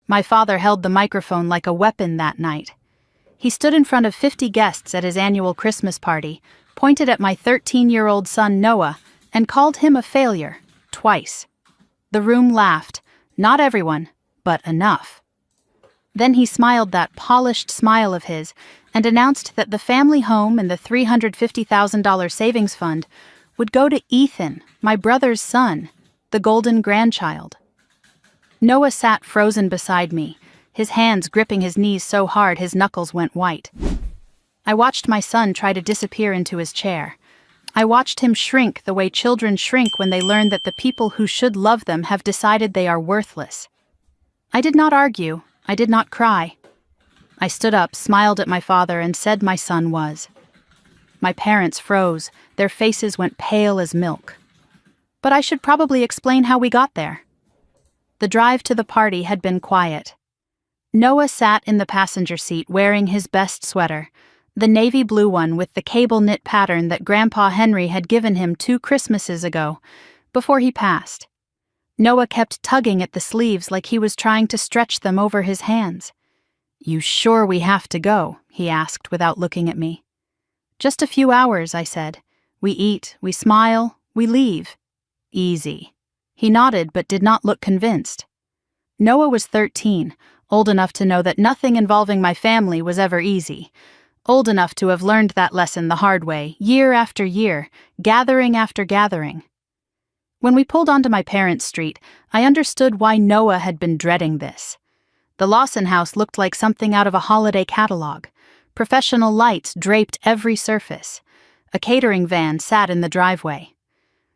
My father held the microphone like a weapon that night. He stood in front of 50 guests at his annual Christmas party, pointed at my 13-year-old son Noah, and called him a failure, twice. The room laughed, not everyone, but enough. Then he smiled that polished smile of his and announced that the family home and the $350,000 savings fund would go to Ethan, my brother's son, the golden grandchild. Noah sat frozen beside me, his hands gripping his knees so hard his knuckles went white. I watched my son try to disappear into his chair. I watched him shrink the way children shrink when they learn that the people who should love them have decided they are worthless. I did not argue. I did not cry. I stood up, smiled at my father, and said my son was. My parents froze. Their faces went pale as milk. But I should probably explain how we got there. The drive to the party had been quiet. Noah sat in the passenger seat wearing his best sweater, the navy blue one with the cable knit pattern that Grandpa Henry had given him 2 Christmases ago, before he passed. Noah kept tugging at the sleeves like he was trying to stretch them over his hands. "You sure we have to go?" he asked without looking at me. "Just a few hours," I said. "We eat, we smile, we leave. Easy." He nodded but did not look convinced. Noah was 13, old enough to know that nothing involving my family was ever easy, old enough to have learned that lesson the hard way, year after year, gathering after gathering. When we pulled onto my parents' street, I understood why Noah had been dreading this. The Lawson house looked like something out of a holiday catalog. Professional lights draped every surface. A catering van sat in the driveway.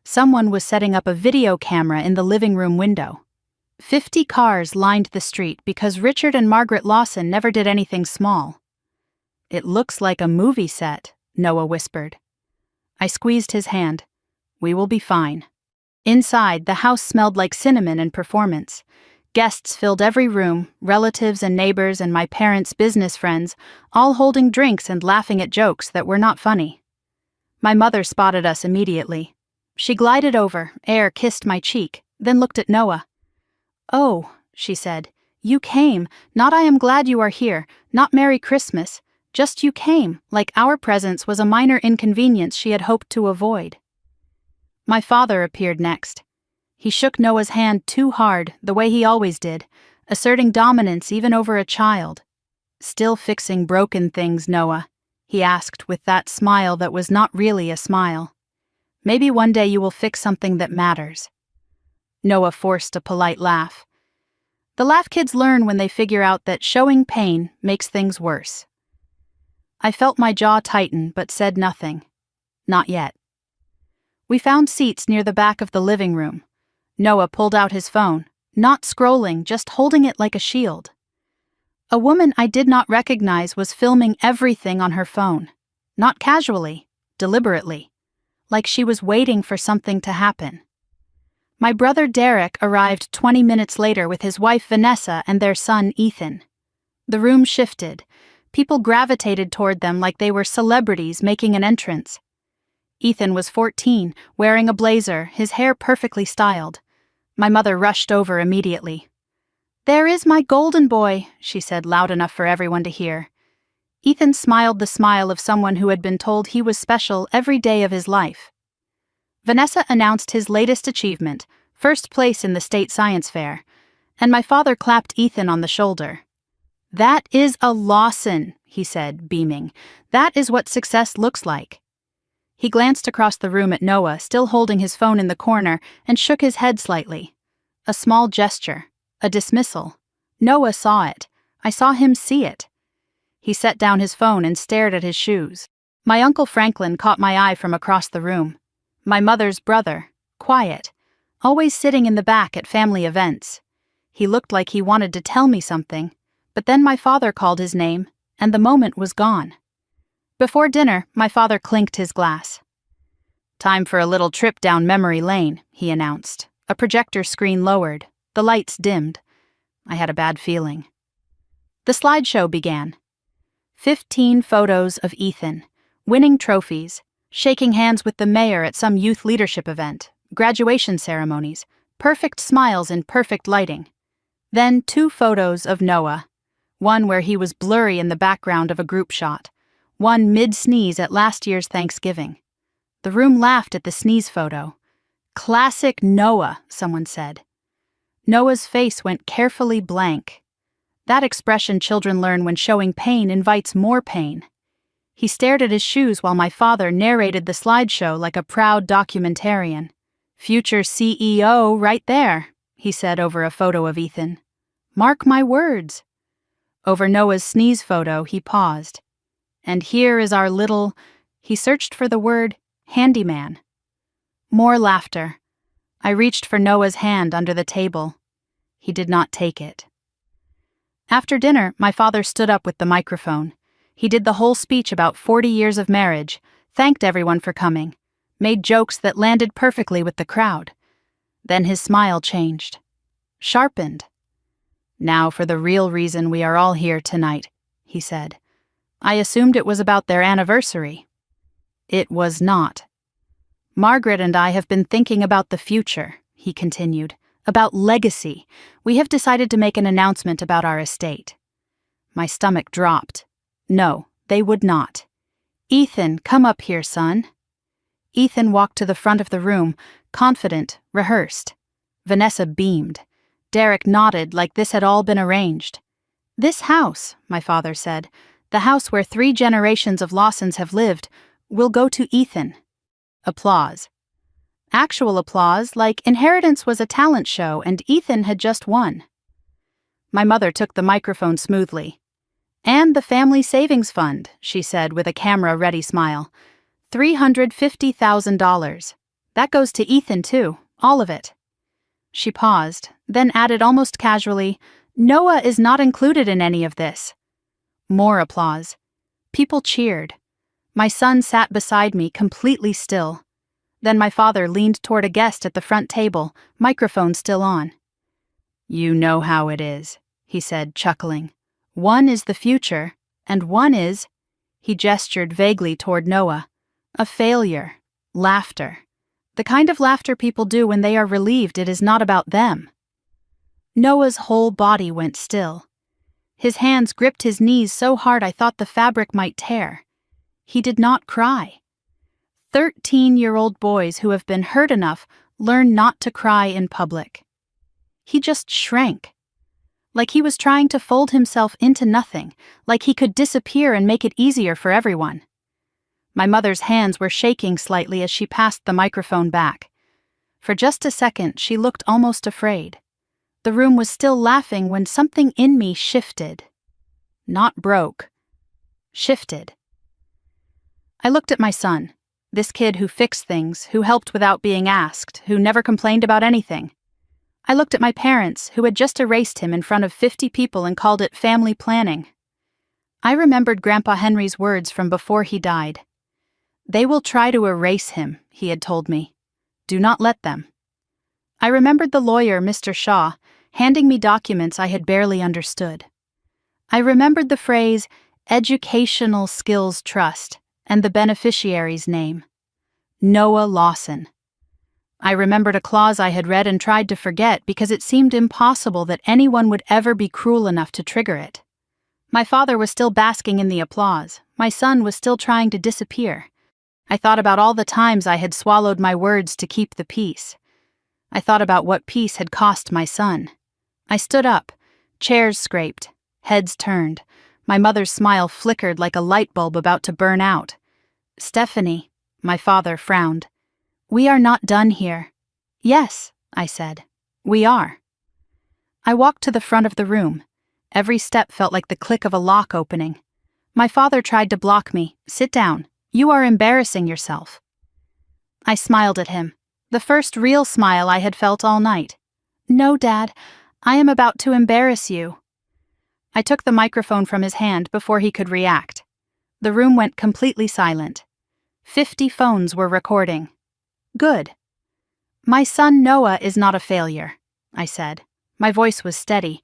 Someone was setting up a video camera in the living room window. 50 cars lined the street because Richard and Margaret Lawson never did anything small. "It looks like a movie set," Noah whispered. I squeezed his hand. "We will be fine." Inside, the house smelled like cinnamon and performance. Guests filled every room, relatives and neighbors and my parents' business friends, all holding drinks and laughing at jokes that were not funny. My mother spotted us immediately. She glided over, air kissed my cheek, then looked at Noah. "Oh," she said, "you came, not I am glad you are here, not Merry Christmas, just you came, like our presence was a minor inconvenience she had hoped to avoid." My father appeared next. He shook Noah's hand too hard, the way he always did, asserting dominance even over a child. "Still fixing broken things, Noah?" he asked with that smile that was not really a smile. "Maybe one day you will fix something that matters." Noah forced a polite laugh. The laugh kids learn when they figure out that showing pain makes things worse. I felt my jaw tighten but said nothing. Not yet. We found seats near the back of the living room. Noah pulled out his phone, not scrolling, just holding it like a shield. A woman I did not recognize was filming everything on her phone. Not casually, deliberately. Like she was waiting for something to happen. My brother Derek arrived 20 minutes later with his wife Vanessa and their son Ethan. The room shifted. People gravitated toward them like they were celebrities making an entrance. Ethan was 14, wearing a blazer, his hair perfectly styled. My mother rushed over immediately. "There is my golden boy," she said loud enough for everyone to hear. Ethan smiled the smile of someone who had been told he was special every day of his life. Vanessa announced his latest achievement, first place in the state science fair, and my father clapped Ethan on the shoulder. "That is a Lawson," he said, beaming. "That is what success looks like." He glanced across the room at Noah, still holding his phone in the corner, and shook his head slightly. A small gesture, a dismissal. Noah saw it. I saw him see it. He set down his phone and stared at his shoes. My Uncle Franklin caught my eye from across the room. My mother's brother, quiet, always sitting in the back at family events. He looked like he wanted to tell me something, but then my father called his name, and the moment was gone. Before dinner, my father clinked his glass. "Time for a little trip down memory lane," he announced. A projector screen lowered. The lights dimmed. I had a bad feeling. The slideshow began. 15 photos of Ethan, winning trophies, shaking hands with the mayor at some youth leadership event, graduation ceremonies, perfect smiles in perfect lighting. Then 2 photos of Noah. One where he was blurry in the background of a group shot. One mid-sneeze at last year's Thanksgiving. The room laughed at the sneeze photo. "Classic Noah," someone said. Noah's face went carefully blank. That expression children learn when showing pain invites more pain. He stared at his shoes while my father narrated the slideshow like a proud documentarian. "Future CEO right there," he said over a photo of Ethan. "Mark my words." Over Noah's sneeze photo, he paused. "And here is our little," he searched for the word, "handyman." More laughter. I reached for Noah's hand under the table. He did not take it. After dinner, my father stood up with the microphone. He did the whole speech about 40 years of marriage, thanked everyone for coming, made jokes that landed perfectly with the crowd. Then his smile changed. Sharpened. "Now for the real reason we are all here tonight," he said. "I assumed it was about their anniversary." It was not. "Margaret and I have been thinking about the future," he continued, "about legacy. We have decided to make an announcement about our estate." My stomach dropped. No, they would not. "Ethan, come up here, son." Ethan walked to the front of the room, confident, rehearsed. Vanessa beamed. Derek nodded like this had all been arranged. "This house," my father said, "the house where 3 generations of Lawsons have lived, will go to Ethan." Applause. Actual applause, like Inheritance was a talent show and Ethan had just won. My mother took the microphone smoothly. "And the family savings fund," she said with a camera-ready smile. $350,000. That goes to Ethan too, all of it. She paused, then added almost casually, "Noah is not included in any of this." More applause. People cheered. My son sat beside me, completely still. Then my father leaned toward a guest at the front table, microphone still on. "You know how it is," he said, chuckling. "One is the future, and one is," he gestured vaguely toward Noah, "a failure. Laughter. The kind of laughter people do when they are relieved it is not about them." Noah's whole body went still. His hands gripped his knees so hard I thought the fabric might tear. He did not cry. 13-year-old boys who have been hurt enough learn not to cry in public. He just shrank. Like he was trying to fold himself into nothing, like he could disappear and make it easier for everyone. My mother's hands were shaking slightly as she passed the microphone back. For just a second, she looked almost afraid. The room was still laughing when something in me shifted. Not broke. Shifted. I looked at my son, this kid who fixed things, who helped without being asked, who never complained about anything. I looked at my parents, who had just erased him in front of 50 people and called it family planning. I remembered Grandpa Henry's words from before he died. "They will try to erase him," he had told me. "Do not let them." I remembered the lawyer, Mr. Shaw, handing me documents I had barely understood. I remembered the phrase, "Educational Skills Trust," and the beneficiary's name. Noah Lawson. I remembered a clause I had read and tried to forget because it seemed impossible that anyone would ever be cruel enough to trigger it. My father was still basking in the applause. My son was still trying to disappear. I thought about all the times I had swallowed my words to keep the peace. I thought about what peace had cost my son. I stood up. Chairs scraped. Heads turned. My mother's smile flickered like a light bulb about to burn out. "Stephanie," my father frowned. "We are not done here." "Yes," I said. "We are." I walked to the front of the room. Every step felt like the click of a lock opening. My father tried to block me. "Sit down. You are embarrassing yourself." I smiled at him, the first real smile I had felt all night. "No, Dad, I am about to embarrass you." I took the microphone from his hand before he could react. The room went completely silent. 50 phones were recording. Good. "My son Noah is not a failure," I said. My voice was steady.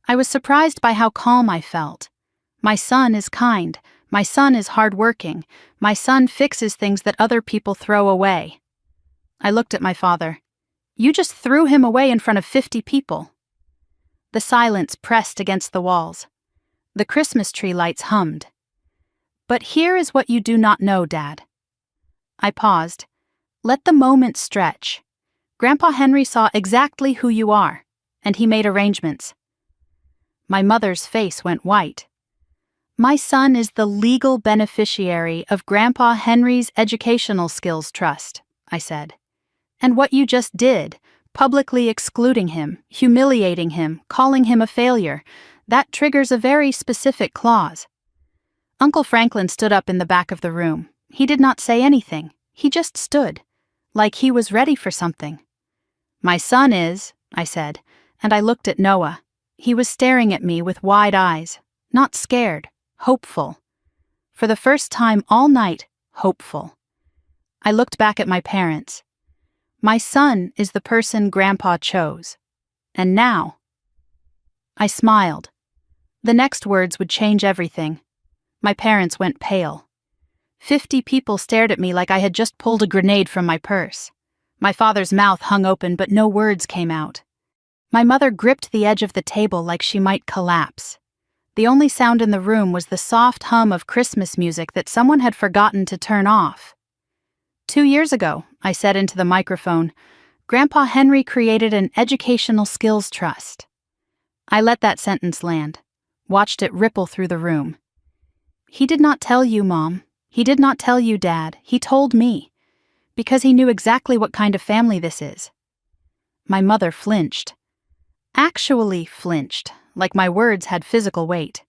I was surprised by how calm I felt. "My son is kind. My son is hardworking. My son fixes things that other people throw away." I looked at my father. "You just threw him away in front of 50 people." The silence pressed against the walls. The Christmas tree lights hummed. "But here is what you do not know, Dad." I paused. Let the moment stretch. Grandpa Henry saw exactly who you are, and he made arrangements. My mother's face went white. "My son is the legal beneficiary of Grandpa Henry's Educational Skills Trust," I said. "And what you just did, publicly excluding him, humiliating him, calling him a failure, that triggers a very specific clause." Uncle Franklin stood up in the back of the room. He did not say anything. He just stood, like he was ready for something. "My son is," I said, and I looked at Noah. He was staring at me with wide eyes, not scared, hopeful. For the first time all night, hopeful. I looked back at my parents. "My son is the person Grandpa chose. And now—" I smiled. The next words would change everything. My parents went pale. 50 people stared at me like I had just pulled a grenade from my purse. My father's mouth hung open, but no words came out. My mother gripped the edge of the table like she might collapse. The only sound in the room was the soft hum of Christmas music that someone had forgotten to turn off. 2 years ago, I said into the microphone, Grandpa Henry created an educational skills trust. I let that sentence land, watched it ripple through the room. "He did not tell you, Mom. He did not tell you, Dad. He told me. Because he knew exactly what kind of family this is." My mother flinched. Actually flinched, like my words had physical weight.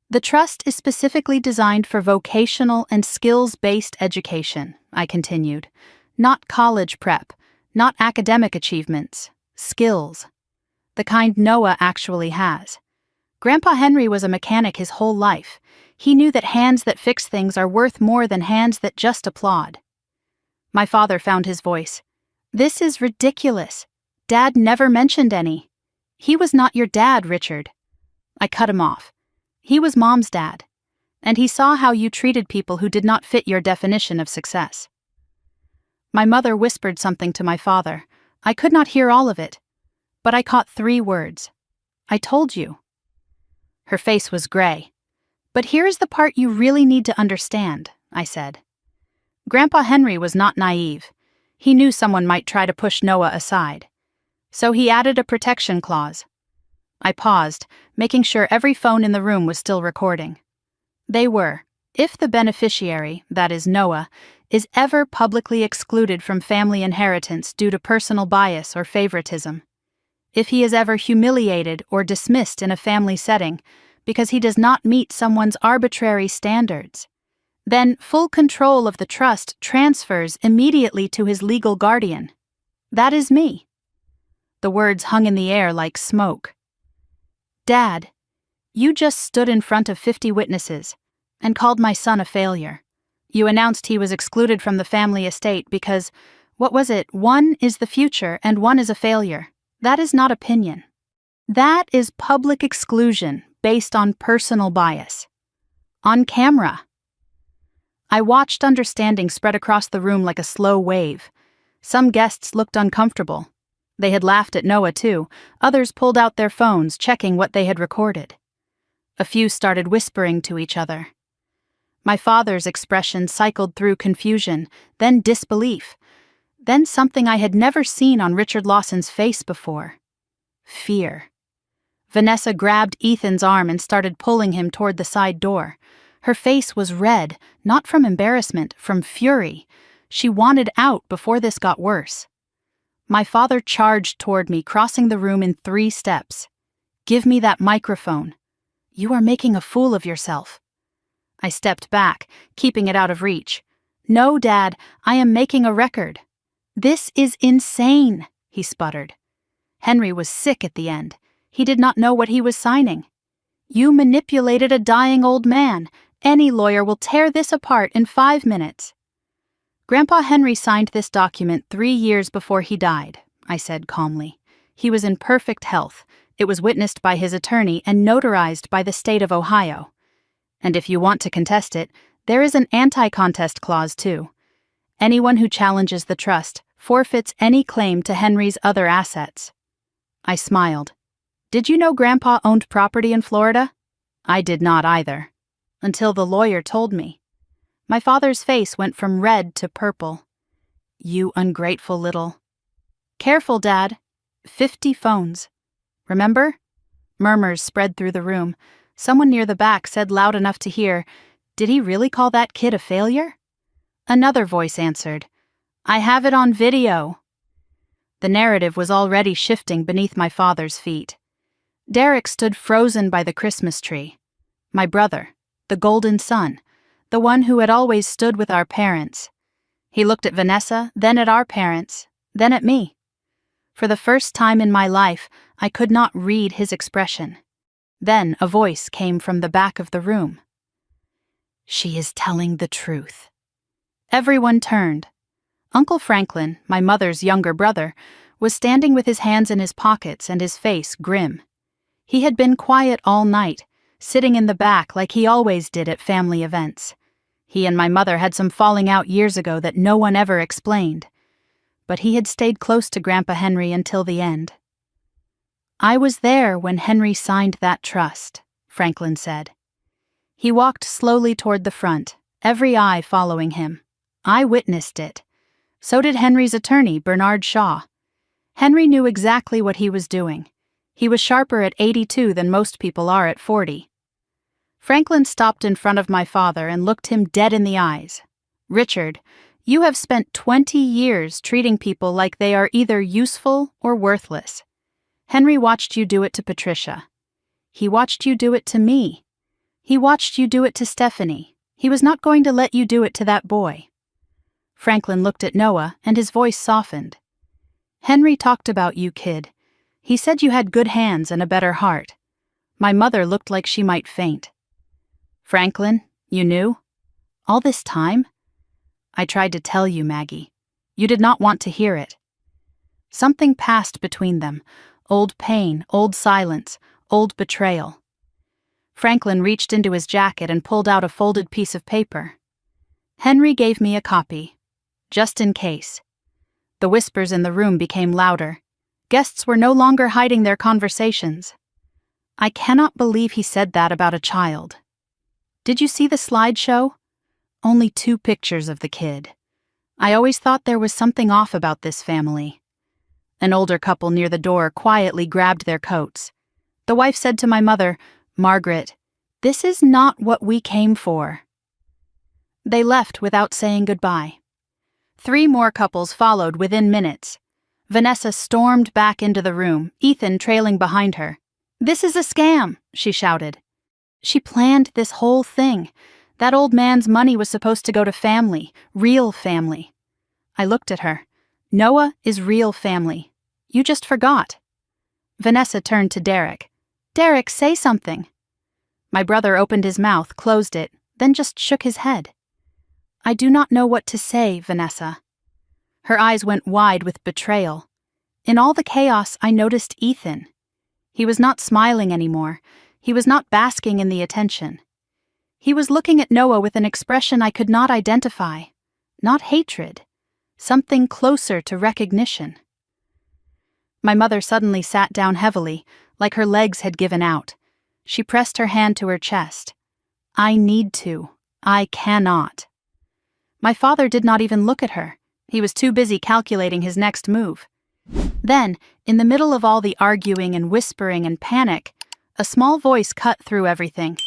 "The trust is specifically designed for vocational and skills-based education," I continued. "Not college prep, not academic achievements, skills. The kind Noah actually has. Grandpa Henry was a mechanic his whole life. He knew that hands that fix things are worth more than hands that just applaud." My father found his voice. "This is ridiculous. Dad never mentioned any. He was not your dad, Richard." I cut him off. "He was Mom's dad. And he saw how you treated people who did not fit your definition of success." My mother whispered something to my father. I could not hear all of it, but I caught 3 words. "I told you." Her face was gray. "But here is the part you really need to understand," I said. Grandpa Henry was not naive. He knew someone might try to push Noah aside. So he added a protection clause. I paused, making sure every phone in the room was still recording. They were, if the beneficiary, that is Noah, is ever publicly excluded from family inheritance due to personal bias or favoritism, if he is ever humiliated or dismissed in a family setting because he does not meet someone's arbitrary standards, then full control of the trust transfers immediately to his legal guardian. That is me. The words hung in the air like smoke. "Dad, you just stood in front of 50 witnesses and called my son a failure. You announced he was excluded from the family estate because, what was it, 1 is the future and 1 is a failure. That is not opinion. That is public exclusion based on personal bias. On camera." I watched understanding spread across the room like a slow wave. Some guests looked uncomfortable. They had laughed at Noah too. Others pulled out their phones, checking what they had recorded. A few started whispering to each other. My father's expression cycled through confusion, then disbelief, then something I had never seen on Richard Lawson's face before. Fear. Vanessa grabbed Ethan's arm and started pulling him toward the side door. Her face was red, not from embarrassment, from fury. She wanted out before this got worse. My father charged toward me, crossing the room in 3 steps. "Give me that microphone. You are making a fool of yourself." I stepped back, keeping it out of reach. "No, Dad, I am making a record." "This is insane," he sputtered. Henry was sick at the end. He did not know what he was signing. "You manipulated a dying old man. Any lawyer will tear this apart in 5 minutes." "Grandpa Henry signed this document 3 years before he died," I said calmly. "He was in perfect health. It was witnessed by his attorney and notarized by the state of Ohio. And if you want to contest it, there is an anti-contest clause too. Anyone who challenges the trust forfeits any claim to Henry's other assets." I smiled. Did you know Grandpa owned property in Florida? I did not either. Until the lawyer told me. My father's face went from red to purple. You ungrateful little... Careful, Dad. 50 phones. Remember? Murmurs spread through the room. Someone near the back said loud enough to hear, "Did he really call that kid a failure?" Another voice answered, "I have it on video." The narrative was already shifting beneath my father's feet. Derek stood frozen by the Christmas tree. My brother, the golden son, the one who had always stood with our parents. He looked at Vanessa, then at our parents, then at me. For the first time in my life, I could not read his expression. Then a voice came from the back of the room. "She is telling the truth." Everyone turned. Uncle Franklin, my mother's younger brother, was standing with his hands in his pockets and his face grim. He had been quiet all night, sitting in the back like he always did at family events. He and my mother had some falling out years ago that no one ever explained. But he had stayed close to Grandpa Henry until the end. "I was there when Henry signed that trust," Franklin said. He walked slowly toward the front, every eye following him. I witnessed it. So did Henry's attorney, Bernard Shaw. Henry knew exactly what he was doing. He was sharper at 82 than most people are at 40. Franklin stopped in front of my father and looked him dead in the eyes. "Richard, you have spent 20 years treating people like they are either useful or worthless. Henry watched you do it to Patricia. He watched you do it to me. He watched you do it to Stephanie. He was not going to let you do it to that boy." Franklin looked at Noah, and his voice softened. "Henry talked about you, kid. He said you had good hands and a better heart." My mother looked like she might faint. "Franklin, you knew? All this time?" "I tried to tell you, Maggie. You did not want to hear it." Something passed between them. Old pain, old silence, old betrayal. Franklin reached into his jacket and pulled out a folded piece of paper. "Henry gave me a copy. Just in case." The whispers in the room became louder. Guests were no longer hiding their conversations. "I cannot believe he said that about a child." "Did you see the slideshow?" "Only 2 pictures of the kid. I always thought there was something off about this family." An older couple near the door quietly grabbed their coats. The wife said to my mother, "Margaret, this is not what we came for." They left without saying goodbye. 3 more couples followed within minutes. Vanessa stormed back into the room, Ethan trailing behind her. "This is a scam," she shouted. "She planned this whole thing. That old man's money was supposed to go to family, real family." I looked at her. "Noah is real family. You just forgot." Vanessa turned to Derek. "Derek, say something." My brother opened his mouth, closed it, then just shook his head. "I do not know what to say, Vanessa." Her eyes went wide with betrayal. In all the chaos, I noticed Ethan. He was not smiling anymore. He was not basking in the attention. He was looking at Noah with an expression I could not identify. Not hatred. Something closer to recognition. My mother suddenly sat down heavily, like her legs had given out. She pressed her hand to her chest. "I need to. I cannot." My father did not even look at her. He was too busy calculating his next move. Then, in the middle of all the arguing and whispering and panic, a small voice cut through everything.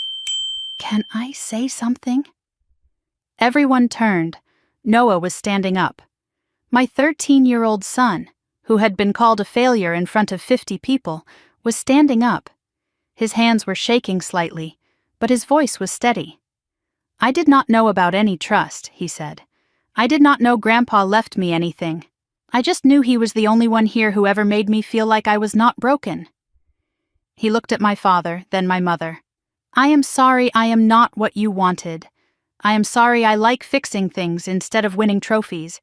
"Can I say something?" Everyone turned. Noah was standing up. My 13-year-old son, who had been called a failure in front of 50 people, was standing up. His hands were shaking slightly, but his voice was steady. "I did not know about any trust," he said. "I did not know Grandpa left me anything. I just knew he was the only one here who ever made me feel like I was not broken." He looked at my father, then my mother. "I am sorry I am not what you wanted. I am sorry I like fixing things instead of winning trophies.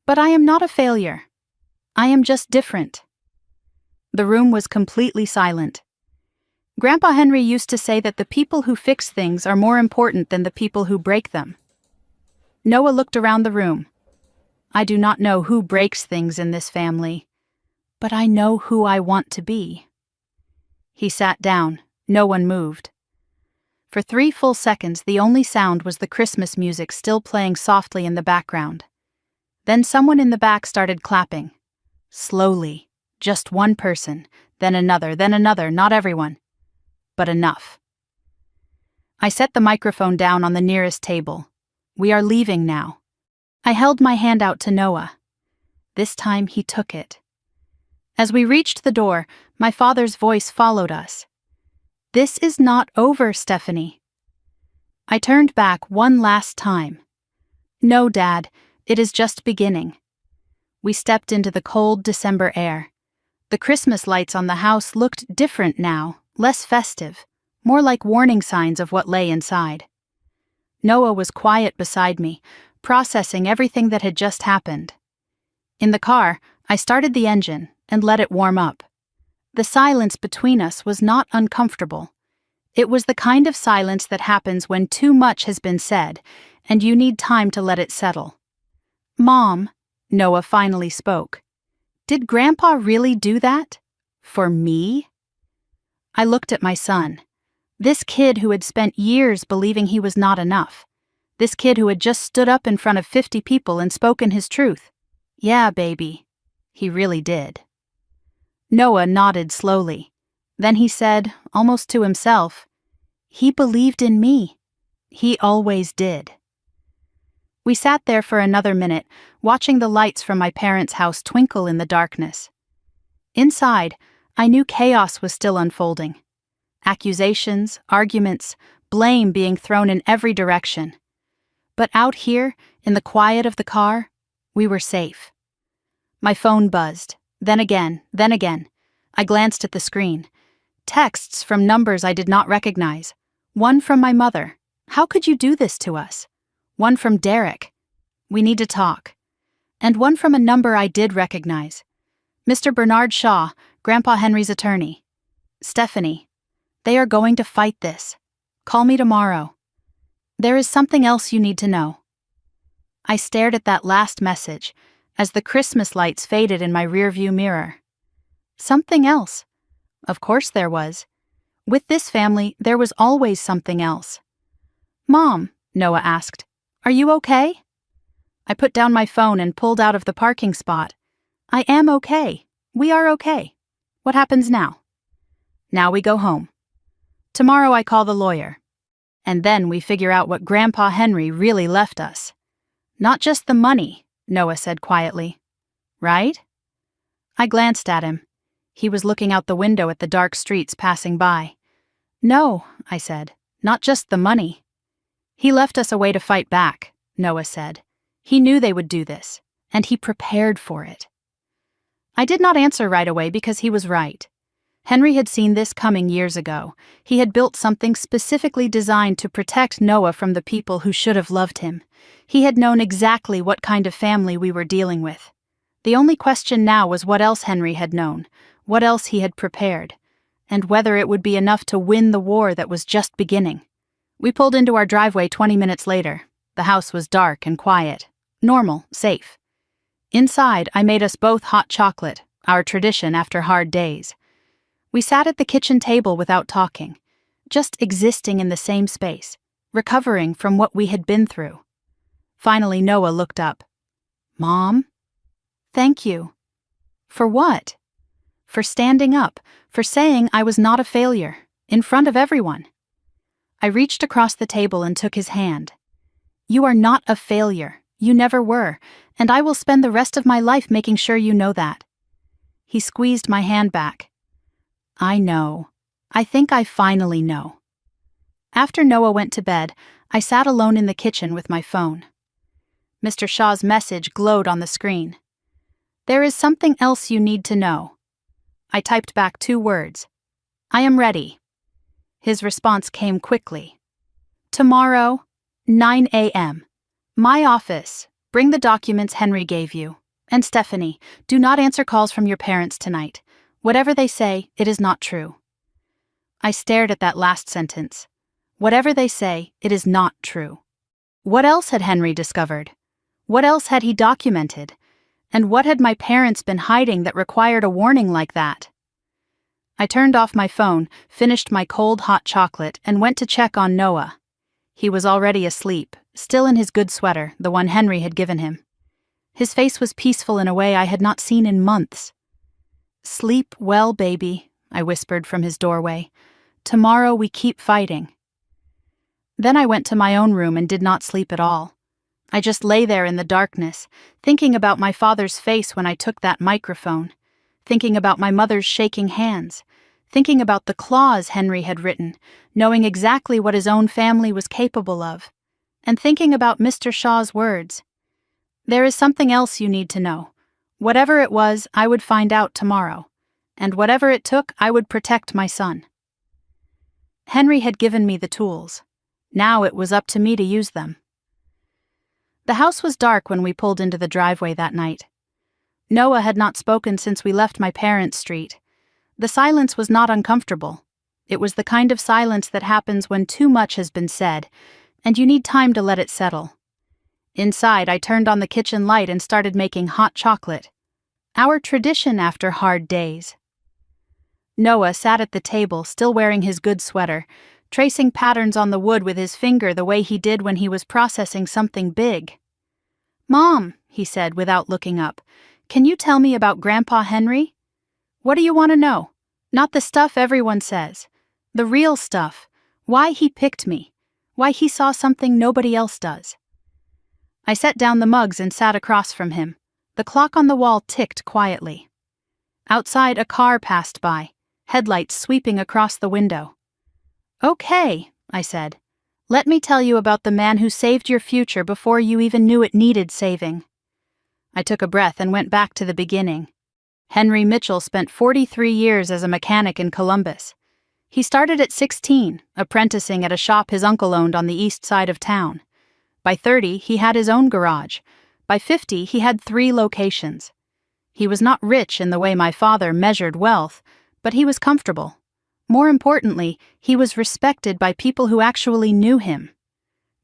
But I am not a failure. I am just different." The room was completely silent. Grandpa Henry used to say that the people who fix things are more important than the people who break them. Noah looked around the room. "I do not know who breaks things in this family, but I know who I want to be." He sat down. No one moved. For 3 full seconds, the only sound was the Christmas music still playing softly in the background. Then someone in the back started clapping. Slowly. Just one person, then another, not everyone. But enough. I set the microphone down on the nearest table. We are leaving now. I held my hand out to Noah. This time he took it. As we reached the door, my father's voice followed us. This is not over, Stephanie. I turned back one last time. No, Dad, it is just beginning. We stepped into the cold December air. The Christmas lights on the house looked different now, less festive, more like warning signs of what lay inside. Noah was quiet beside me, processing everything that had just happened. In the car, I started the engine and let it warm up. The silence between us was not uncomfortable. It was the kind of silence that happens when too much has been said, and you need time to let it settle. Mom, Noah finally spoke. Did Grandpa really do that? For me? I looked at my son. This kid who had spent years believing he was not enough. This kid who had just stood up in front of 50 people and spoken his truth. Yeah, baby. He really did. Noah nodded slowly. Then he said, almost to himself, he believed in me. He always did. We sat there for another minute, watching the lights from my parents' house twinkle in the darkness. Inside, I knew chaos was still unfolding. Accusations, arguments, blame being thrown in every direction. But out here, in the quiet of the car, we were safe. My phone buzzed. Then again. I glanced at the screen. Texts from numbers I did not recognize. One from my mother. How could you do this to us? One from Derek. We need to talk. And one from a number I did recognize. Mr. Bernard Shaw, Grandpa Henry's attorney. Stephanie. They are going to fight this. Call me tomorrow. There is something else you need to know. I stared at that last message as the Christmas lights faded in my rearview mirror. Something else. Of course there was. With this family, there was always something else. Mom, Noah asked, are you okay? I put down my phone and pulled out of the parking spot. I am okay. We are okay. What happens now? Now we go home. Tomorrow I call the lawyer. And then we figure out what Grandpa Henry really left us. Not just the money, Noah said quietly. Right? I glanced at him. He was looking out the window at the dark streets passing by. No, I said, not just the money. He left us a way to fight back, Noah said. He knew they would do this, and he prepared for it. I did not answer right away because he was right. Henry had seen this coming years ago. He had built something specifically designed to protect Noah from the people who should have loved him. He had known exactly what kind of family we were dealing with. The only question now was what else Henry had known, what else he had prepared, and whether it would be enough to win the war that was just beginning. We pulled into our driveway 20 minutes later. The house was dark and quiet. Normal, safe. Inside, I made us both hot chocolate, our tradition after hard days. We sat at the kitchen table without talking, just existing in the same space, recovering from what we had been through. Finally, Noah looked up. Mom? Thank you. For what? For standing up, for saying I was not a failure, in front of everyone. I reached across the table and took his hand. You are not a failure. You never were, and I will spend the rest of my life making sure you know that. He squeezed my hand back. I know. I think I finally know. After Noah went to bed, I sat alone in the kitchen with my phone. Mr. Shaw's message glowed on the screen. There is something else you need to know. I typed back 2 words. I am ready. His response came quickly. Tomorrow, 9 a.m. My office. Bring the documents Henry gave you. And Stephanie, do not answer calls from your parents tonight. Whatever they say, it is not true. I stared at that last sentence. Whatever they say, it is not true. What else had Henry discovered? What else had he documented? And what had my parents been hiding that required a warning like that? I turned off my phone, finished my cold hot chocolate, and went to check on Noah. He was already asleep, still in his good sweater, the one Henry had given him. His face was peaceful in a way I had not seen in months. "Sleep well, baby," I whispered from his doorway. "Tomorrow we keep fighting." Then I went to my own room and did not sleep at all. I just lay there in the darkness, thinking about my father's face when I took that microphone, thinking about my mother's shaking hands, thinking about the clause Henry had written, knowing exactly what his own family was capable of, and thinking about Mr. Shaw's words. "There is something else you need to know. Whatever it was, I would find out tomorrow, and whatever it took, I would protect my son." Henry had given me the tools. Now it was up to me to use them. The house was dark when we pulled into the driveway that night. Noah had not spoken since we left my parents' street. The silence was not uncomfortable. It was the kind of silence that happens when too much has been said, and you need time to let it settle. Inside, I turned on the kitchen light and started making hot chocolate. Our tradition after hard days. Noah sat at the table, still wearing his good sweater, tracing patterns on the wood with his finger the way he did when he was processing something big. "Mom," he said without looking up, "can you tell me about Grandpa Henry? What do you want to know? Not the stuff everyone says. The real stuff. Why he picked me. Why he saw something nobody else does." I set down the mugs and sat across from him. The clock on the wall ticked quietly. Outside, a car passed by, headlights sweeping across the window. "Okay," I said. "Let me tell you about the man who saved your future before you even knew it needed saving." I took a breath and went back to the beginning. Henry Mitchell spent 43 years as a mechanic in Columbus. He started at 16, apprenticing at a shop his uncle owned on the east side of town. By 30, he had his own garage. By 50, he had 3 locations. He was not rich in the way my father measured wealth, but he was comfortable. More importantly, he was respected by people who actually knew him.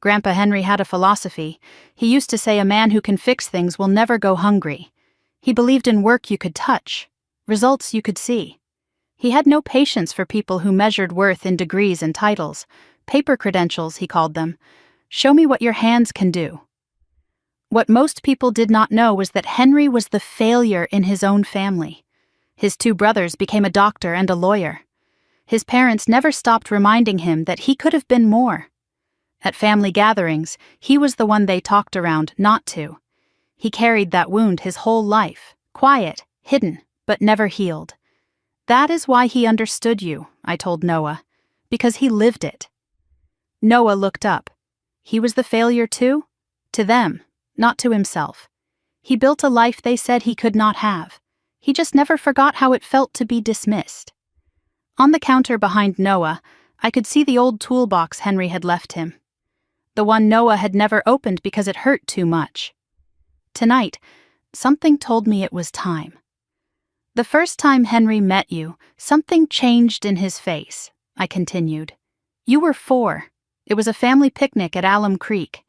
Grandpa Henry had a philosophy. He used to say a man who can fix things will never go hungry. He believed in work you could touch, results you could see. He had no patience for people who measured worth in degrees and titles, paper credentials, he called them. "Show me what your hands can do." What most people did not know was that Henry was the failure in his own family. His 2 brothers became a doctor and a lawyer. His parents never stopped reminding him that he could have been more. At family gatherings, he was the one they talked around, not to. He carried that wound his whole life, quiet, hidden, but never healed. "That is why he understood you," I told Noah, "because he lived it." Noah looked up. He was the failure too? To them, not to himself. He built a life they said he could not have. He just never forgot how it felt to be dismissed. On the counter behind Noah, I could see the old toolbox Henry had left him. The one Noah had never opened because it hurt too much. Tonight, something told me it was time. "The first time Henry met you, something changed in his face," I continued. "You were 4. It was a family picnic at Alum Creek.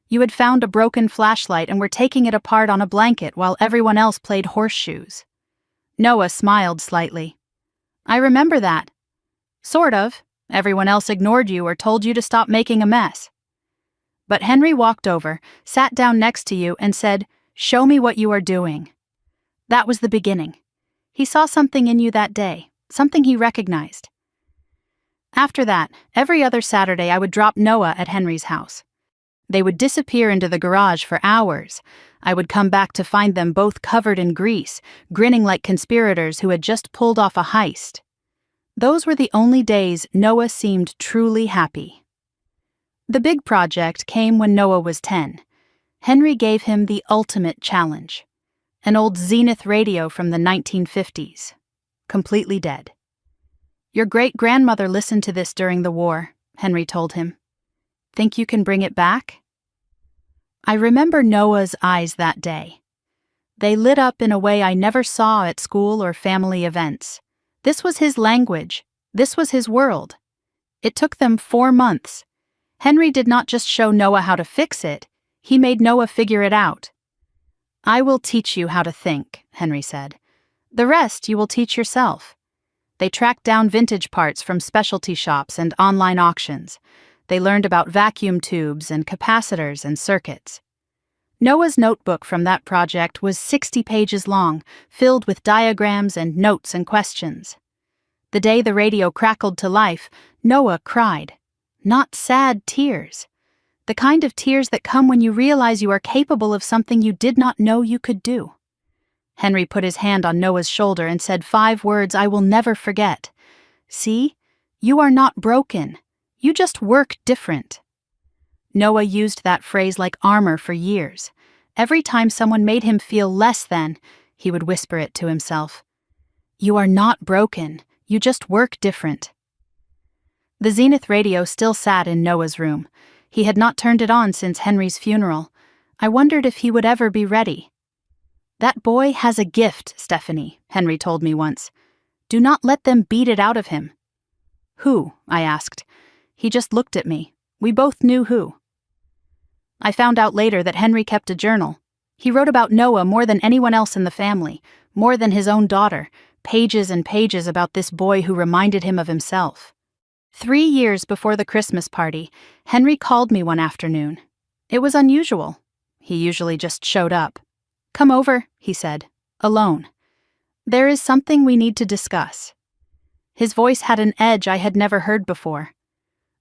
You had found a broken flashlight and were taking it apart on a blanket while everyone else played horseshoes." Noah smiled slightly. "I remember that. Sort of. Everyone else ignored you or told you to stop making a mess. But Henry walked over, sat down next to you, and said, 'Show me what you are doing.' That was the beginning. He saw something in you that day, something he recognized." After that, every other Saturday I would drop Noah at Henry's house. They would disappear into the garage for hours. I would come back to find them both covered in grease, grinning like conspirators who had just pulled off a heist. Those were the only days Noah seemed truly happy. The big project came when Noah was 10. Henry gave him the ultimate challenge. An old Zenith radio from the 1950s. Completely dead. "Your great-grandmother listened to this during the war," Henry told him. "Think you can bring it back?" I remember Noah's eyes that day. They lit up in a way I never saw at school or family events. This was his language. This was his world. It took them 4 months. Henry did not just show Noah how to fix it, he made Noah figure it out. "I will teach you how to think," Henry said. "The rest you will teach yourself. They tracked down vintage parts from specialty shops and online auctions. They learned about vacuum tubes and capacitors and circuits. Noah's notebook from that project was 60 pages long, filled with diagrams and notes and questions. The day the radio crackled to life, Noah cried. Not sad tears. The kind of tears that come when you realize you are capable of something you did not know you could do. Henry put his hand on Noah's shoulder and said 5 words I will never forget. See, you are not broken. You just work different. Noah used that phrase like armor for years. Every time someone made him feel less than, he would whisper it to himself. You are not broken. You just work different. The Zenith radio still sat in Noah's room. He had not turned it on since Henry's funeral. I wondered if he would ever be ready. That boy has a gift, Stephanie, Henry told me once. Do not let them beat it out of him. Who? I asked. He just looked at me. We both knew who. I found out later that Henry kept a journal. He wrote about Noah more than anyone else in the family, more than his own daughter, pages and pages about this boy who reminded him of himself. 3 years before the Christmas party, Henry called me one afternoon. It was unusual. He usually just showed up. Come over, he said, alone. There is something we need to discuss. His voice had an edge I had never heard before.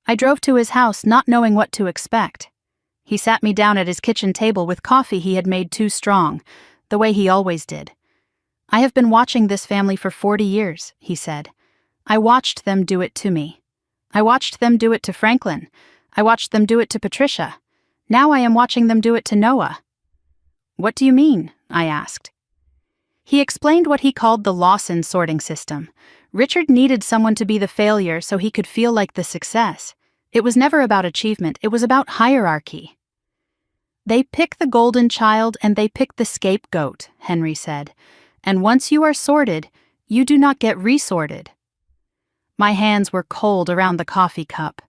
I drove to his house not knowing what to expect. He sat me down at his kitchen table with coffee he had made too strong, the way he always did. I have been watching this family for 40 years, he said. I watched them do it to me. I watched them do it to Franklin. I watched them do it to Patricia. Now I am watching them do it to Noah. What do you mean? I asked. He explained what he called the Lawson sorting system. Richard needed someone to be the failure so he could feel like the success. It was never about achievement, it was about hierarchy. They pick the golden child and they pick the scapegoat, Henry said. And once you are sorted, you do not get resorted. My hands were cold around the coffee cup.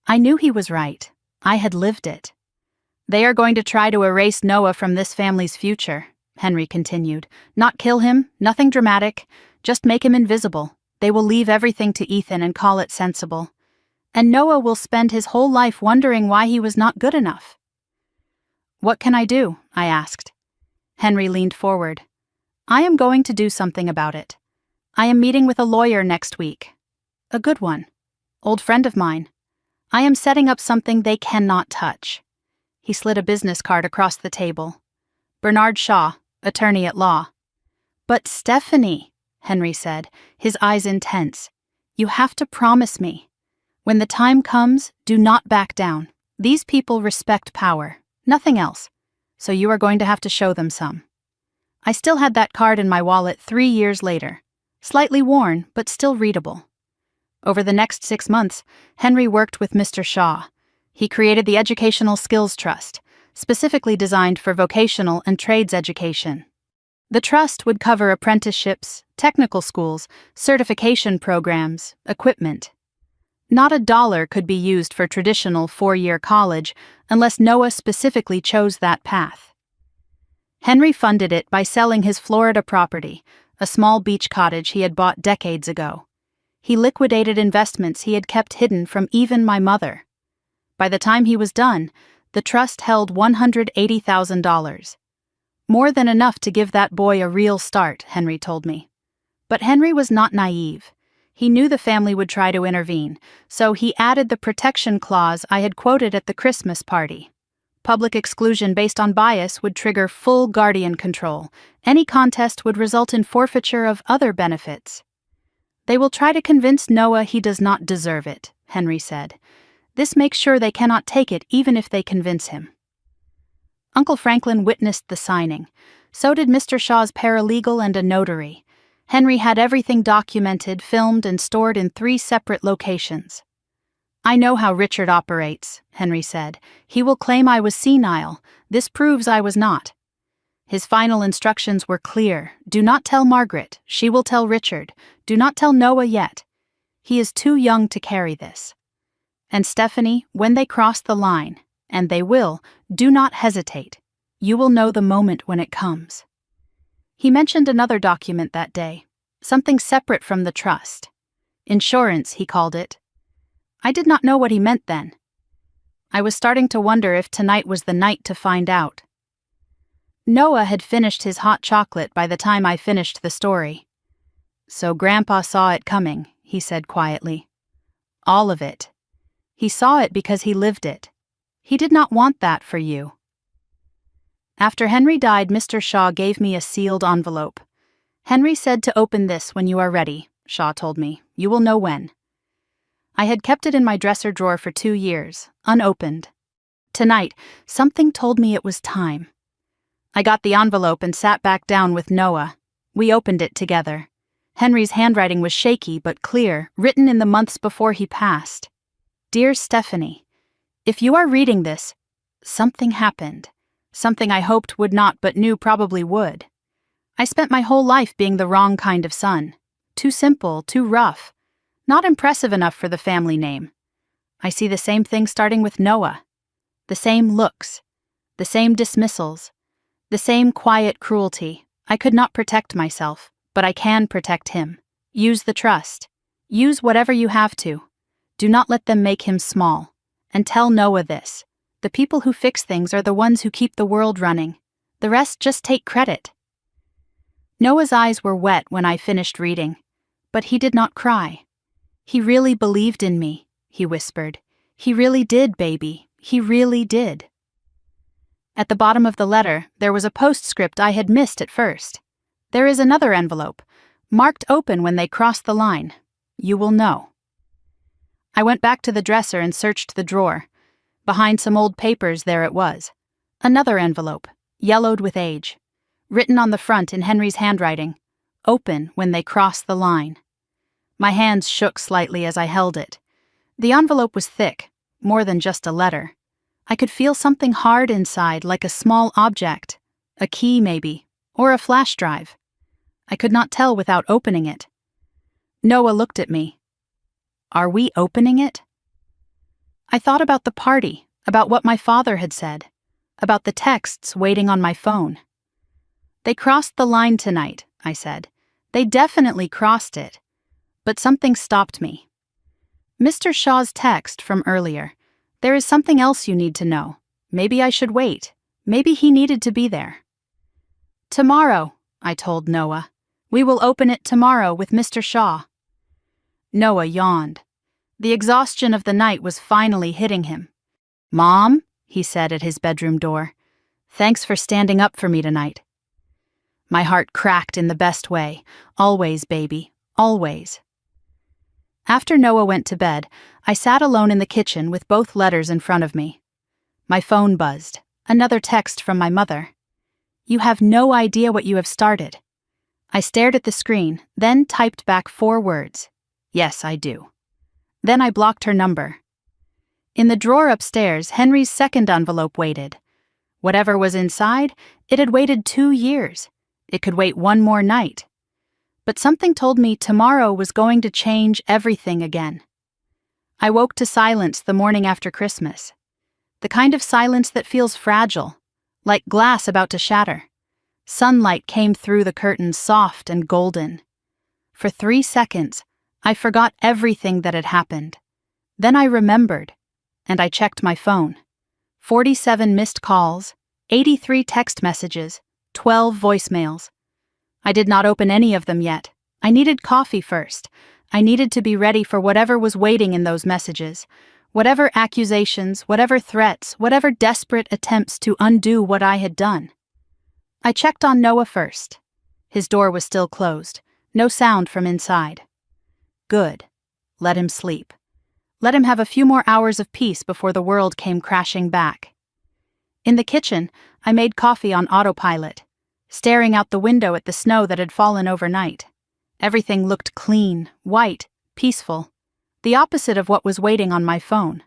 I knew he was right. I had lived it. They are going to try to erase Noah from this family's future, Henry continued. Not kill him, nothing dramatic, just make him invisible. They will leave everything to Ethan and call it sensible. And Noah will spend his whole life wondering why he was not good enough. What can I do? I asked. Henry leaned forward. I am going to do something about it. I am meeting with a lawyer next week. A good one. Old friend of mine. I am setting up something they cannot touch. He slid a business card across the table. Bernard Shaw, attorney at law. But Stephanie, Henry said, his eyes intense, you have to promise me. When the time comes, do not back down. These people respect power, nothing else. So you are going to have to show them some. I still had that card in my wallet 3 years later. Slightly worn, but still readable. Over the next 6 months, Henry worked with Mr. Shaw. He created the Educational Skills Trust, specifically designed for vocational and trades education. The trust would cover apprenticeships, technical schools, certification programs, equipment. Not a dollar could be used for traditional 4-year college unless Noah specifically chose that path. Henry funded it by selling his Florida property, a small beach cottage he had bought decades ago. He liquidated investments he had kept hidden from even my mother. By the time he was done, the trust held $180,000. More than enough to give that boy a real start, Henry told me. But Henry was not naive. He knew the family would try to intervene, so he added the protection clause I had quoted at the Christmas party. Public exclusion based on bias would trigger full guardian control. Any contest would result in forfeiture of other benefits. They will try to convince Noah he does not deserve it, Henry said. This makes sure they cannot take it even if they convince him. Uncle Franklin witnessed the signing. So did Mr. Shaw's paralegal and a notary. Henry had everything documented, filmed, and stored in 3 separate locations. I know how Richard operates, Henry said. He will claim I was senile. This proves I was not. His final instructions were clear. Do not tell Margaret. She will tell Richard. Do not tell Noah yet. He is too young to carry this. And Stephanie, when they cross the line, and they will, do not hesitate. You will know the moment when it comes. He mentioned another document that day. something separate from the trust. Insurance, he called it. I did not know what he meant then. I was starting to wonder if tonight was the night to find out. Noah had finished his hot chocolate by the time I finished the story. "So Grandpa saw it coming," he said quietly. "All of it. He saw it because he lived it. He did not want that for you." After Henry died, Mr. Shaw gave me a sealed envelope. "Henry said to open this when you are ready," Shaw told me. "You will know when." I had kept it in my dresser drawer for 2 years, unopened. Tonight, something told me it was time. I got the envelope and sat back down with Noah. We opened it together. Henry's handwriting was shaky but clear, written in the months before he passed. "Dear Stephanie, if you are reading this, something happened. Something I hoped would not but knew probably would. I spent my whole life being the wrong kind of son. Too simple, too rough. Not impressive enough for the family name. I see the same thing starting with Noah. The same looks. The same dismissals. The same quiet cruelty. I could not protect myself, but I can protect him. Use the trust. Use whatever you have to. Do not let them make him small. And tell Noah this. The people who fix things are the ones who keep the world running. The rest just take credit." Noah's eyes were wet when I finished reading, but he did not cry. "He really believed in me," he whispered. "He really did, baby. He really did." At the bottom of the letter, there was a postscript I had missed at first. "There is another envelope, marked open when they cross the line. You will know." I went back to the dresser and searched the drawer. Behind some old papers, there it was. Another envelope, yellowed with age. Written on the front in Henry's handwriting, "Open when they cross the line." My hands shook slightly as I held it. The envelope was thick, more than just a letter. I could feel something hard inside, like a small object. A key, maybe, or a flash drive. I could not tell without opening it. Noah looked at me. "Are we opening it?" I thought about the party, about what my father had said, about the texts waiting on my phone. "They crossed the line tonight," I said. "They definitely crossed it." But something stopped me. "Mr. Shaw's text from earlier. There is something else you need to know. Maybe I should wait. Maybe he needed to be there." "Tomorrow," I told Noah. "We will open it tomorrow with Mr. Shaw." Noah yawned. The exhaustion of the night was finally hitting him. "Mom," he said at his bedroom door, "thanks for standing up for me tonight." My heart cracked in the best way. Always, baby, always. After Noah went to bed, I sat alone in the kitchen with both letters in front of me. My phone buzzed. Another text from my mother. "You have no idea what you have started." I stared at the screen, then typed back 4 words. "Yes, I do." Then I blocked her number. In the drawer upstairs, Henry's second envelope waited. Whatever was inside, it had waited 2 years. It could wait 1 more night. But something told me tomorrow was going to change everything again. I woke to silence the morning after Christmas. The kind of silence that feels fragile, like glass about to shatter. Sunlight came through the curtains, soft and golden. For 3 seconds, I forgot everything that had happened. Then I remembered, and I checked my phone. 47 missed calls, 83 text messages, 12 voicemails. I did not open any of them yet. I needed coffee first. I needed to be ready for whatever was waiting in those messages. Whatever accusations, whatever threats, whatever desperate attempts to undo what I had done. I checked on Noah first. His door was still closed. No sound from inside. Good. Let him sleep. Let him have a few more hours of peace before the world came crashing back. In the kitchen, I made coffee on autopilot, staring out the window at the snow that had fallen overnight. Everything looked clean, white, peaceful, the opposite of what was waiting on my phone.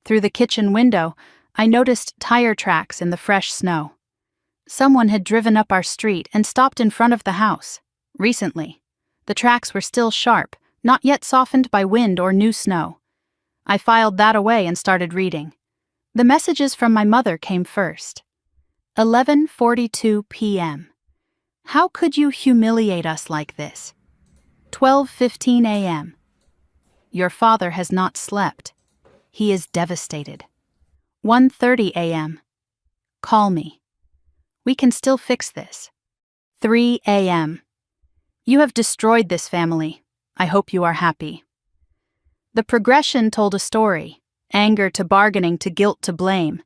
Through the kitchen window, I noticed tire tracks in the fresh snow. Someone had driven up our street and stopped in front of the house. Recently. The tracks were still sharp, not yet softened by wind or new snow. I filed that away and started reading. The messages from my mother came first. 11:42 p.m. How could you humiliate us like this? 12:15 a.m. Your father has not slept. He is devastated. 1:30 a.m. Call me. We can still fix this. 3 a.m. You have destroyed this family. I hope you are happy. The progression told a story: anger to bargaining to guilt to blame.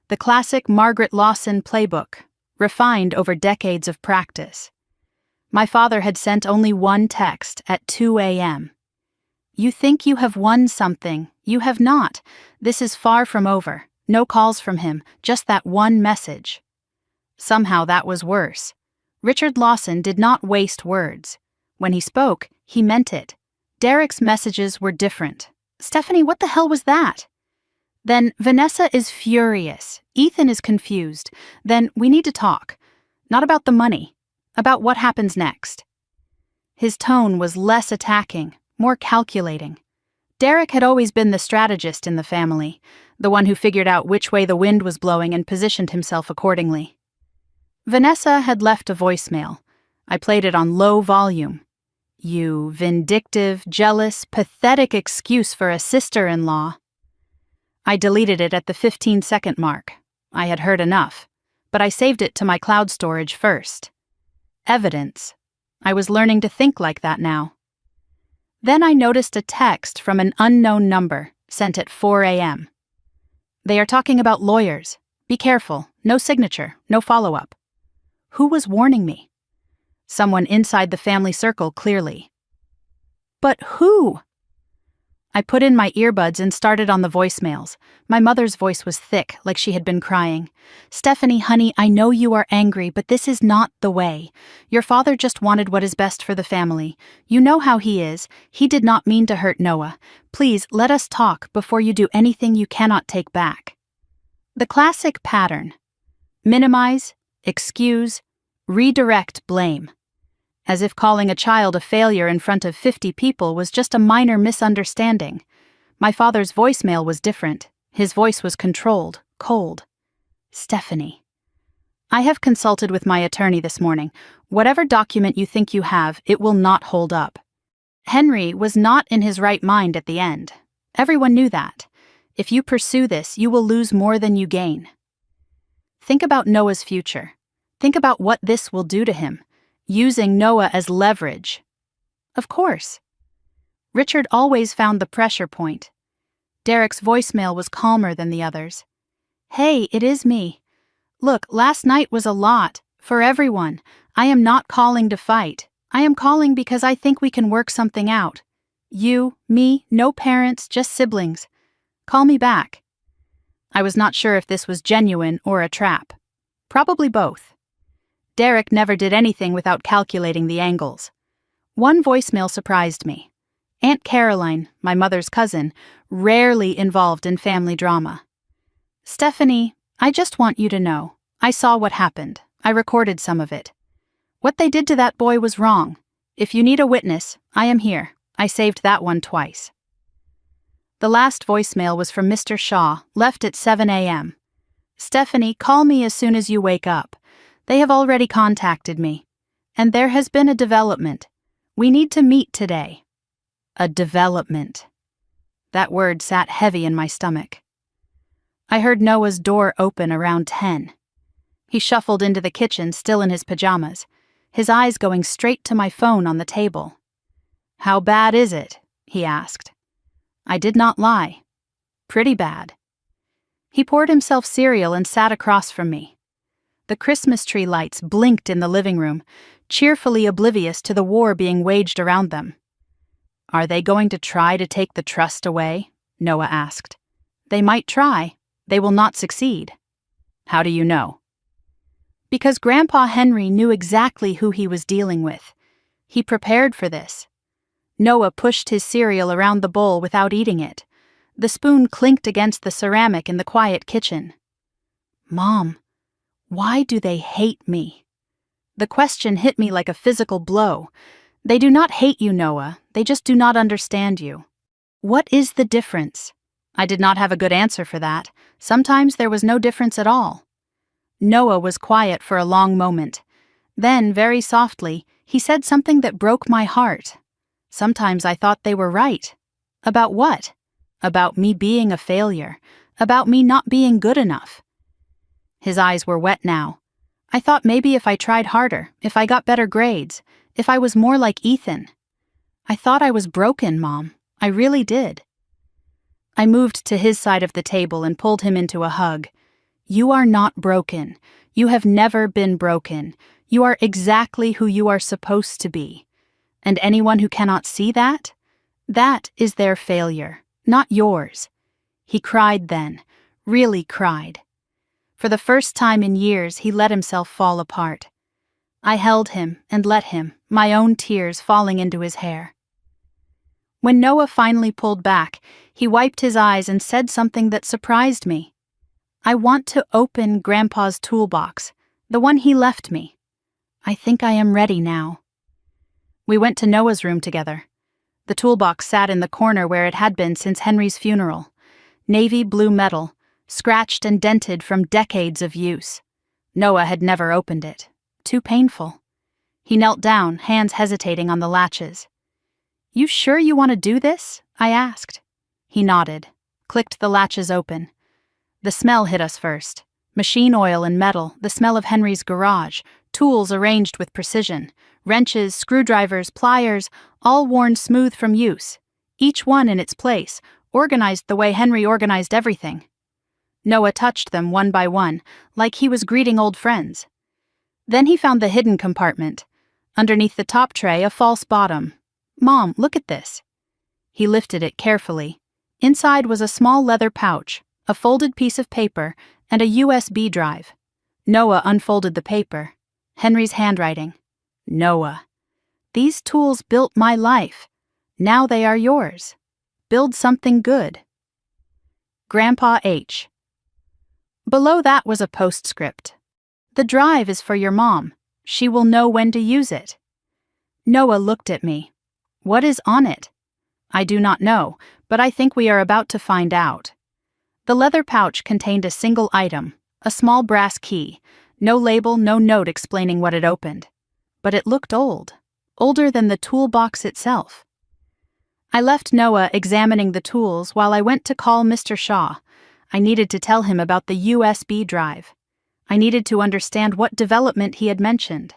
The classic Margaret Lawson playbook, refined over decades of practice. My father had sent only one text at 2 a.m. You think you have won something. You have not. This is far from over. No calls from him, just that one message. Somehow that was worse. Richard Lawson did not waste words. When he spoke, he meant it. Derek's messages were different. Stephanie, what the hell was that? Then Vanessa is furious. Ethan is confused. Then we need to talk. Not about the money. About what happens next. His tone was less attacking, more calculating. Derek had always been the strategist in the family, the one who figured out which way the wind was blowing and positioned himself accordingly. Vanessa had left a voicemail. I played it on low volume. You vindictive, jealous, pathetic excuse for a sister-in-law. I deleted it at the 15-second mark. I had heard enough, but I saved it to my cloud storage first. Evidence. I was learning to think like that now. Then I noticed a text from an unknown number, sent at 4 a.m. They are talking about lawyers. Be careful. No signature. No follow-up. Who was warning me? Someone inside the family circle, clearly. But who? I put in my earbuds and started on the voicemails. My mother's voice was thick, like she had been crying. Stephanie, honey, I know you are angry, but this is not the way. Your father just wanted what is best for the family. You know how he is. He did not mean to hurt Noah. Please, let us talk before you do anything you cannot take back. The classic pattern. Minimize, excuse, redirect blame. As if calling a child a failure in front of 50 people was just a minor misunderstanding. My father's voicemail was different. His voice was controlled, cold. Stephanie. I have consulted with my attorney this morning. Whatever document you think you have, it will not hold up. Henry was not in his right mind at the end. Everyone knew that. If you pursue this, you will lose more than you gain. Think about Noah's future. Think about what this will do to him. Using Noah as leverage. Of course. Richard always found the pressure point. Derek's voicemail was calmer than the others. Hey, it is me. Look, last night was a lot, for everyone. I am not calling to fight. I am calling because I think we can work something out. You, me, no parents, just siblings. Call me back. I was not sure if this was genuine or a trap. Probably both. Derek never did anything without calculating the angles. One voicemail surprised me. Aunt Caroline, my mother's cousin, rarely involved in family drama. Stephanie, I just want you to know. I saw what happened. I recorded some of it. What they did to that boy was wrong. If you need a witness, I am here. I saved that one twice. The last voicemail was from Mr. Shaw, left at 7 a.m. Stephanie, call me as soon as you wake up. They have already contacted me. And there has been a development. We need to meet today. A development. That word sat heavy in my stomach. I heard Noah's door open around 10. He shuffled into the kitchen, still in his pajamas, his eyes going straight to my phone on the table. How bad is it? He asked. I did not lie. Pretty bad. He poured himself cereal and sat across from me. The Christmas tree lights blinked in the living room, cheerfully oblivious to the war being waged around them. Are they going to try to take the trust away? Noah asked. They might try. They will not succeed. How do you know? Because Grandpa Henry knew exactly who he was dealing with. He prepared for this. Noah pushed his cereal around the bowl without eating it. The spoon clinked against the ceramic in the quiet kitchen. Mom, why do they hate me? The question hit me like a physical blow. They do not hate you, Noah. They just do not understand you. What is the difference? I did not have a good answer for that. Sometimes there was no difference at all. Noah was quiet for a long moment. Then, very softly, he said something that broke my heart. Sometimes I thought they were right. About what? About me being a failure. About me not being good enough. His eyes were wet now. I thought maybe if I tried harder, if I got better grades, if I was more like Ethan. I thought I was broken, Mom. I really did. I moved to his side of the table and pulled him into a hug. You are not broken. You have never been broken. You are exactly who you are supposed to be. And anyone who cannot see that? That is their failure, not yours. He cried then, really cried. For the first time in years, he let himself fall apart. I held him and let him, my own tears falling into his hair. When Noah finally pulled back, he wiped his eyes and said something that surprised me. I want to open Grandpa's toolbox, the one he left me. I think I am ready now. We went to Noah's room together. The toolbox sat in the corner where it had been since Henry's funeral. Navy blue metal, scratched and dented from decades of use. Noah had never opened it. Too painful. He knelt down, hands hesitating on the latches. You sure you want to do this? I asked. He nodded, clicked the latches open. The smell hit us first. Machine oil and metal, the smell of Henry's garage, tools arranged with precision, wrenches, screwdrivers, pliers, all worn smooth from use, each one in its place, organized the way Henry organized everything. Noah touched them one by one, like he was greeting old friends. Then he found the hidden compartment. Underneath the top tray, a false bottom. Mom, look at this. He lifted it carefully. Inside was a small leather pouch, a folded piece of paper, and a USB drive. Noah unfolded the paper. Henry's handwriting. Noah. These tools built my life. Now they are yours. Build something good. Grandpa H. Below that was a postscript. The drive is for your mom. She will know when to use it. Noah looked at me. What is on it? I do not know, but I think we are about to find out. The leather pouch contained a single item, a small brass key, no label, no note explaining what it opened. But it looked old, older than the toolbox itself. I left Noah examining the tools while I went to call Mr. Shaw. I needed to tell him about the USB drive. I needed to understand what development he had mentioned.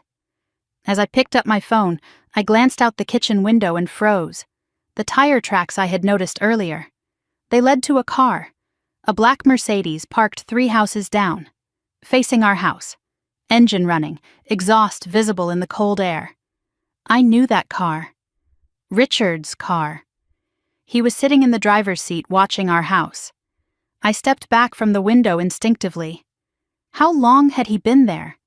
As I picked up my phone, I glanced out the kitchen window and froze. The tire tracks I had noticed earlier. They led to a car. A black Mercedes parked 3 houses down, facing our house. Engine running, exhaust visible in the cold air. I knew that car. Richard's car. He was sitting in the driver's seat watching our house. I stepped back from the window instinctively. How long had he been there?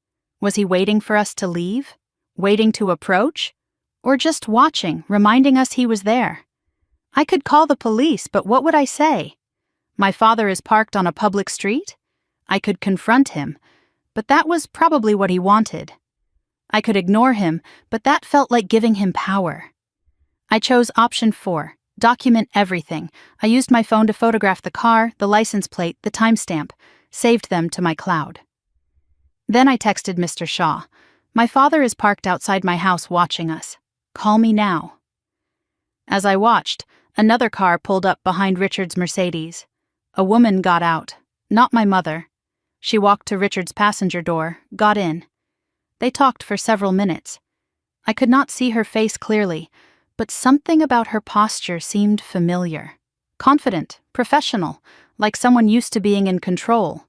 Was he waiting for us to leave? Waiting to approach? Or just watching, reminding us he was there? I could call the police, but what would I say? My father is parked on a public street? I could confront him, but that was probably what he wanted. I could ignore him, but that felt like giving him power. I chose option 4, document everything. I used my phone to photograph the car, the license plate, the timestamp, saved them to my cloud. Then I texted Mr. Shaw. My father is parked outside my house watching us. Call me now. As I watched, another car pulled up behind Richard's Mercedes. A woman got out, not my mother. She walked to Richard's passenger door, got in. They talked for several minutes. I could not see her face clearly, but something about her posture seemed familiar. Confident, professional, like someone used to being in control.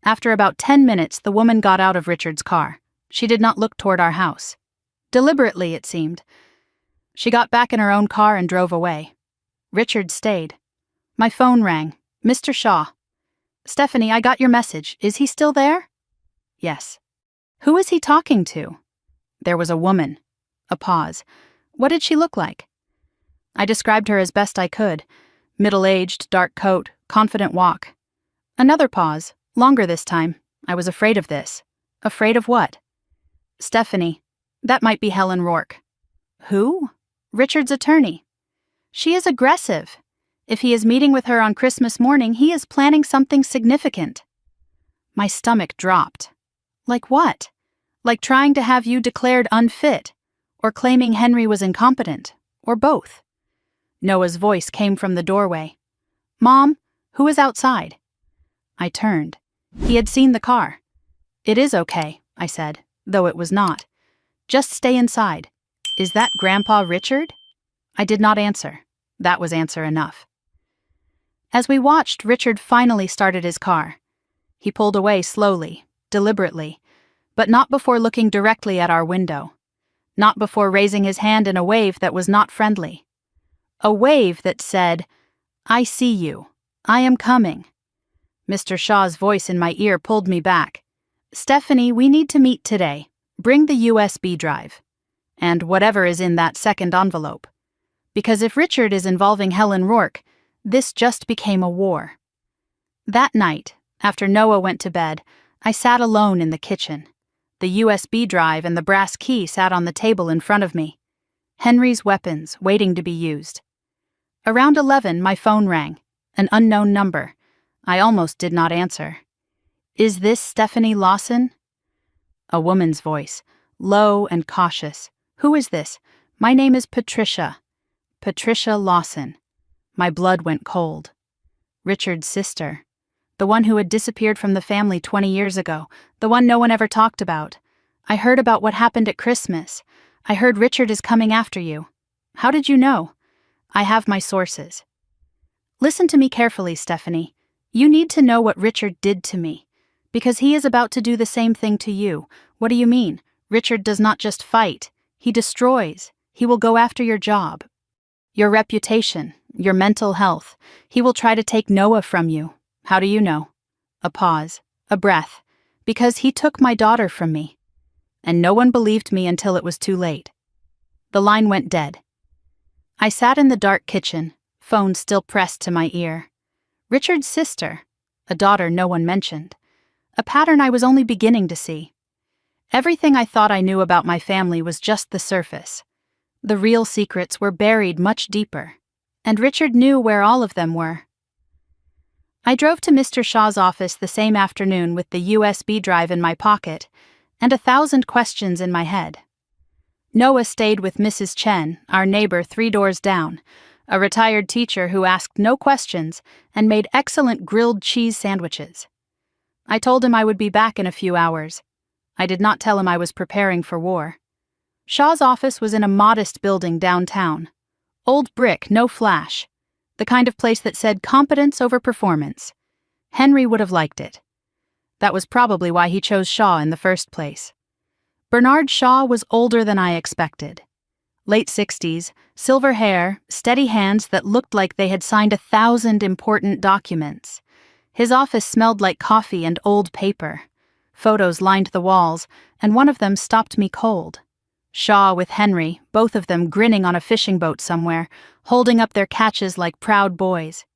After about 10 minutes, the woman got out of Richard's car. She did not look toward our house. Deliberately, it seemed. She got back in her own car and drove away. Richard stayed. My phone rang. Mr. Shaw. Stephanie, I got your message. Is he still there? Yes. Who is he talking to? There was a woman. A pause. What did she look like? I described her as best I could. Middle-aged, dark coat, confident walk. Another pause, longer this time. I was afraid of this. Afraid of what? Stephanie. That might be Helen Rourke. Who? Richard's attorney. She is aggressive. If he is meeting with her on Christmas morning, he is planning something significant. My stomach dropped. Like what? Like trying to have you declared unfit, or claiming Henry was incompetent, or both. Noah's voice came from the doorway. Mom, who is outside? I turned. He had seen the car. It is okay, I said, though it was not. Just stay inside. Is that Grandpa Richard? I did not answer. That was answer enough. As we watched, Richard finally started his car. He pulled away slowly, deliberately, but not before looking directly at our window. Not before raising his hand in a wave that was not friendly. A wave that said, I see you. I am coming. Mr. Shaw's voice in my ear pulled me back. Stephanie, we need to meet today. Bring the USB drive. And whatever is in that second envelope. Because if Richard is involving Helen Rourke, this just became a war. That night, after Noah went to bed, I sat alone in the kitchen. The USB drive and the brass key sat on the table in front of me. Henry's weapons, waiting to be used. Around 11, my phone rang. An unknown number. I almost did not answer. Is this Stephanie Lawson? A woman's voice, low and cautious. Who is this? My name is Patricia. Patricia Lawson. My blood went cold. Richard's sister. The one who had disappeared from the family 20 years ago. The one no one ever talked about. I heard about what happened at Christmas. I heard Richard is coming after you. How did you know? I have my sources. Listen to me carefully, Stephanie. You need to know what Richard did to me. Because he is about to do the same thing to you. What do you mean? Richard does not just fight. He destroys. He will go after your job. Your reputation. Your mental health. He will try to take Noah from you. How do you know? A pause. A breath. Because he took my daughter from me. And no one believed me until it was too late. The line went dead. I sat in the dark kitchen, phone still pressed to my ear. Richard's sister, a daughter no one mentioned, a pattern I was only beginning to see. Everything I thought I knew about my family was just the surface. The real secrets were buried much deeper, and Richard knew where all of them were. I drove to Mr. Shaw's office the same afternoon with the USB drive in my pocket and 1,000 questions in my head. Noah stayed with Mrs. Chen, our neighbor 3 doors down, a retired teacher who asked no questions and made excellent grilled cheese sandwiches. I told him I would be back in a few hours. I did not tell him I was preparing for war. Shaw's office was in a modest building downtown. Old brick, no flash. The kind of place that said competence over performance. Henry would have liked it. That was probably why he chose Shaw in the first place. Bernard Shaw was older than I expected. Late 60s, silver hair, steady hands that looked like they had signed 1,000 important documents. His office smelled like coffee and old paper. Photos lined the walls, and one of them stopped me cold. Shaw with Henry, both of them grinning on a fishing boat somewhere, holding up their catches like proud boys.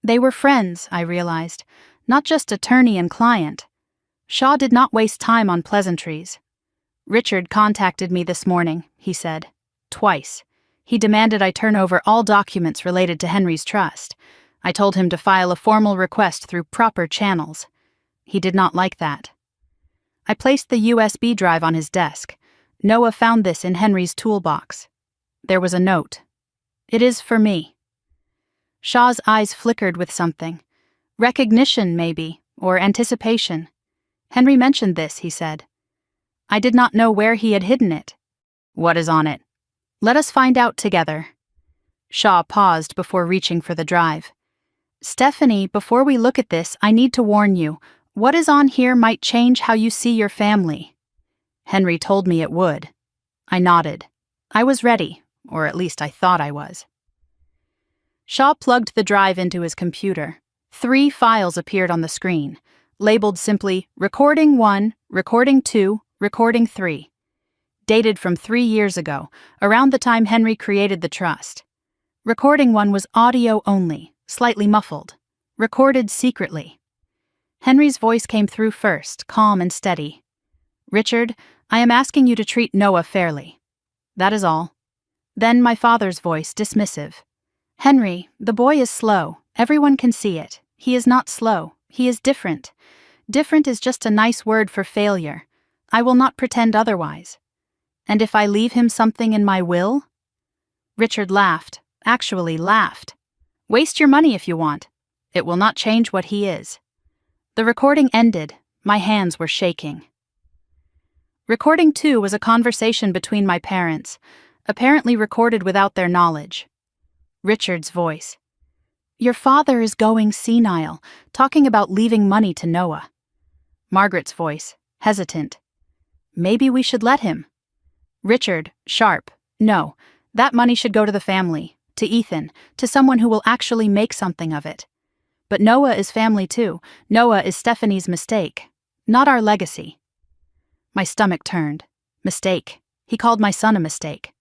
They were friends, I realized, not just attorney and client. Shaw did not waste time on pleasantries. Richard contacted me this morning, he said. Twice. He demanded I turn over all documents related to Henry's trust. I told him to file a formal request through proper channels. He did not like that. I placed the USB drive on his desk. Noah found this in Henry's toolbox. There was a note. It is for me. Shaw's eyes flickered with something. Recognition, maybe, or anticipation. Henry mentioned this, he said. I did not know where he had hidden it. What is on it? Let us find out together. Shaw paused before reaching for the drive. Stephanie, before we look at this, I need to warn you. What is on here might change how you see your family. Henry told me it would. I nodded. I was ready, or at least I thought I was. Shaw plugged the drive into his computer. 3 files appeared on the screen, labeled simply Recording 1, Recording 2, Recording 3. Dated from 3 years ago, around the time Henry created the trust. Recording 1 was audio only, slightly muffled. Recorded secretly. Henry's voice came through first, calm and steady. Richard, I am asking you to treat Noah fairly. That is all. Then my father's voice, dismissive. Henry, the boy is slow. Everyone can see it. He is not slow. He is different. Different is just a nice word for failure. I will not pretend otherwise. And if I leave him something in my will? Richard laughed, actually laughed. Waste your money if you want. It will not change what he is. The recording ended. My hands were shaking. Recording 2 was a conversation between my parents, apparently recorded without their knowledge. Richard's voice. Your father is going senile, talking about leaving money to Noah. Margaret's voice, hesitant. Maybe we should let him. Richard, sharp. No, that money should go to the family, to Ethan, to someone who will actually make something of it. But Noah is family too. Noah is Stephanie's mistake, not our legacy. My stomach turned. Mistake. He called my son a mistake.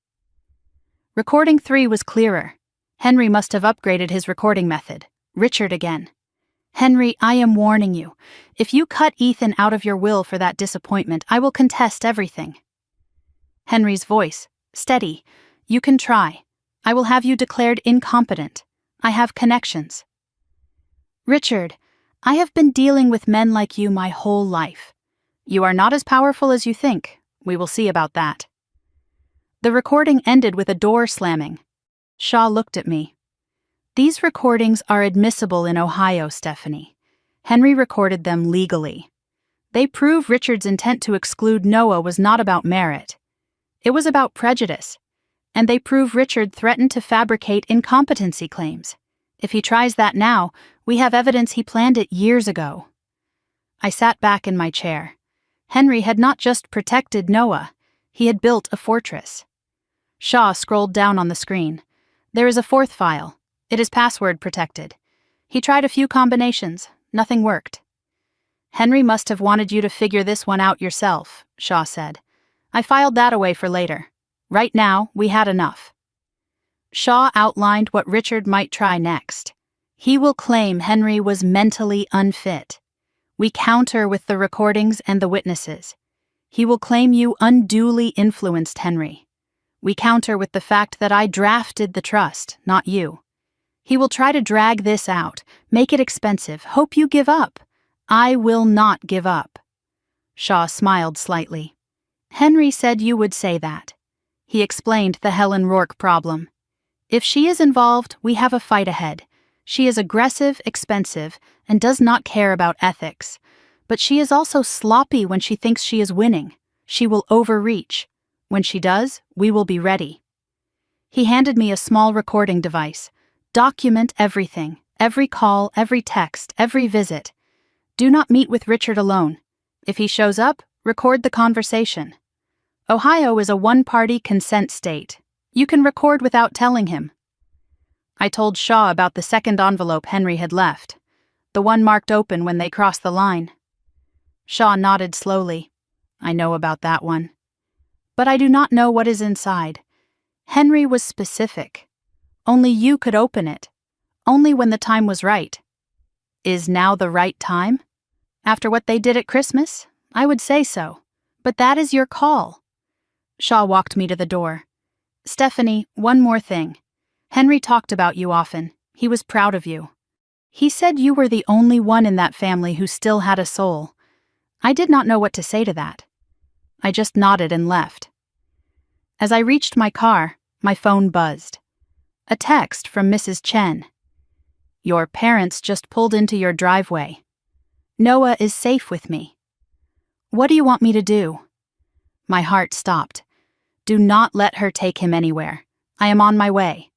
Recording 3 was clearer. Henry must have upgraded his recording method. Richard again. Henry, I am warning you. If you cut Ethan out of your will for that disappointment, I will contest everything. Henry's voice. Steady. You can try. I will have you declared incompetent. I have connections. Richard, I have been dealing with men like you my whole life. You are not as powerful as you think. We will see about that. The recording ended with a door slamming. Shaw looked at me. These recordings are admissible in Ohio, Stephanie. Henry recorded them legally. They prove Richard's intent to exclude Noah was not about merit. It was about prejudice. And they prove Richard threatened to fabricate incompetency claims. If he tries that now, we have evidence he planned it years ago. I sat back in my chair. Henry had not just protected Noah, he had built a fortress. Shaw scrolled down on the screen. There is a 4th file. It is password protected. He tried a few combinations. Nothing worked. Henry must have wanted you to figure this one out yourself, Shaw said. I filed that away for later. Right now, we had enough. Shaw outlined what Richard might try next. He will claim Henry was mentally unfit. We counter with the recordings and the witnesses. He will claim you unduly influenced Henry. We counter with the fact that I drafted the trust, not you. He will try to drag this out, make it expensive, hope you give up. I will not give up. Shaw smiled slightly. Henry said you would say that. He explained the Helen Rourke problem. If she is involved, we have a fight ahead. She is aggressive, expensive, and does not care about ethics. But she is also sloppy when she thinks she is winning. She will overreach. When she does, we will be ready. He handed me a small recording device. Document everything, every call, every text, every visit. Do not meet with Richard alone. If he shows up, record the conversation. Ohio is a one-party consent state. You can record without telling him. I told Shaw about the second envelope Henry had left, the one marked open when they crossed the line. Shaw nodded slowly. I know about that one. But I do not know what is inside. Henry was specific. Only you could open it. Only when the time was right. Is now the right time? After what they did at Christmas? I would say so. But that is your call. Shaw walked me to the door. Stephanie, one more thing. Henry talked about you often. He was proud of you. He said you were the only one in that family who still had a soul. I did not know what to say to that. I just nodded and left. As I reached my car, my phone buzzed. A text from Mrs. Chen. Your parents just pulled into your driveway. Noah is safe with me. What do you want me to do? My heart stopped. Do not let her take him anywhere. I am on my way.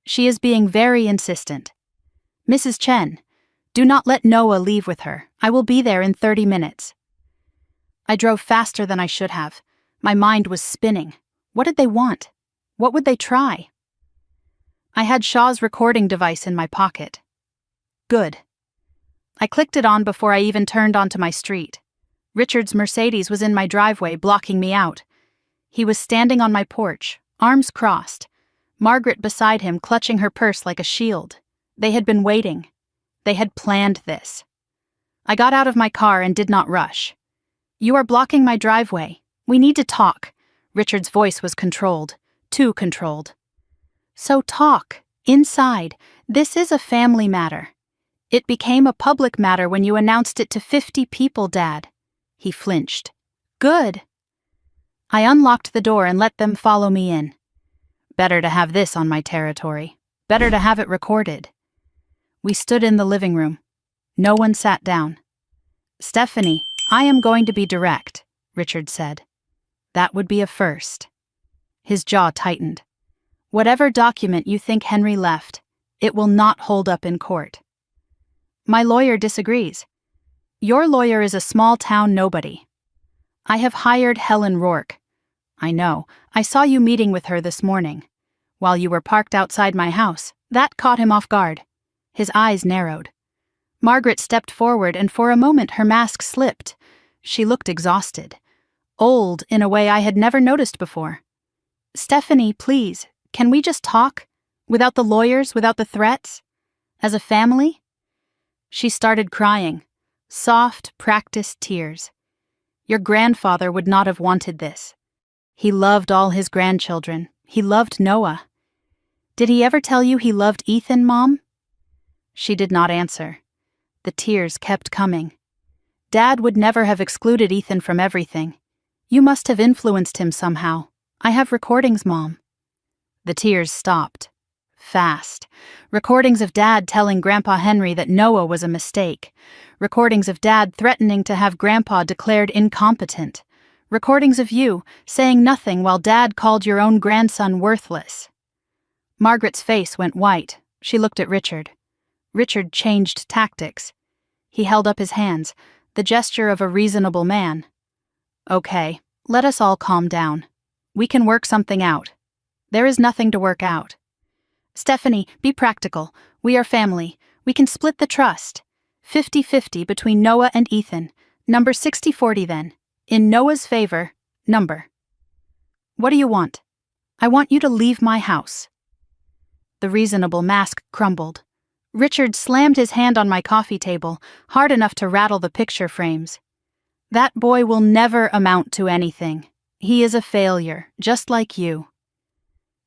She is being very insistent. Mrs. Chen, do not let Noah leave with her. I will be there in 30 minutes. I drove faster than I should have. My mind was spinning. What did they want? What would they try? I had Shaw's recording device in my pocket. Good. I clicked it on before I even turned onto my street. Richard's Mercedes was in my driveway, blocking me out. He was standing on my porch, arms crossed. Margaret beside him, clutching her purse like a shield. They had been waiting. They had planned this. I got out of my car and did not rush. You are blocking my driveway. We need to talk. Richard's voice was controlled, too controlled. So talk, inside. This is a family matter. It became a public matter when you announced it to 50 people, Dad. He flinched. Good. I unlocked the door and let them follow me in. Better to have this on my territory. Better to have it recorded. We stood in the living room. No one sat down. Stephanie, I am going to be direct, Richard said. That would be a first. His jaw tightened. Whatever document you think Henry left, it will not hold up in court. My lawyer disagrees. Your lawyer is a small-town nobody. I have hired Helen Rourke. I know, I saw you meeting with her this morning. While you were parked outside my house, that caught him off guard. His eyes narrowed. Margaret stepped forward and for a moment her mask slipped. She looked exhausted. Old in a way I had never noticed before. Stephanie, please, can we just talk? Without the lawyers, without the threats? As a family? She started crying. Soft, practiced tears. Your grandfather would not have wanted this. He loved all his grandchildren. He loved Noah. Did he ever tell you he loved Ethan, Mom? She did not answer. The tears kept coming. Dad would never have excluded Ethan from everything. You must have influenced him somehow. I have recordings, Mom. The tears stopped. Fast. Recordings of Dad telling Grandpa Henry that Noah was a mistake. Recordings of Dad threatening to have Grandpa declared incompetent. Recordings of you saying nothing while Dad called your own grandson worthless. Margaret's face went white. She looked at Richard. Richard changed tactics. He held up his hands, the gesture of a reasonable man. Okay, let us all calm down. We can work something out. There is nothing to work out. Stephanie, be practical. We are family. We can split the trust. 50-50 between Noah and Ethan. Number 60-40 then. In Noah's favor, number. What do you want? I want you to leave my house. The reasonable mask crumbled. Richard slammed his hand on my coffee table, hard enough to rattle the picture frames. That boy will never amount to anything. He is a failure, just like you.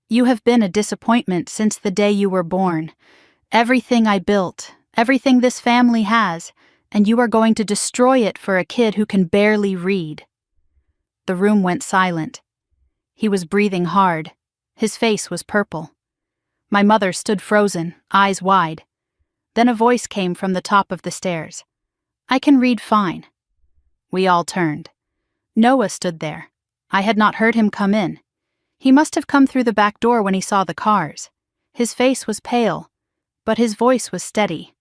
You have been a disappointment since the day you were born. Everything I built, everything this family has, and you are going to destroy it for a kid who can barely read. The room went silent. He was breathing hard. His face was purple. My mother stood frozen, eyes wide. Then a voice came from the top of the stairs. I can read fine. We all turned. Noah stood there. I had not heard him come in. He must have come through the back door when he saw the cars. His face was pale, but his voice was steady.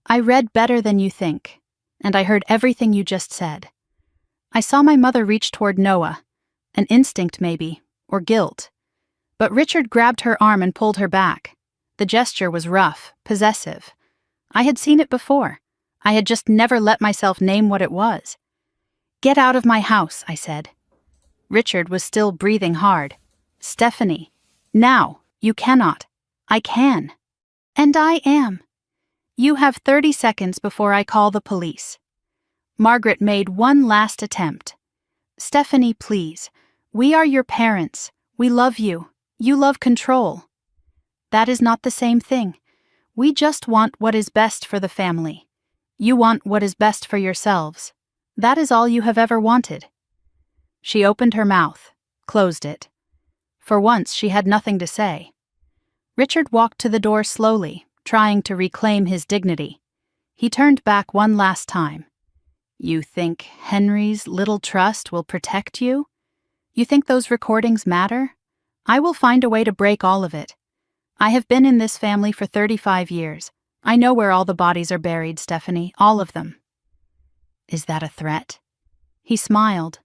I read better than you think, and I heard everything you just said. I saw my mother reach toward Noah, an instinct maybe, or guilt. But Richard grabbed her arm and pulled her back. The gesture was rough, possessive. I had seen it before. I had just never let myself name what it was. Get out of my house, I said. Richard was still breathing hard. Stephanie, now, you cannot. I can. And I am. You have 30 seconds before I call the police. Margaret made one last attempt. Stephanie, please. We are your parents. We love you. You love control. That is not the same thing. We just want what is best for the family. You want what is best for yourselves. That is all you have ever wanted. She opened her mouth, closed it. For once she had nothing to say. Richard walked to the door slowly, trying to reclaim his dignity. He turned back one last time. You think Henry's little trust will protect you? You think those recordings matter? I will find a way to break all of it. I have been in this family for 35 years. I know where all the bodies are buried, Stephanie, all of them. Is that a threat? He smiled.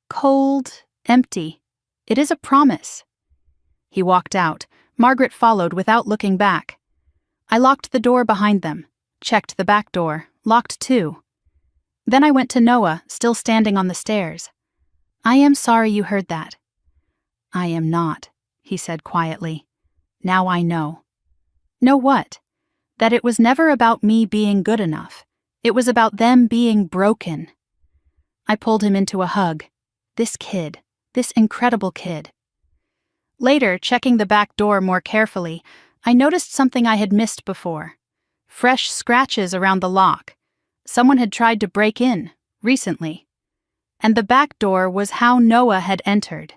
Cold, empty. It is a promise. He walked out. Margaret followed without looking back. I locked the door behind them, checked the back door, locked too. Then I went to Noah, still standing on the stairs. I am sorry you heard that. I am not, he said quietly. Now I know. Know what? That it was never about me being good enough. It was about them being broken. I pulled him into a hug. This kid, this incredible kid. Later, checking the back door more carefully, I noticed something I had missed before. Fresh scratches around the lock. Someone had tried to break in, recently. And the back door was how Noah had entered.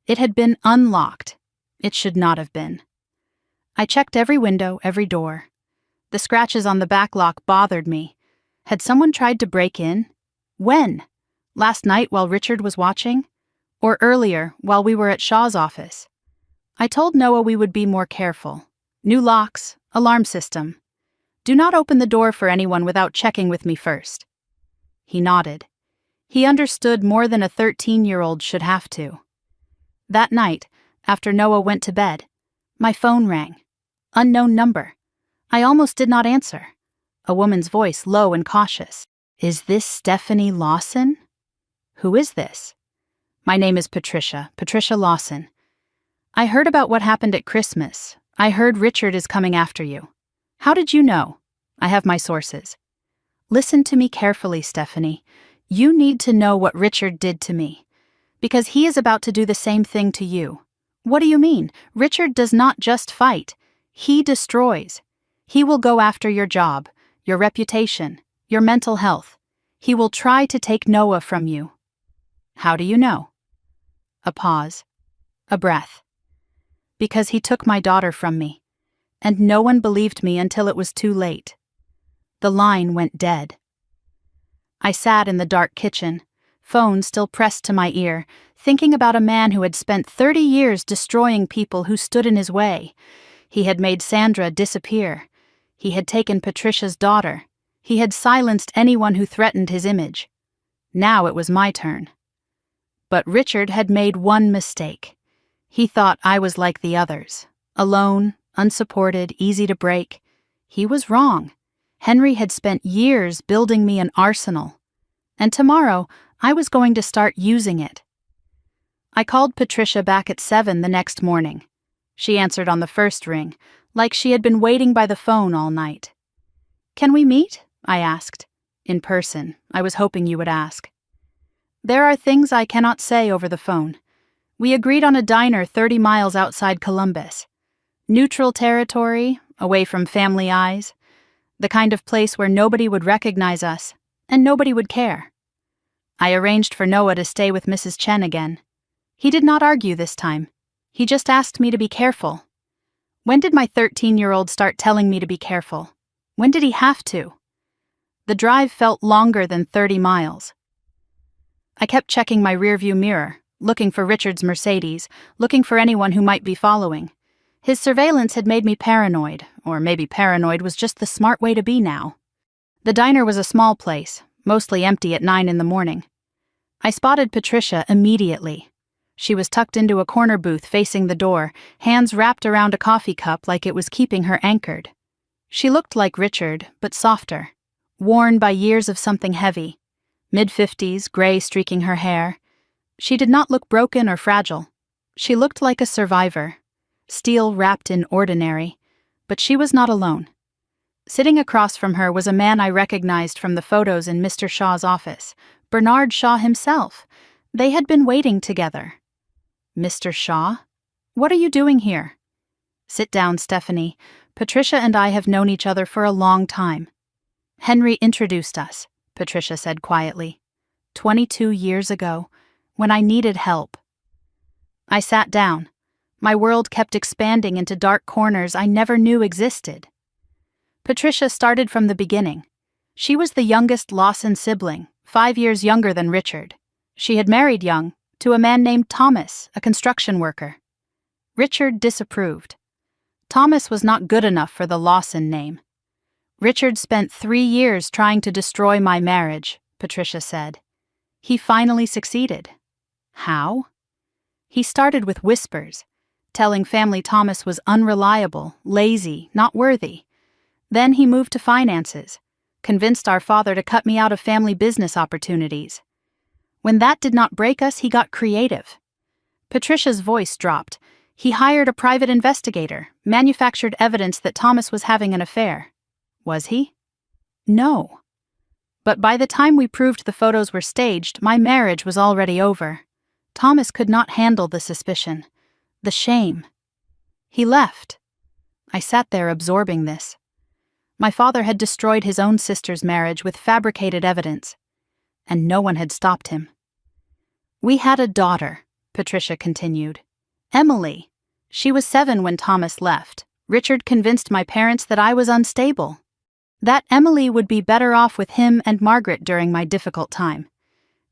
It had been unlocked. It should not have been. I checked every window, every door. The scratches on the back lock bothered me. Had someone tried to break in? When? Last night while Richard was watching? Or earlier, while we were at Shaw's office? I told Noah we would be more careful. New locks, alarm system. Do not open the door for anyone without checking with me first. He nodded. He understood more than a 13-year-old should have to. That night, after Noah went to bed, my phone rang. Unknown number. I almost did not answer. A woman's voice, low and cautious. Is this Stephanie Lawson? Who is this? My name is Patricia Lawson. I heard about what happened at Christmas. I heard Richard is coming after you. How did you know? I have my sources. Listen to me carefully, Stephanie. You need to know what Richard did to me. Because he is about to do the same thing to you. What do you mean? Richard does not just fight. He destroys. He will go after your job, your reputation, your mental health. He will try to take Noah from you. How do you know? A pause. A breath. Because he took my daughter from me. And no one believed me until it was too late. The line went dead. I sat in the dark kitchen, phone still pressed to my ear, thinking about a man who had spent 30 years destroying people who stood in his way. He had made Sandra disappear. He had taken Patricia's daughter. He had silenced anyone who threatened his image. Now it was my turn. But Richard had made one mistake. He thought I was like the others, alone, unsupported, easy to break. He was wrong. Henry had spent years building me an arsenal. And tomorrow, I was going to start using it. I called Patricia back at 7 the next morning. She answered on the first ring, like she had been waiting by the phone all night. Can we meet? I asked. In person. I was hoping you would ask. There are things I cannot say over the phone. We agreed on a diner 30 miles outside Columbus. Neutral territory, away from family eyes. The kind of place where nobody would recognize us, and nobody would care. I arranged for Noah to stay with Mrs. Chen again. He did not argue this time. He just asked me to be careful. When did my 13-year-old start telling me to be careful? When did he have to? The drive felt longer than 30 miles. I kept checking my rearview mirror, looking for Richard's Mercedes, looking for anyone who might be following. His surveillance had made me paranoid, or maybe paranoid was just the smart way to be now. The diner was a small place, mostly empty at 9 in the morning. I spotted Patricia immediately. She was tucked into a corner booth facing the door, hands wrapped around a coffee cup like it was keeping her anchored. She looked like Richard, but softer, worn by years of something heavy. Mid-50s, gray streaking her hair. She did not look broken or fragile. She looked like a survivor, steel wrapped in ordinary, but she was not alone. Sitting across from her was a man I recognized from the photos in Mr. Shaw's office, Bernard Shaw himself. They had been waiting together. Mr. Shaw? What are you doing here? Sit down, Stephanie. Patricia and I have known each other for a long time. Henry introduced us, Patricia said quietly. 22 years ago, when I needed help. I sat down. My world kept expanding into dark corners I never knew existed. Patricia started from the beginning. She was the youngest Lawson sibling, 5 years younger than Richard. She had married young, to a man named Thomas, a construction worker. Richard disapproved. Thomas was not good enough for the Lawson name. Richard spent 3 years trying to destroy my marriage, Patricia said. He finally succeeded. How? He started with whispers, telling family Thomas was unreliable, lazy, not worthy. Then he moved to finances, convinced our father to cut me out of family business opportunities. When that did not break us, he got creative. Patricia's voice dropped. He hired a private investigator, manufactured evidence that Thomas was having an affair. Was he? No. But by the time we proved the photos were staged, my marriage was already over. Thomas could not handle the suspicion, the shame. He left. I sat there absorbing this. My father had destroyed his own sister's marriage with fabricated evidence, and no one had stopped him. We had a daughter, Patricia continued. Emily. She was 7 when Thomas left. Richard convinced my parents that I was unstable. That Emily would be better off with him and Margaret during my difficult time.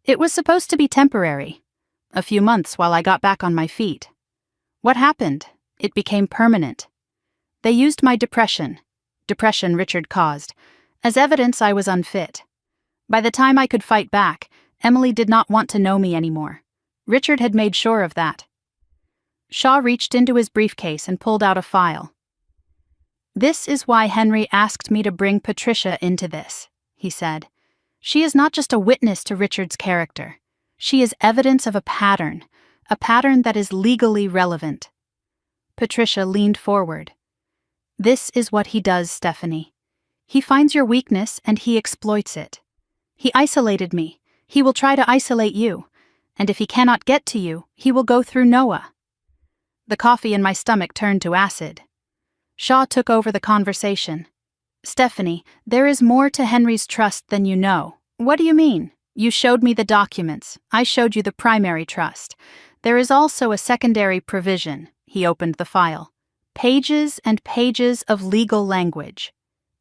It was supposed to be temporary. A few months while I got back on my feet. What happened? It became permanent. They used my depression Richard caused, as evidence I was unfit. By the time I could fight back, Emily did not want to know me anymore. Richard had made sure of that. Shaw reached into his briefcase and pulled out a file. This is why Henry asked me to bring Patricia into this, he said. She is not just a witness to Richard's character. She is evidence of a pattern that is legally relevant. Patricia leaned forward. This is what he does, Stephanie. He finds your weakness and he exploits it. He isolated me. He will try to isolate you. And if he cannot get to you, he will go through Noah. The coffee in my stomach turned to acid. Shaw took over the conversation. Stephanie, there is more to Henry's trust than you know. What do you mean? You showed me the documents. I showed you the primary trust. There is also a secondary provision. He opened the file. Pages and pages of legal language.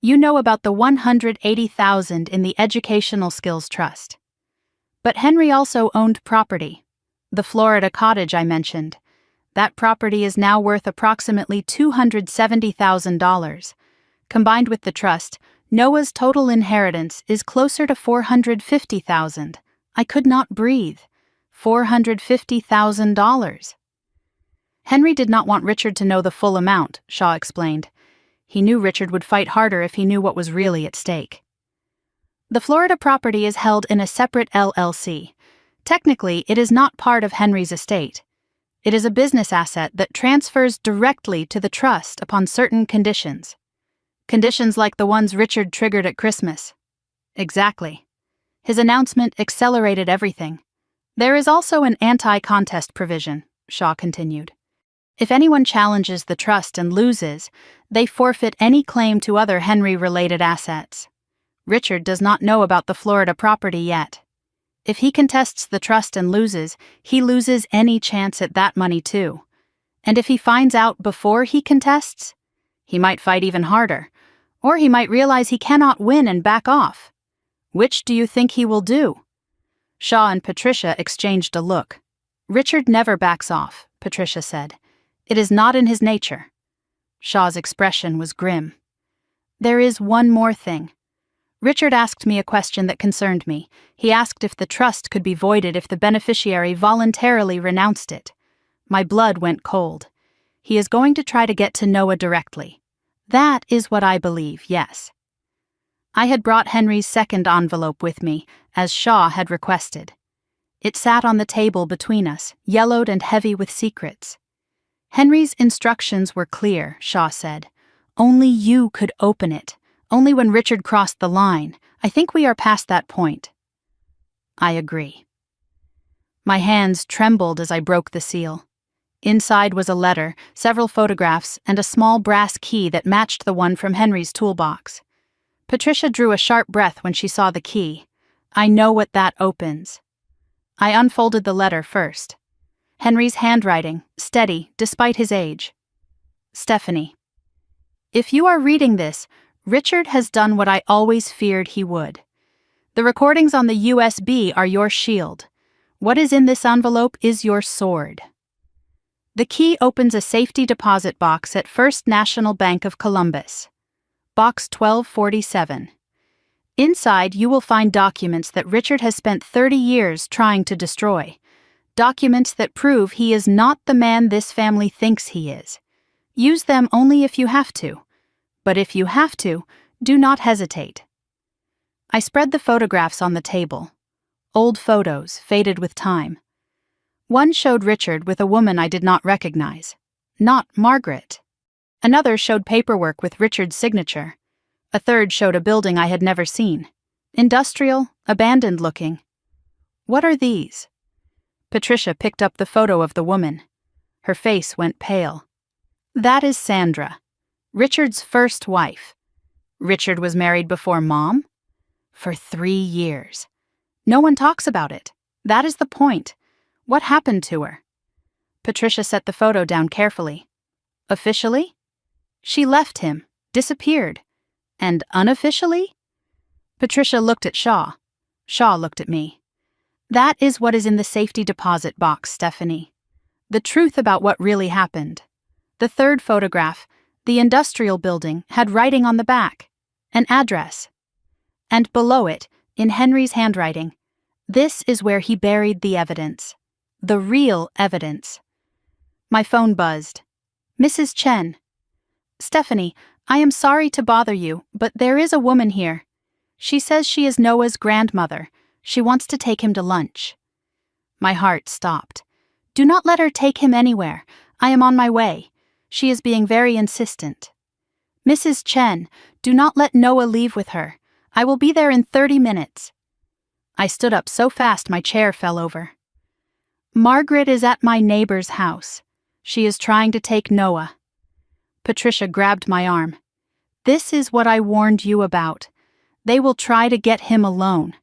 You know about the $180,000 in the Educational Skills Trust. But Henry also owned property. The Florida cottage I mentioned. That property is now worth approximately $270,000. Combined with the trust, Noah's total inheritance is closer to $450,000. I could not breathe. $450,000. Henry did not want Richard to know the full amount, Shaw explained. He knew Richard would fight harder if he knew what was really at stake. The Florida property is held in a separate LLC. Technically, it is not part of Henry's estate. It is a business asset that transfers directly to the trust upon certain conditions. Conditions like the ones Richard triggered at Christmas. Exactly. His announcement accelerated everything. There is also an anti-contest provision, Shaw continued. If anyone challenges the trust and loses, they forfeit any claim to other Henry-related assets. Richard does not know about the Florida property yet. If he contests the trust and loses, he loses any chance at that money too. And if he finds out before he contests, he might fight even harder, or he might realize he cannot win and back off. Which do you think he will do? Shaw and Patricia exchanged a look. Richard never backs off, Patricia said. It is not in his nature. Shaw's expression was grim. There is one more thing. Richard asked me a question that concerned me. He asked if the trust could be voided if the beneficiary voluntarily renounced it. My blood went cold. He is going to try to get to Noah directly. That is what I believe, yes. I had brought Henry's second envelope with me, as Shaw had requested. It sat on the table between us, yellowed and heavy with secrets. Henry's instructions were clear, Shaw said. Only you could open it. Only when Richard crossed the line. I think we are past that point. I agree. My hands trembled as I broke the seal. Inside was a letter, several photographs, and a small brass key that matched the one from Henry's toolbox. Patricia drew a sharp breath when she saw the key. I know what that opens. I unfolded the letter first. Henry's handwriting, steady, despite his age. Stephanie. If you are reading this, Richard has done what I always feared he would. The recordings on the USB are your shield. What is in this envelope is your sword. The key opens a safety deposit box at First National Bank of Columbus. Box 1247. Inside, you will find documents that Richard has spent 30 years trying to destroy. Documents that prove he is not the man this family thinks he is. Use them only if you have to. But if you have to, do not hesitate. I spread the photographs on the table. Old photos, faded with time. One showed Richard with a woman I did not recognize. Not Margaret. Another showed paperwork with Richard's signature. A third showed a building I had never seen. Industrial, abandoned looking. What are these? Patricia picked up the photo of the woman. Her face went pale. That is Sandra, Richard's first wife. Richard was married before Mom? For 3 years. No one talks about it. That is the point. What happened to her? Patricia set the photo down carefully. Officially? She left him, disappeared. And unofficially? Patricia looked at Shaw. Shaw looked at me. That is what is in the safety deposit box, Stephanie. The truth about what really happened. The third photograph, the industrial building, had writing on the back. An address. And below it, in Henry's handwriting, this is where he buried the evidence. The real evidence. My phone buzzed. Mrs. Chen. Stephanie, I am sorry to bother you, but there is a woman here. She says she is Noah's grandmother. She wants to take him to lunch. My heart stopped. Do not let her take him anywhere. I am on my way. She is being very insistent. Mrs. Chen, do not let Noah leave with her. I will be there in 30 minutes. I stood up so fast my chair fell over. Margaret is at my neighbor's house. She is trying to take Noah. Patricia grabbed my arm. This is what I warned you about. They will try to get him alone.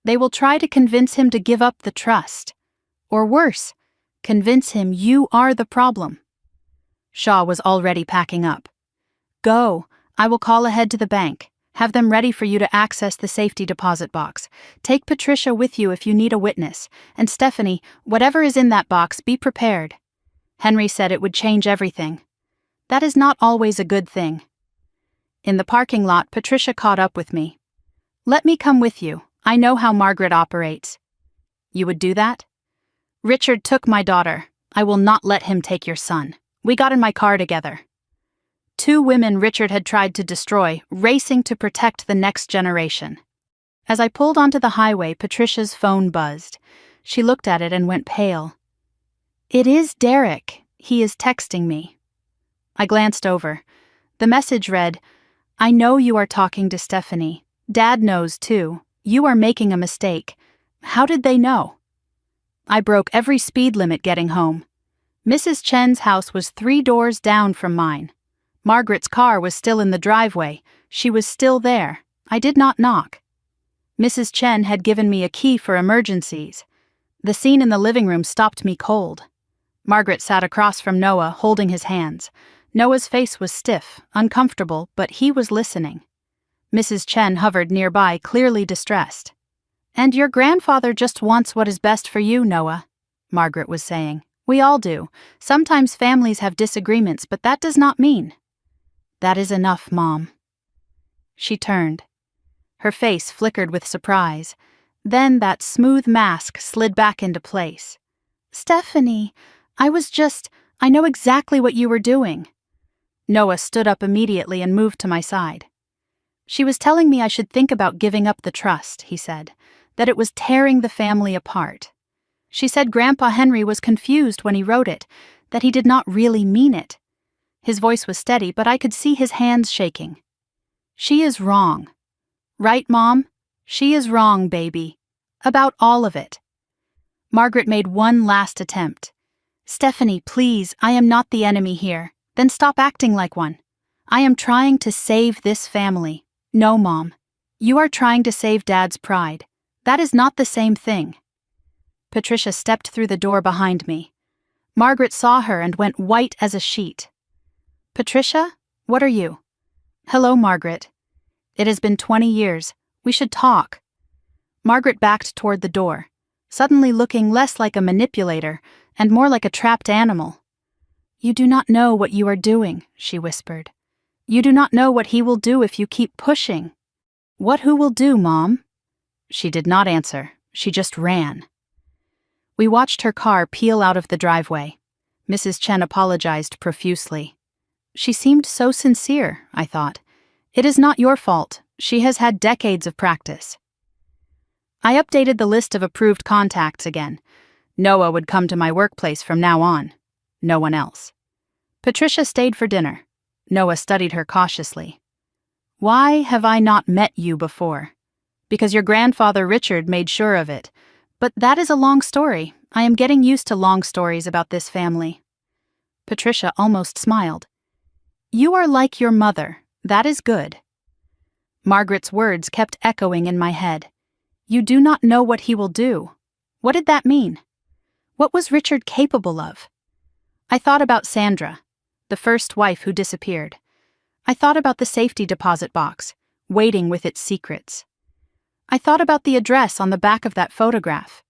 They will try to convince him to give up the trust. Or worse, convince him you are the problem. Shaw was already packing up. Go, I will call ahead to the bank. Have them ready for you to access the safety deposit box. Take Patricia with you if you need a witness. And Stephanie, whatever is in that box, be prepared. Henry said it would change everything. That is not always a good thing. In the parking lot, Patricia caught up with me. Let me come with you. I know how Margaret operates. You would do that? Richard took my daughter. I will not let him take your son. We got in my car together. 2 women Richard had tried to destroy, racing to protect the next generation. As I pulled onto the highway, Patricia's phone buzzed. She looked at it and went pale. It is Derek. He is texting me. I glanced over. The message read, I know you are talking to Stephanie. Dad knows too. You are making a mistake. How did they know? I broke every speed limit getting home. Mrs. Chen's house was 3 doors down from mine. Margaret's car was still in the driveway. She was still there. I did not knock. Mrs. Chen had given me a key for emergencies. The scene in the living room stopped me cold. Margaret sat across from Noah, holding his hands. Noah's face was stiff, uncomfortable, but he was listening. Mrs. Chen hovered nearby, clearly distressed. And your grandfather just wants what is best for you, Noah, Margaret was saying. We all do. Sometimes families have disagreements, but that does not mean. That is enough, Mom. She turned. Her face flickered with surprise. Then that smooth mask slid back into place. Stephanie, I know exactly what you were doing. Noah stood up immediately and moved to my side. She was telling me I should think about giving up the trust, he said, that it was tearing the family apart. She said Grandpa Henry was confused when he wrote it, that he did not really mean it. His voice was steady, but I could see his hands shaking. She is wrong. Right, Mom? She is wrong, baby. About all of it. Margaret made one last attempt. Stephanie, please, I am not the enemy here. Then stop acting like one. I am trying to save this family. No, Mom. You are trying to save Dad's pride. That is not the same thing. Patricia stepped through the door behind me. Margaret saw her and went white as a sheet. Patricia, what are you? Hello, Margaret. It has been 20 years. We should talk. Margaret backed toward the door, suddenly looking less like a manipulator and more like a trapped animal. You do not know what you are doing, she whispered. You do not know what he will do if you keep pushing. What who will do, Mom? She did not answer. She just ran. We watched her car peel out of the driveway. Mrs. Chen apologized profusely. She seemed so sincere, I thought. It is not your fault. She has had decades of practice. I updated the list of approved contacts again. Noah would come to my workplace from now on. No one else. Patricia stayed for dinner. Noah studied her cautiously. Why have I not met you before? Because your grandfather Richard made sure of it. But that is a long story. I am getting used to long stories about this family. Patricia almost smiled. You are like your mother. That is good. Margaret's words kept echoing in my head. You do not know what he will do. What did that mean? What was Richard capable of? I thought about Sandra, the first wife who disappeared. I thought about the safety deposit box, waiting with its secrets. I thought about the address on the back of that photograph.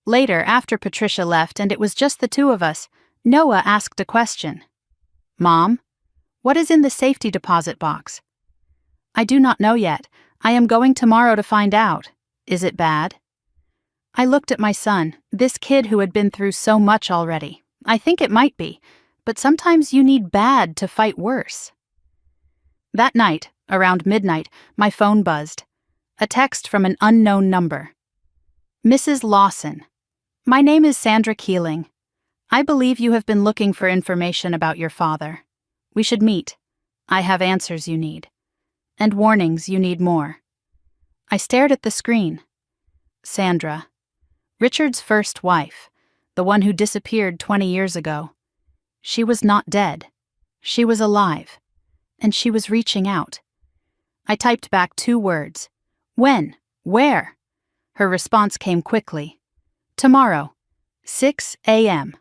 Later, after Patricia left and it was just the two of us, Noah asked a question. "Mom, what is in the safety deposit box?" "I do not know yet. I am going tomorrow to find out. Is it bad?" I looked at my son, this kid who had been through so much already. I think it might be, but sometimes you need bad to fight worse. That night, around midnight, my phone buzzed. A text from an unknown number. "Mrs. Lawson, my name is Sandra Keeling. I believe you have been looking for information about your father. We should meet. I have answers you need. And warnings you need more." I stared at the screen. Sandra. Richard's first wife, the one who disappeared 20 years ago. She was not dead. She was alive. And she was reaching out. I typed back 2 words. "When? Where?" Her response came quickly. "Tomorrow, 6 a.m.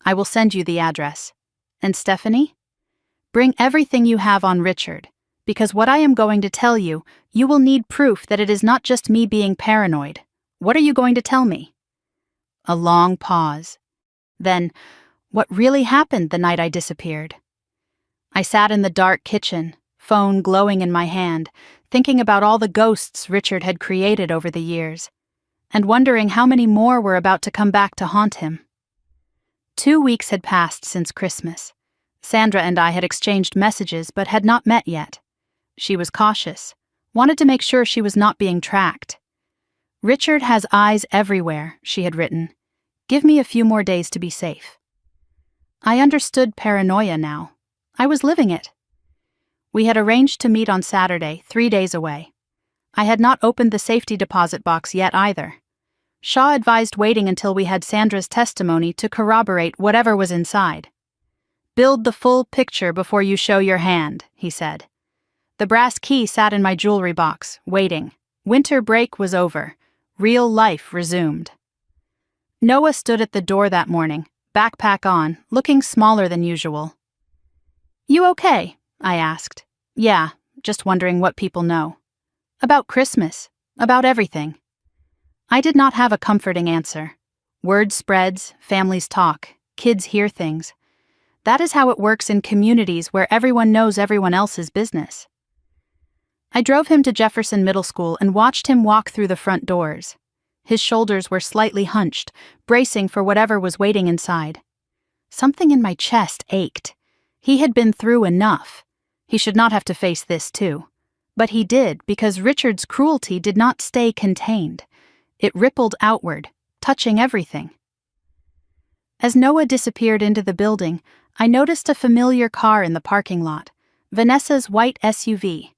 I will send you the address. And Stephanie? Bring everything you have on Richard, because what I am going to tell you, you will need proof that it is not just me being paranoid. What are you going to tell me?" A long pause. Then, what really happened the night I disappeared? I sat in the dark kitchen, phone glowing in my hand, thinking about all the ghosts Richard had created over the years, and wondering how many more were about to come back to haunt him. 2 weeks had passed since Christmas. Sandra and I had exchanged messages but had not met yet. She was cautious, wanted to make sure she was not being tracked. "Richard has eyes everywhere," she had written. "Give me a few more days to be safe." I understood paranoia now. I was living it. We had arranged to meet on Saturday, 3 days away. I had not opened the safety deposit box yet either. Shaw advised waiting until we had Sandra's testimony to corroborate whatever was inside. "Build the full picture before you show your hand," he said. The brass key sat in my jewelry box, waiting. Winter break was over. Real life resumed. Noah stood at the door that morning, backpack on, looking smaller than usual. "You okay?" I asked. "Yeah, just wondering what people know." "About Christmas, about everything." I did not have a comforting answer. Word spreads, families talk, kids hear things. That is how it works in communities where everyone knows everyone else's business. I drove him to Jefferson Middle School and watched him walk through the front doors. His shoulders were slightly hunched, bracing for whatever was waiting inside. Something in my chest ached. He had been through enough. He should not have to face this too. But he did, because Richard's cruelty did not stay contained. It rippled outward, touching everything. As Noah disappeared into the building, I noticed a familiar car in the parking lot, Vanessa's white SUV.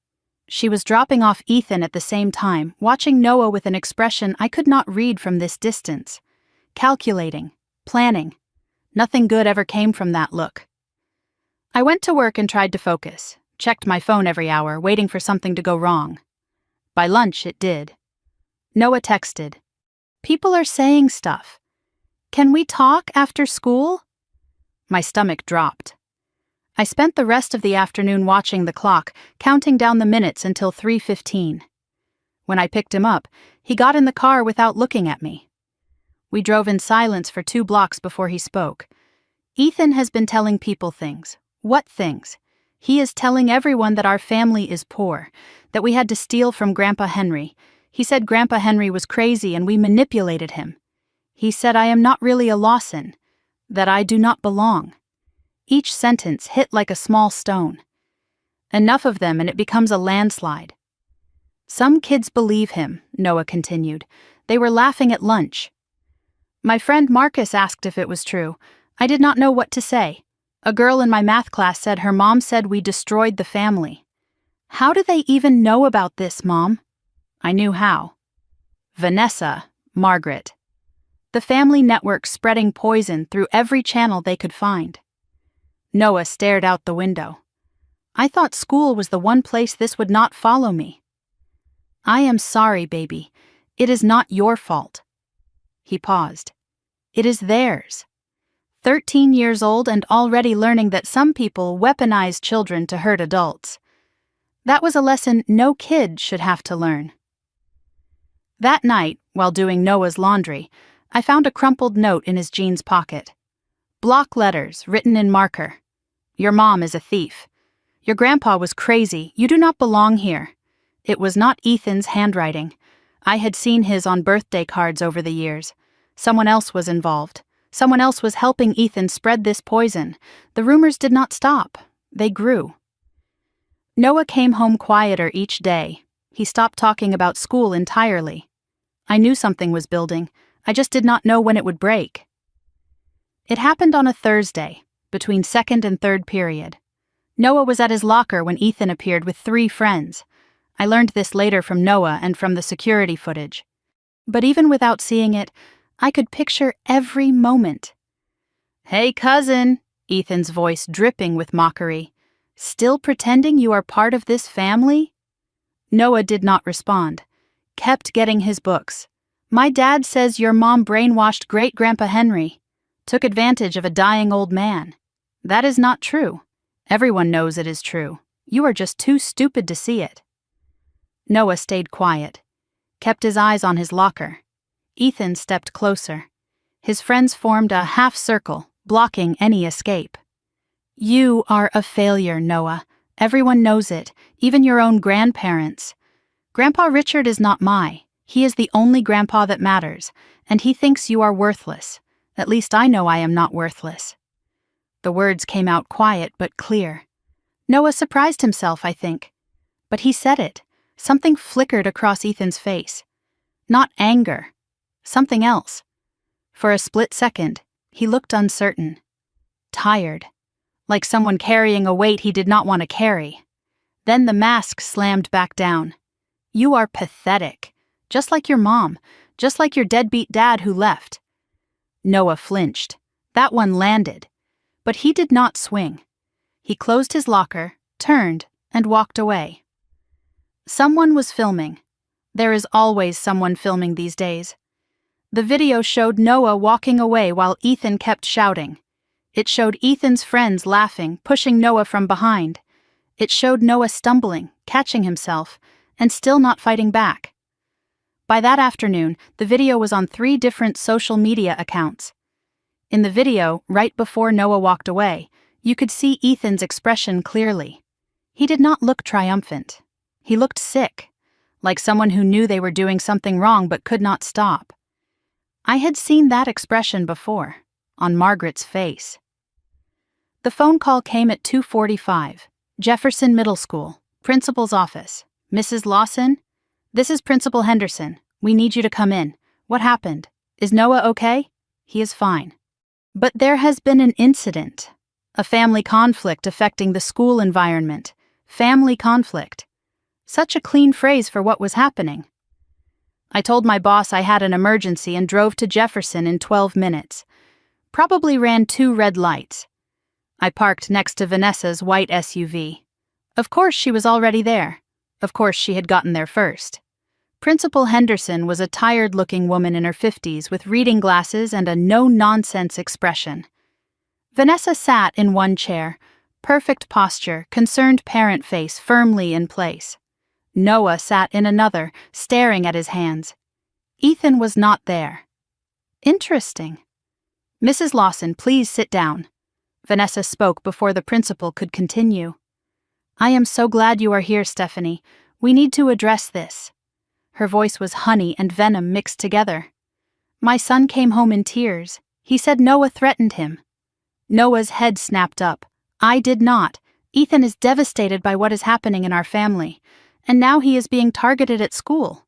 She was dropping off Ethan at the same time, watching Noah with an expression I could not read from this distance. Calculating, planning. Nothing good ever came from that look. I went to work and tried to focus, checked my phone every hour, waiting for something to go wrong. By lunch, it did. Noah texted, "People are saying stuff. Can we talk after school?" My stomach dropped. I spent the rest of the afternoon watching the clock, counting down the minutes until 3:15. When I picked him up, he got in the car without looking at me. We drove in silence for 2 blocks before he spoke. "Ethan has been telling people things." "What things?" "He is telling everyone that our family is poor, that we had to steal from Grandpa Henry. He said Grandpa Henry was crazy and we manipulated him. He said I am not really a Lawson, that I do not belong." Each sentence hit like a small stone. Enough of them and it becomes a landslide. "Some kids believe him," Noah continued. "They were laughing at lunch. My friend Marcus asked if it was true. I did not know what to say. A girl in my math class said her mom said we destroyed the family. How do they even know about this, Mom?" I knew how. Vanessa, Margaret. The family network spreading poison through every channel they could find. Noah stared out the window. I thought school was the one place this would not follow me. "I am sorry, baby. It is not your fault." He paused. It is theirs. 13 years old and already learning that some people weaponize children to hurt adults. That was a lesson no kid should have to learn. That night, while doing Noah's laundry, I found a crumpled note in his jeans pocket. Block letters written in marker. Your mom is a thief. Your grandpa was crazy. You do not belong here. It was not Ethan's handwriting. I had seen his on birthday cards over the years. Someone else was involved. Someone else was helping Ethan spread this poison. The rumors did not stop. They grew. Noah came home quieter each day. He stopped talking about school entirely. I knew something was building. I just did not know when it would break. It happened on a Thursday, between second and third period. Noah was at his locker when Ethan appeared with 3 friends. I learned this later from Noah and from the security footage. But even without seeing it, I could picture every moment. "Hey, cousin," Ethan's voice dripping with mockery. "Still pretending you are part of this family?" Noah did not respond. Kept getting his books. "My dad says your mom brainwashed great-grandpa Henry. Took advantage of a dying old man. That is not true. Everyone knows it is true. You are just too stupid to see it." Noah stayed quiet. Kept his eyes on his locker. Ethan stepped closer. His friends formed a half-circle, blocking any escape. "You are a failure, Noah. Everyone knows it, even your own grandparents. Grandpa Richard is not he is the only grandpa that matters, and he thinks you are worthless. At least I know I am not worthless." The words came out quiet but clear. Noah surprised himself, I think. But he said it. Something flickered across Ethan's face. Not anger. Something else. For a split second, he looked uncertain. Tired. Like someone carrying a weight he did not want to carry. Then the mask slammed back down. "You are pathetic. Just like your mom. Just like your deadbeat dad who left." Noah flinched. That one landed. But he did not swing. He closed his locker, turned, and walked away. Someone was filming. There is always someone filming these days. The video showed Noah walking away while Ethan kept shouting. It showed Ethan's friends laughing, pushing Noah from behind. It showed Noah stumbling, catching himself, and still not fighting back. By that afternoon, the video was on 3 different social media accounts. In the video, right before Noah walked away, you could see Ethan's expression clearly. He did not look triumphant. He looked sick, like someone who knew they were doing something wrong but could not stop. I had seen that expression before, on Margaret's face. The phone call came at 2:45. Jefferson Middle School, principal's office. "Mrs. Lawson? This is Principal Henderson. We need you to come in. What happened? Is Noah okay?" "He is fine." "But there has been an incident. A family conflict affecting the school environment. Family conflict." Such a clean phrase for what was happening. I told my boss I had an emergency and drove to Jefferson in 12 minutes. Probably ran 2 red lights. I parked next to Vanessa's white SUV. Of course she was already there. Of course she had gotten there first. Principal Henderson was a tired-looking woman in her 50s with reading glasses and a no-nonsense expression. Vanessa sat in one chair, perfect posture, concerned parent face firmly in place. Noah sat in another, staring at his hands. Ethan was not there. Interesting. "Mrs. Lawson, please sit down." Vanessa spoke before the principal could continue. "I am so glad you are here, Stephanie. We need to address this." Her voice was honey and venom mixed together. "My son came home in tears. He said Noah threatened him." Noah's head snapped up. "I did not. Ethan is devastated by what is happening in our family, and now he is being targeted at school."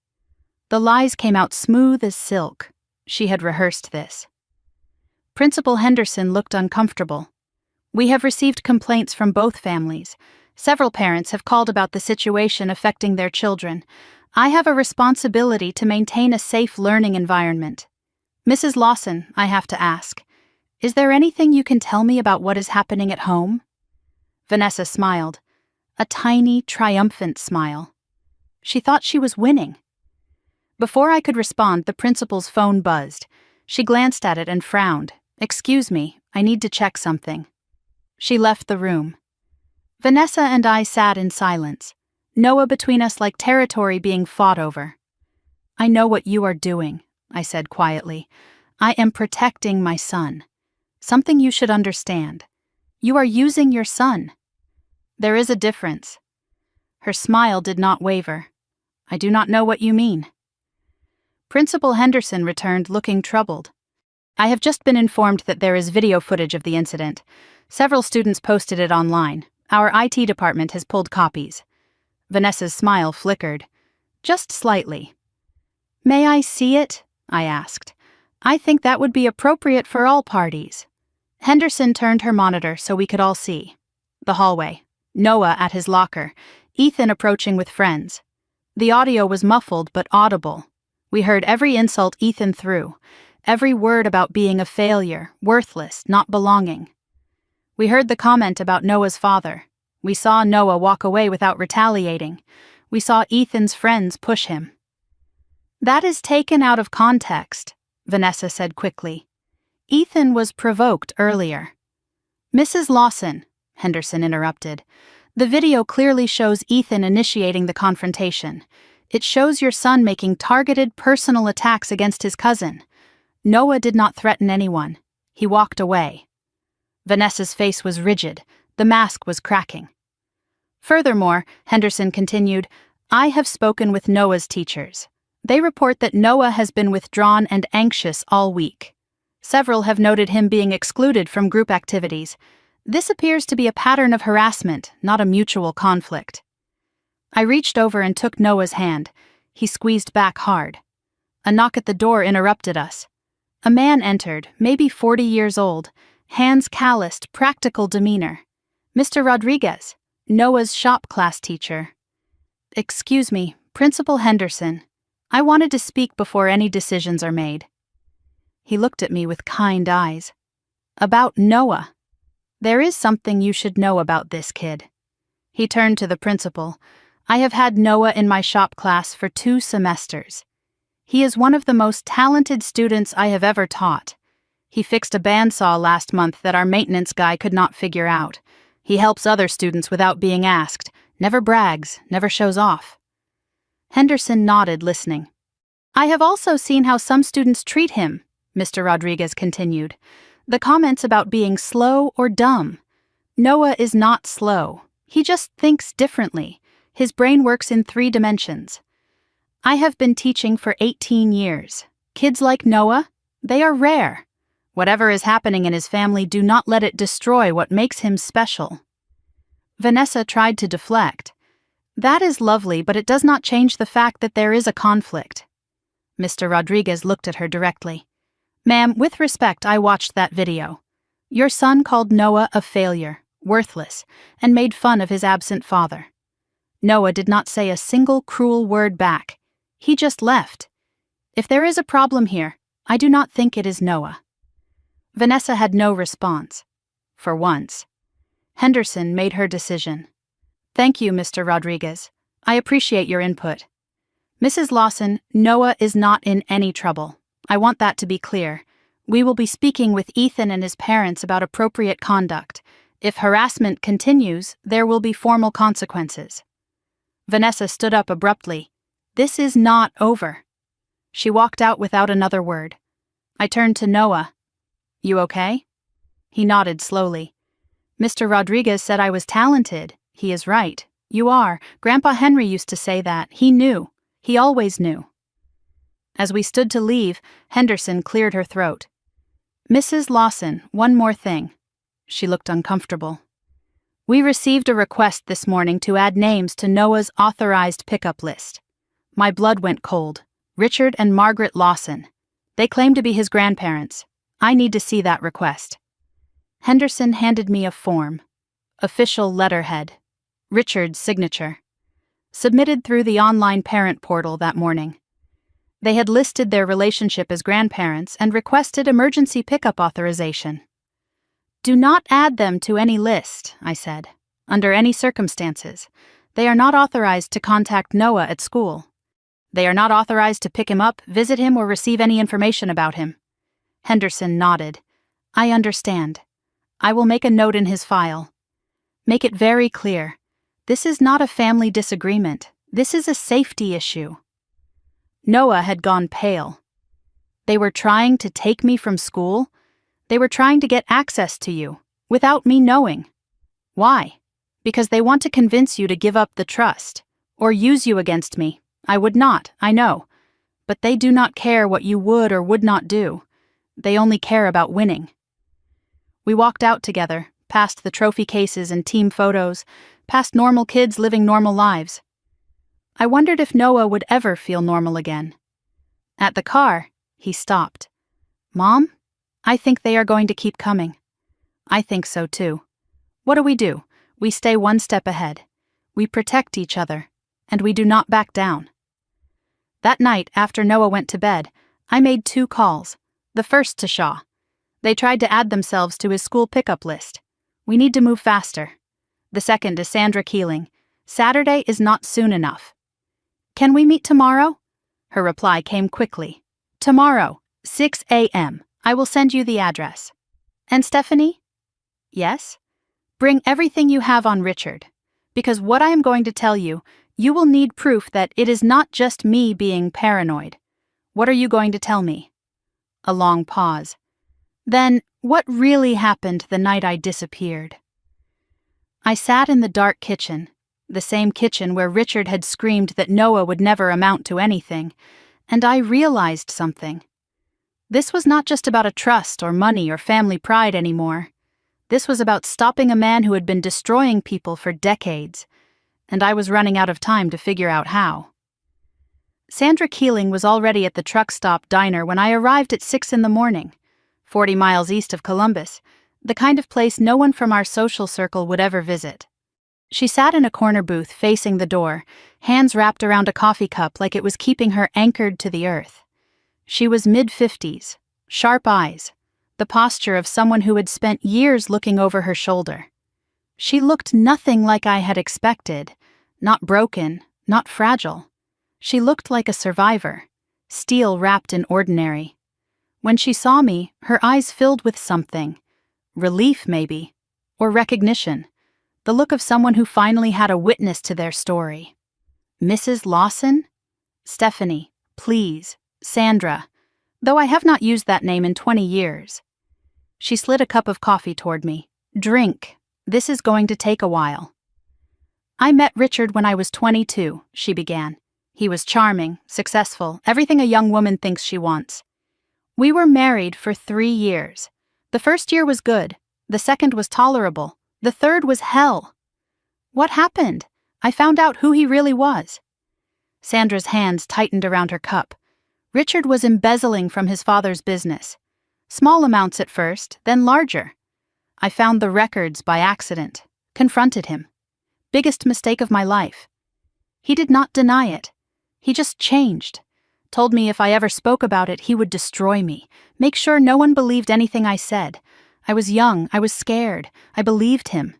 The lies came out smooth as silk. She had rehearsed this. Principal Henderson looked uncomfortable. "We have received complaints from both families. Several parents have called about the situation affecting their children. I have a responsibility to maintain a safe learning environment. Mrs. Lawson, I have to ask, is there anything you can tell me about what is happening at home?" Vanessa smiled, a tiny, triumphant smile. She thought she was winning. Before I could respond, the principal's phone buzzed. She glanced at it and frowned. "Excuse me, I need to check something." She left the room. Vanessa and I sat in silence, Noah between us like territory being fought over. "I know what you are doing," I said quietly. "I am protecting my son. Something you should understand. You are using your son. There is a difference." Her smile did not waver. "I do not know what you mean." Principal Henderson returned looking troubled. "I have just been informed that there is video footage of the incident. Several students posted it online. Our IT department has pulled copies." Vanessa's smile flickered. "Just slightly." "May I see it?" I asked. "I think that would be appropriate for all parties." Henderson turned her monitor so we could all see. The hallway. Noah at his locker. Ethan approaching with friends. The audio was muffled but audible. We heard every insult Ethan threw, every word about being a failure, worthless, not belonging. We heard the comment about Noah's father. We saw Noah walk away without retaliating. We saw Ethan's friends push him. "That is taken out of context," Vanessa said quickly. "Ethan was provoked earlier." "Mrs. Lawson," Henderson interrupted, "the video clearly shows Ethan initiating the confrontation. It shows your son making targeted personal attacks against his cousin. Noah did not threaten anyone. He walked away." Vanessa's face was rigid. The mask was cracking. "Furthermore," Henderson continued, "I have spoken with Noah's teachers. They report that Noah has been withdrawn and anxious all week. Several have noted him being excluded from group activities. This appears to be a pattern of harassment, not a mutual conflict." I reached over and took Noah's hand. He squeezed back hard. A knock at the door interrupted us. A man entered, maybe 40 years old, hands calloused, practical demeanor. "Mr. Rodriguez, Noah's shop class teacher." "Excuse me, Principal Henderson. I wanted to speak before any decisions are made." He looked at me with kind eyes. "About Noah. There is something you should know about this kid." He turned to the principal. "I have had Noah in my shop class for 2 semesters. He is one of the most talented students I have ever taught. He fixed a bandsaw last month that our maintenance guy could not figure out. He helps other students without being asked, never brags, never shows off." Henderson nodded, listening. "I have also seen how some students treat him," Mr. Rodriguez continued. "The comments about being slow or dumb. Noah is not slow. He just thinks differently. His brain works in 3 dimensions. I have been teaching for 18 years. Kids like Noah, they are rare. Whatever is happening in his family, do not let it destroy what makes him special." Vanessa tried to deflect. "That is lovely, but it does not change the fact that there is a conflict." Mr. Rodriguez looked at her directly. "Ma'am, with respect, I watched that video. Your son called Noah a failure, worthless, and made fun of his absent father. Noah did not say a single cruel word back. He just left. If there is a problem here, I do not think it is Noah." Vanessa had no response. For once. Henderson made her decision. "Thank you, Mr. Rodriguez. I appreciate your input. Mrs. Lawson, Noah is not in any trouble. I want that to be clear. We will be speaking with Ethan and his parents about appropriate conduct. If harassment continues, there will be formal consequences." Vanessa stood up abruptly. "This is not over." She walked out without another word. I turned to Noah. "You okay?" He nodded slowly. "Mr. Rodriguez said I was talented. He is right. You are. Grandpa Henry used to say that. He knew. He always knew." As we stood to leave, Henderson cleared her throat. "Mrs. Lawson, one more thing." She looked uncomfortable. "We received a request this morning to add names to Noah's authorized pickup list. My blood went cold. Richard and Margaret Lawson. They claim to be his grandparents. I need to see that request." Henderson handed me a form. Official letterhead. Richard's signature. Submitted through the online parent portal that morning. They had listed their relationship as grandparents and requested emergency pickup authorization. "Do not add them to any list," I said. "Under any circumstances. They are not authorized to contact Noah at school. They are not authorized to pick him up, visit him, or receive any information about him. Henderson nodded. I understand. I will make a note in his file. Make it very clear. This is not a family disagreement. This is a safety issue. Noah had gone pale. They were trying to take me from school? They were trying to get access to you, without me knowing. Why? Because they want to convince you to give up the trust, or use you against me. I would not, I know. But they do not care what you would or would not do. They only care about winning. We walked out together, past the trophy cases and team photos, past normal kids living normal lives. I wondered if Noah would ever feel normal again. At the car, he stopped. Mom, I think they are going to keep coming. I think so too. What do? We stay one step ahead. We protect each other, and we do not back down. That night, after Noah went to bed, I made 2 calls. The first to Shaw. They tried to add themselves to his school pickup list. We need to move faster. The second is Sandra Keeling. Saturday is not soon enough. Can we meet tomorrow? Her reply came quickly. Tomorrow, 6 a.m. I will send you the address. And Stephanie? Yes? Bring everything you have on Richard. Because what I am going to tell you, you will need proof that it is not just me being paranoid. What are you going to tell me? A long pause. Then, what really happened the night I disappeared? I sat in the dark kitchen, the same kitchen where Richard had screamed that Noah would never amount to anything, and I realized something. This was not just about a trust or money or family pride anymore. This was about stopping a man who had been destroying people for decades, and I was running out of time to figure out how. Sandra Keeling was already at the truck stop diner when I arrived at 6 a.m, 40 miles east of Columbus, the kind of place no one from our social circle would ever visit. She sat in a corner booth facing the door, hands wrapped around a coffee cup like it was keeping her anchored to the earth. She was mid-50s, sharp eyes, the posture of someone who had spent years looking over her shoulder. She looked nothing like I had expected, not broken, not fragile. She looked like a survivor, steel wrapped in ordinary. When she saw me, her eyes filled with something. Relief, maybe, or recognition. The look of someone who finally had a witness to their story. Mrs. Lawson? Stephanie, please, Sandra, though I have not used that name in 20 years. She slid a cup of coffee toward me. Drink. This is going to take a while. I met Richard when I was 22, she began. He was charming, successful, everything a young woman thinks she wants. We were married for 3 years. The first year was good. The second was tolerable. The third was hell. What happened? I found out who he really was. Sandra's hands tightened around her cup. Richard was embezzling from his father's business. Small amounts at first, then larger. I found the records by accident, confronted him. Biggest mistake of my life. He did not deny it. He just changed. Told me if I ever spoke about it, he would destroy me. Make sure no one believed anything I said. I was young, I was scared. I believed him.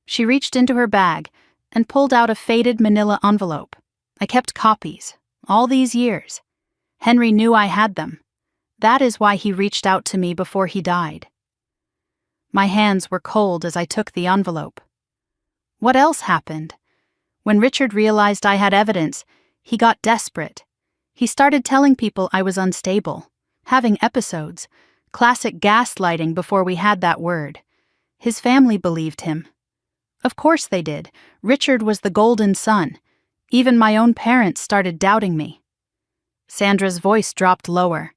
She reached into her bag and pulled out a faded manila envelope. I kept copies, all these years. Henry knew I had them. That is why he reached out to me before he died. My hands were cold as I took the envelope. What else happened? When Richard realized I had evidence, he got desperate. He started telling people I was unstable, having episodes, classic gaslighting before we had that word. His family believed him. Of course they did. Richard was the golden son. Even my own parents started doubting me. Sandra's voice dropped lower.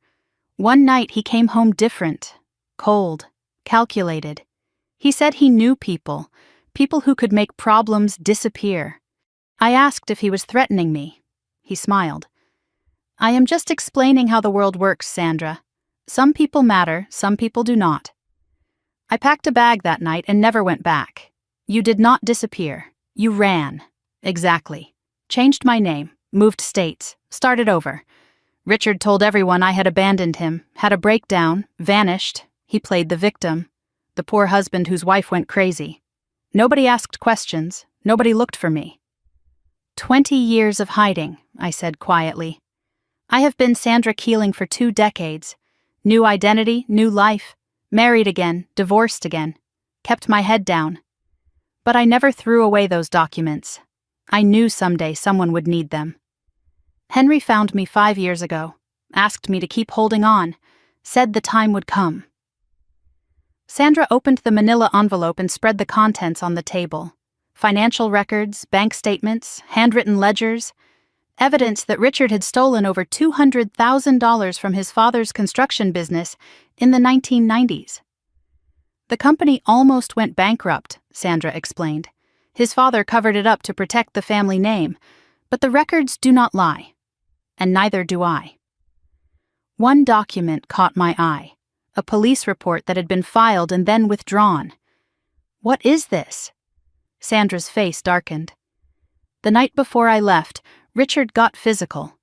One night he came home different, cold, calculated. He said he knew people who could make problems disappear. I asked if he was threatening me. He smiled. I am just explaining how the world works, Sandra. Some people matter, some people do not. I packed a bag that night and never went back. You did not disappear. You ran. Exactly. Changed my name, moved states, started over. Richard told everyone I had abandoned him, had a breakdown, vanished. He played the victim, the poor husband whose wife went crazy. Nobody asked questions. Nobody looked for me. 20 years of hiding, I said quietly. I have been Sandra Keeling for 2 decades. New identity, new life. Married again, divorced again. Kept my head down. But I never threw away those documents. I knew someday someone would need them. Henry found me 5 years ago, asked me to keep holding on, said the time would come. Sandra opened the manila envelope and spread the contents on the table. Financial records, bank statements, handwritten ledgers, evidence that Richard had stolen over $200,000 from his father's construction business in the 1990s. The company almost went bankrupt, Sandra explained. His father covered it up to protect the family name, but the records do not lie, and neither do I. One document caught my eye, a police report that had been filed and then withdrawn. What is this? Sandra's face darkened. The night before I left, Richard got physical.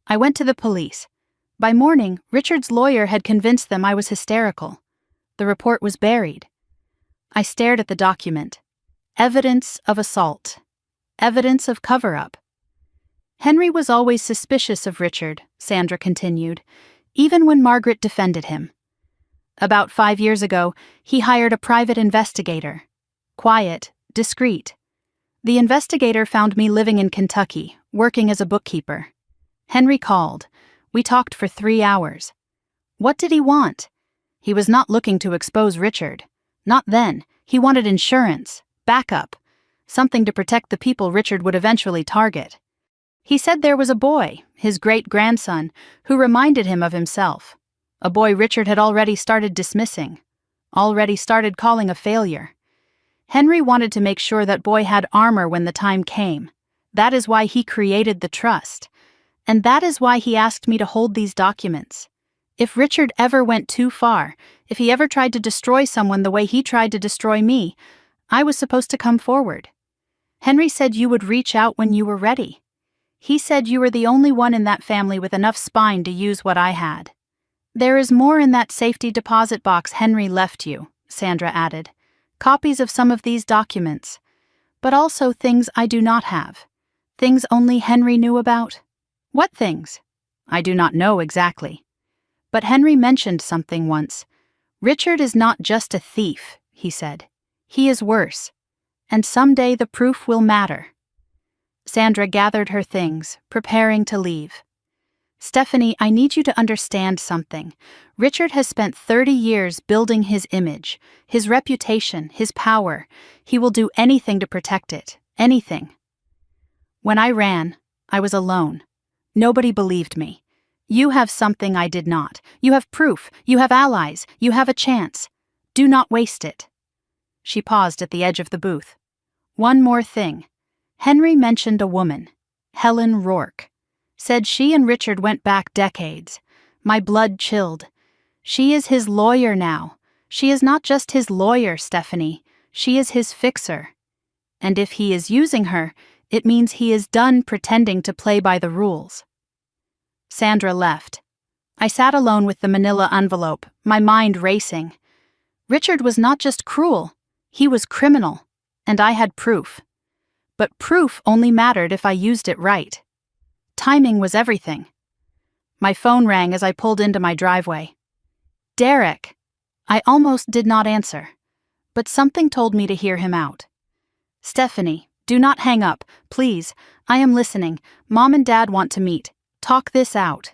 I went to the police. By morning, Richard's lawyer had convinced them I was hysterical. The report was buried. I stared at the document. Evidence of assault. Evidence of cover-up. Henry was always suspicious of Richard, Sandra continued, even when Margaret defended him. About 5 years ago, he hired a private investigator. Quiet, discreet. The investigator found me living in Kentucky, working as a bookkeeper. Henry called. We talked for 3 hours. What did he want? He was not looking to expose Richard. Not then. He wanted insurance, backup, something to protect the people Richard would eventually target. He said there was a boy, his great-grandson, who reminded him of himself. A boy Richard had already started dismissing, already started calling a failure. Henry wanted to make sure that boy had armor when the time came. That is why he created the trust. And that is why he asked me to hold these documents. If Richard ever went too far, if he ever tried to destroy someone the way he tried to destroy me, I was supposed to come forward. Henry said you would reach out when you were ready. He said you were the only one in that family with enough spine to use what I had. There is more in that safety deposit box Henry left you, Sandra added. Copies of some of these documents, but also things I do not have. Things only Henry knew about. What things? I do not know exactly. But Henry mentioned something once. Richard is not just a thief, he said. He is worse. And someday the proof will matter. Sandra gathered her things, preparing to leave. Stephanie, I need you to understand something. Richard has spent 30 years building his image, his reputation, his power. He will do anything to protect it. Anything. When I ran, I was alone. Nobody believed me. You have something I did not. You have proof. You have allies. You have a chance. Do not waste it. She paused at the edge of the booth. One more thing. Henry mentioned a woman, Helen Rourke. Said she and Richard went back decades. My blood chilled. She is his lawyer now. She is not just his lawyer, Stephanie. She is his fixer. And if he is using her, it means he is done pretending to play by the rules. Sandra left. I sat alone with the manila envelope, my mind racing. Richard was not just cruel, he was criminal, and I had proof. But proof only mattered if I used it right. Timing was everything. My phone rang as I pulled into my driveway. Derek! I almost did not answer, but something told me to hear him out. Stephanie, do not hang up, please. I am listening. Mom and Dad want to meet. Talk this out.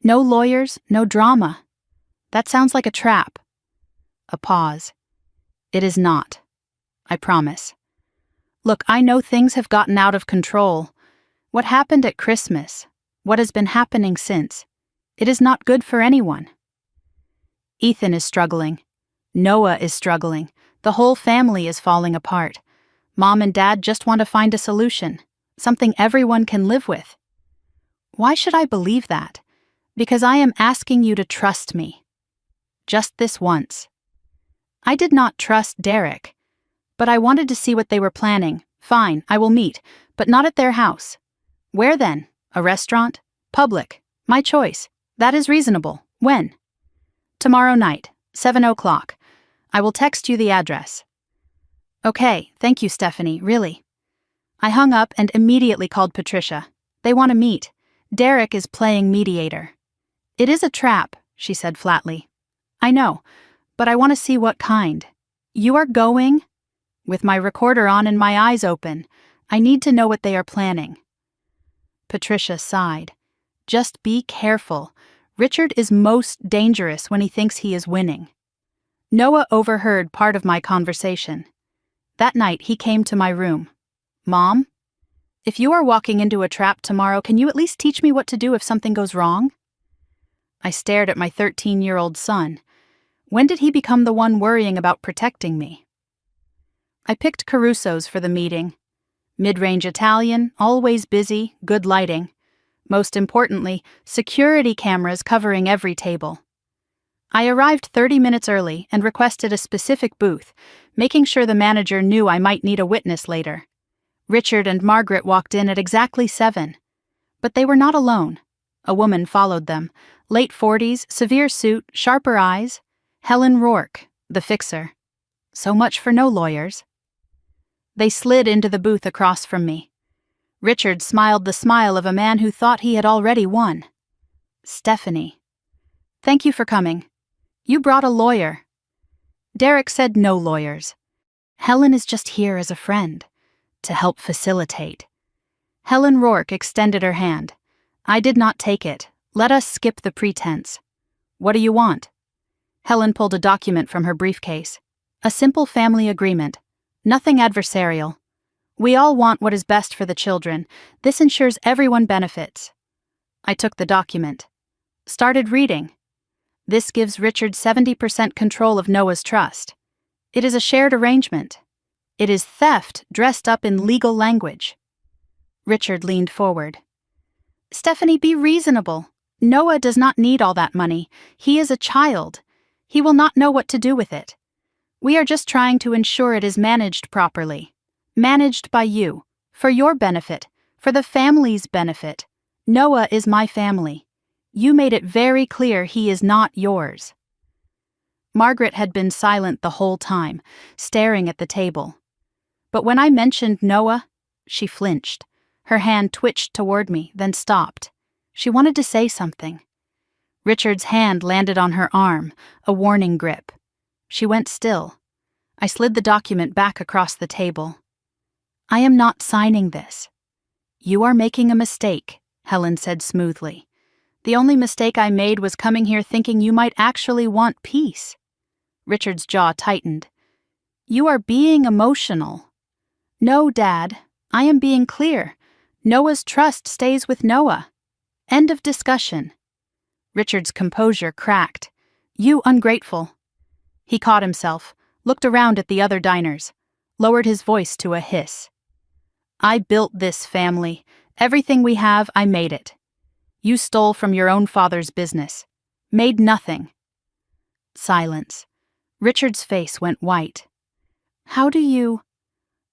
No lawyers, no drama. That sounds like a trap. A pause. It is not. I promise. Look, I know things have gotten out of control. What happened at Christmas, what has been happening since, it is not good for anyone. Ethan is struggling. Noah is struggling. The whole family is falling apart. Mom and Dad just want to find a solution, something everyone can live with. Why should I believe that? Because I am asking you to trust me. Just this once. I did not trust Derek, but I wanted to see what they were planning. Fine, I will meet, but not at their house. Where then? A restaurant? Public? My choice. That is reasonable. When? Tomorrow night, 7 o'clock. I will text you the address. Okay, thank you, Stephanie, really. I hung up and immediately called Patricia. They want to meet. Derek is playing mediator. It is a trap, she said flatly. I know, but I want to see what kind. You are going? With my recorder on and my eyes open, I need to know what they are planning. Patricia sighed. Just be careful. Richard is most dangerous when he thinks he is winning. Noah overheard part of my conversation. That night he came to my room. Mom? If you are walking into a trap tomorrow, can you at least teach me what to do if something goes wrong? I stared at my 13-year-old son. When did he become the one worrying about protecting me? I picked Caruso's for the meeting. Mid-range Italian, always busy, good lighting. Most importantly, security cameras covering every table. I arrived 30 minutes early and requested a specific booth, making sure the manager knew I might need a witness later. Richard and Margaret walked in at exactly 7. But they were not alone. A woman followed them, late 40s, severe suit, sharper eyes. Helen Rourke, the fixer. So much for no lawyers. They slid into the booth across from me. Richard smiled the smile of a man who thought he had already won. Stephanie. Thank you for coming. You brought a lawyer. Derek said no lawyers. Helen is just here as a friend, to help facilitate. Helen Rourke extended her hand. I did not take it. Let us skip the pretense. What do you want? Helen pulled a document from her briefcase. A simple family agreement. Nothing adversarial. We all want what is best for the children. This ensures everyone benefits. I took the document. Started reading. This gives Richard 70% control of Noah's trust. It is a shared arrangement. It is theft dressed up in legal language. Richard leaned forward. Stephanie, be reasonable. Noah does not need all that money. He is a child. He will not know what to do with it. We are just trying to ensure it is managed properly. Managed by you. For your benefit. For the family's benefit. Noah is my family. You made it very clear he is not yours. Margaret had been silent the whole time, staring at the table. But when I mentioned Noah, she flinched. Her hand twitched toward me, then stopped. She wanted to say something. Richard's hand landed on her arm, a warning grip. She went still. I slid the document back across the table. I am not signing this. You are making a mistake, Helen said smoothly. The only mistake I made was coming here thinking you might actually want peace. Richard's jaw tightened. You are being emotional. No, Dad. I am being clear. Noah's trust stays with Noah. End of discussion. Richard's composure cracked. You ungrateful. He caught himself, looked around at the other diners, lowered his voice to a hiss. I built this family. Everything we have, I made it. You stole from your own father's business. Made nothing. Silence. Richard's face went white. How do you...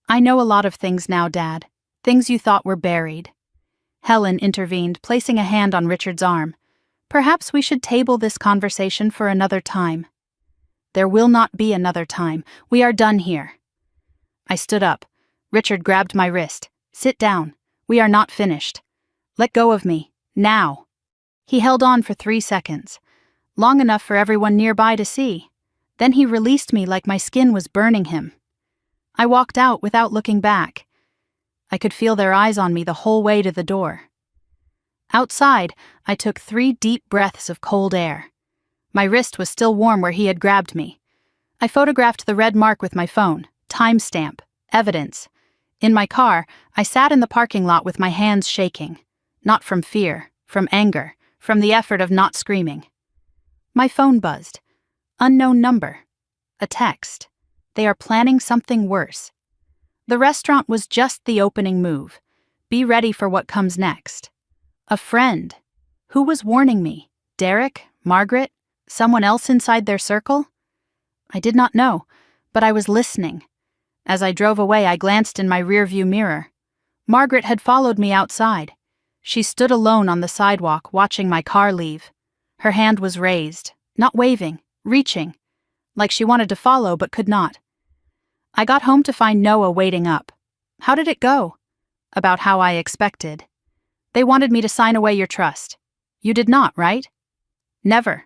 I know a lot of things now, Dad. Things you thought were buried. Helen intervened, placing a hand on Richard's arm. Perhaps we should table this conversation for another time. There will not be another time. We are done here. I stood up. Richard grabbed my wrist. Sit down. We are not finished. Let go of me. Now. He held on for 3 seconds. Long enough for everyone nearby to see. Then he released me like my skin was burning him. I walked out without looking back. I could feel their eyes on me the whole way to the door. Outside, I took 3 deep breaths of cold air. My wrist was still warm where he had grabbed me. I photographed the red mark with my phone, timestamp, evidence. In my car, I sat in the parking lot with my hands shaking. Not from fear, from anger, from the effort of not screaming. My phone buzzed. Unknown number. A text. They are planning something worse. The restaurant was just the opening move. Be ready for what comes next. A friend. Who was warning me? Derek? Margaret? Someone else inside their circle? I did not know, but I was listening. As I drove away, I glanced in my rearview mirror. Margaret had followed me outside. She stood alone on the sidewalk, watching my car leave. Her hand was raised, not waving, reaching, like she wanted to follow but could not. I got home to find Noah waiting up. How did it go? About how I expected. They wanted me to sign away your trust. You did not, right? Never.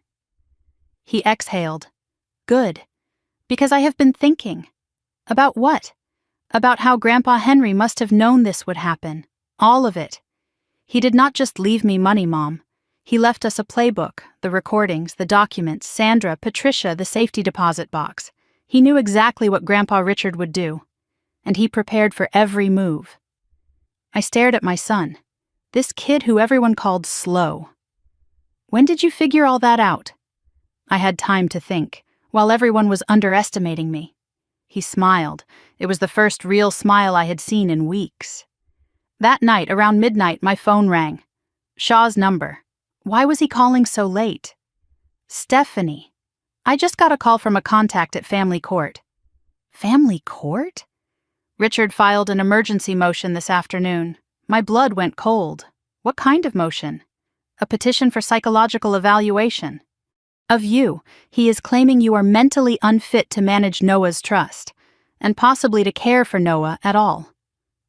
He exhaled. Good. Because I have been thinking. About what? About how Grandpa Henry must have known this would happen. All of it. He did not just leave me money, Mom. He left us a playbook, the recordings, the documents, Sandra, Patricia, the safety deposit box. He knew exactly what Grandpa Richard would do. And he prepared for every move. I stared at my son. This kid who everyone called slow. When did you figure all that out? I had time to think, while everyone was underestimating me. He smiled. It was the first real smile I had seen in weeks. That night, around midnight, my phone rang. Shaw's number. Why was he calling so late? Stephanie. I just got a call from a contact at family court. Family court? Richard filed an emergency motion this afternoon. My blood went cold. What kind of motion? A petition for psychological evaluation. Of you, he is claiming you are mentally unfit to manage Noah's trust, and possibly to care for Noah at all.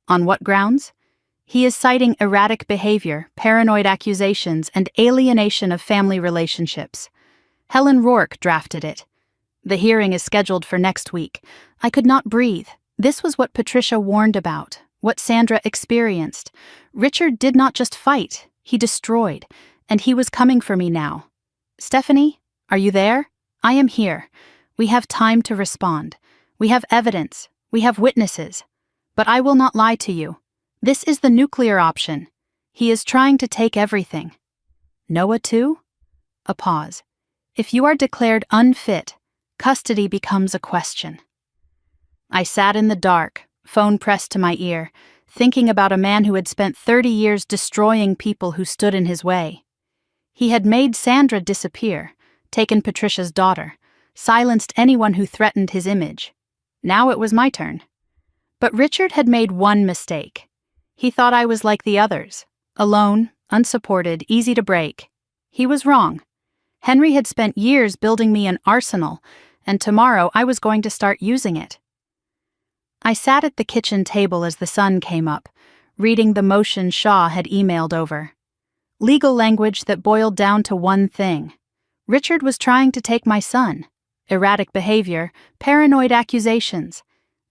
On what grounds? He is citing erratic behavior, paranoid accusations, and alienation of family relationships. Helen Rourke drafted it. The hearing is scheduled for next week. I could not breathe. This was what Patricia warned about, what Sandra experienced. Richard did not just fight, he destroyed, and he was coming for me now. Stephanie, are you there? I am here. We have time to respond. We have evidence. We have witnesses. But I will not lie to you. This is the nuclear option. He is trying to take everything. Noah too? A pause. If you are declared unfit, custody becomes a question. I sat in the dark, phone pressed to my ear, thinking about a man who had spent 30 years destroying people who stood in his way. He had made Sandra disappear, taken Patricia's daughter, silenced anyone who threatened his image. Now it was my turn. But Richard had made one mistake. He thought I was like the others, alone, unsupported, easy to break. He was wrong. Henry had spent years building me an arsenal, and tomorrow I was going to start using it. I sat at the kitchen table as the sun came up, reading the motion Shaw had emailed over. Legal language that boiled down to one thing. Richard was trying to take my son. Erratic behavior, paranoid accusations,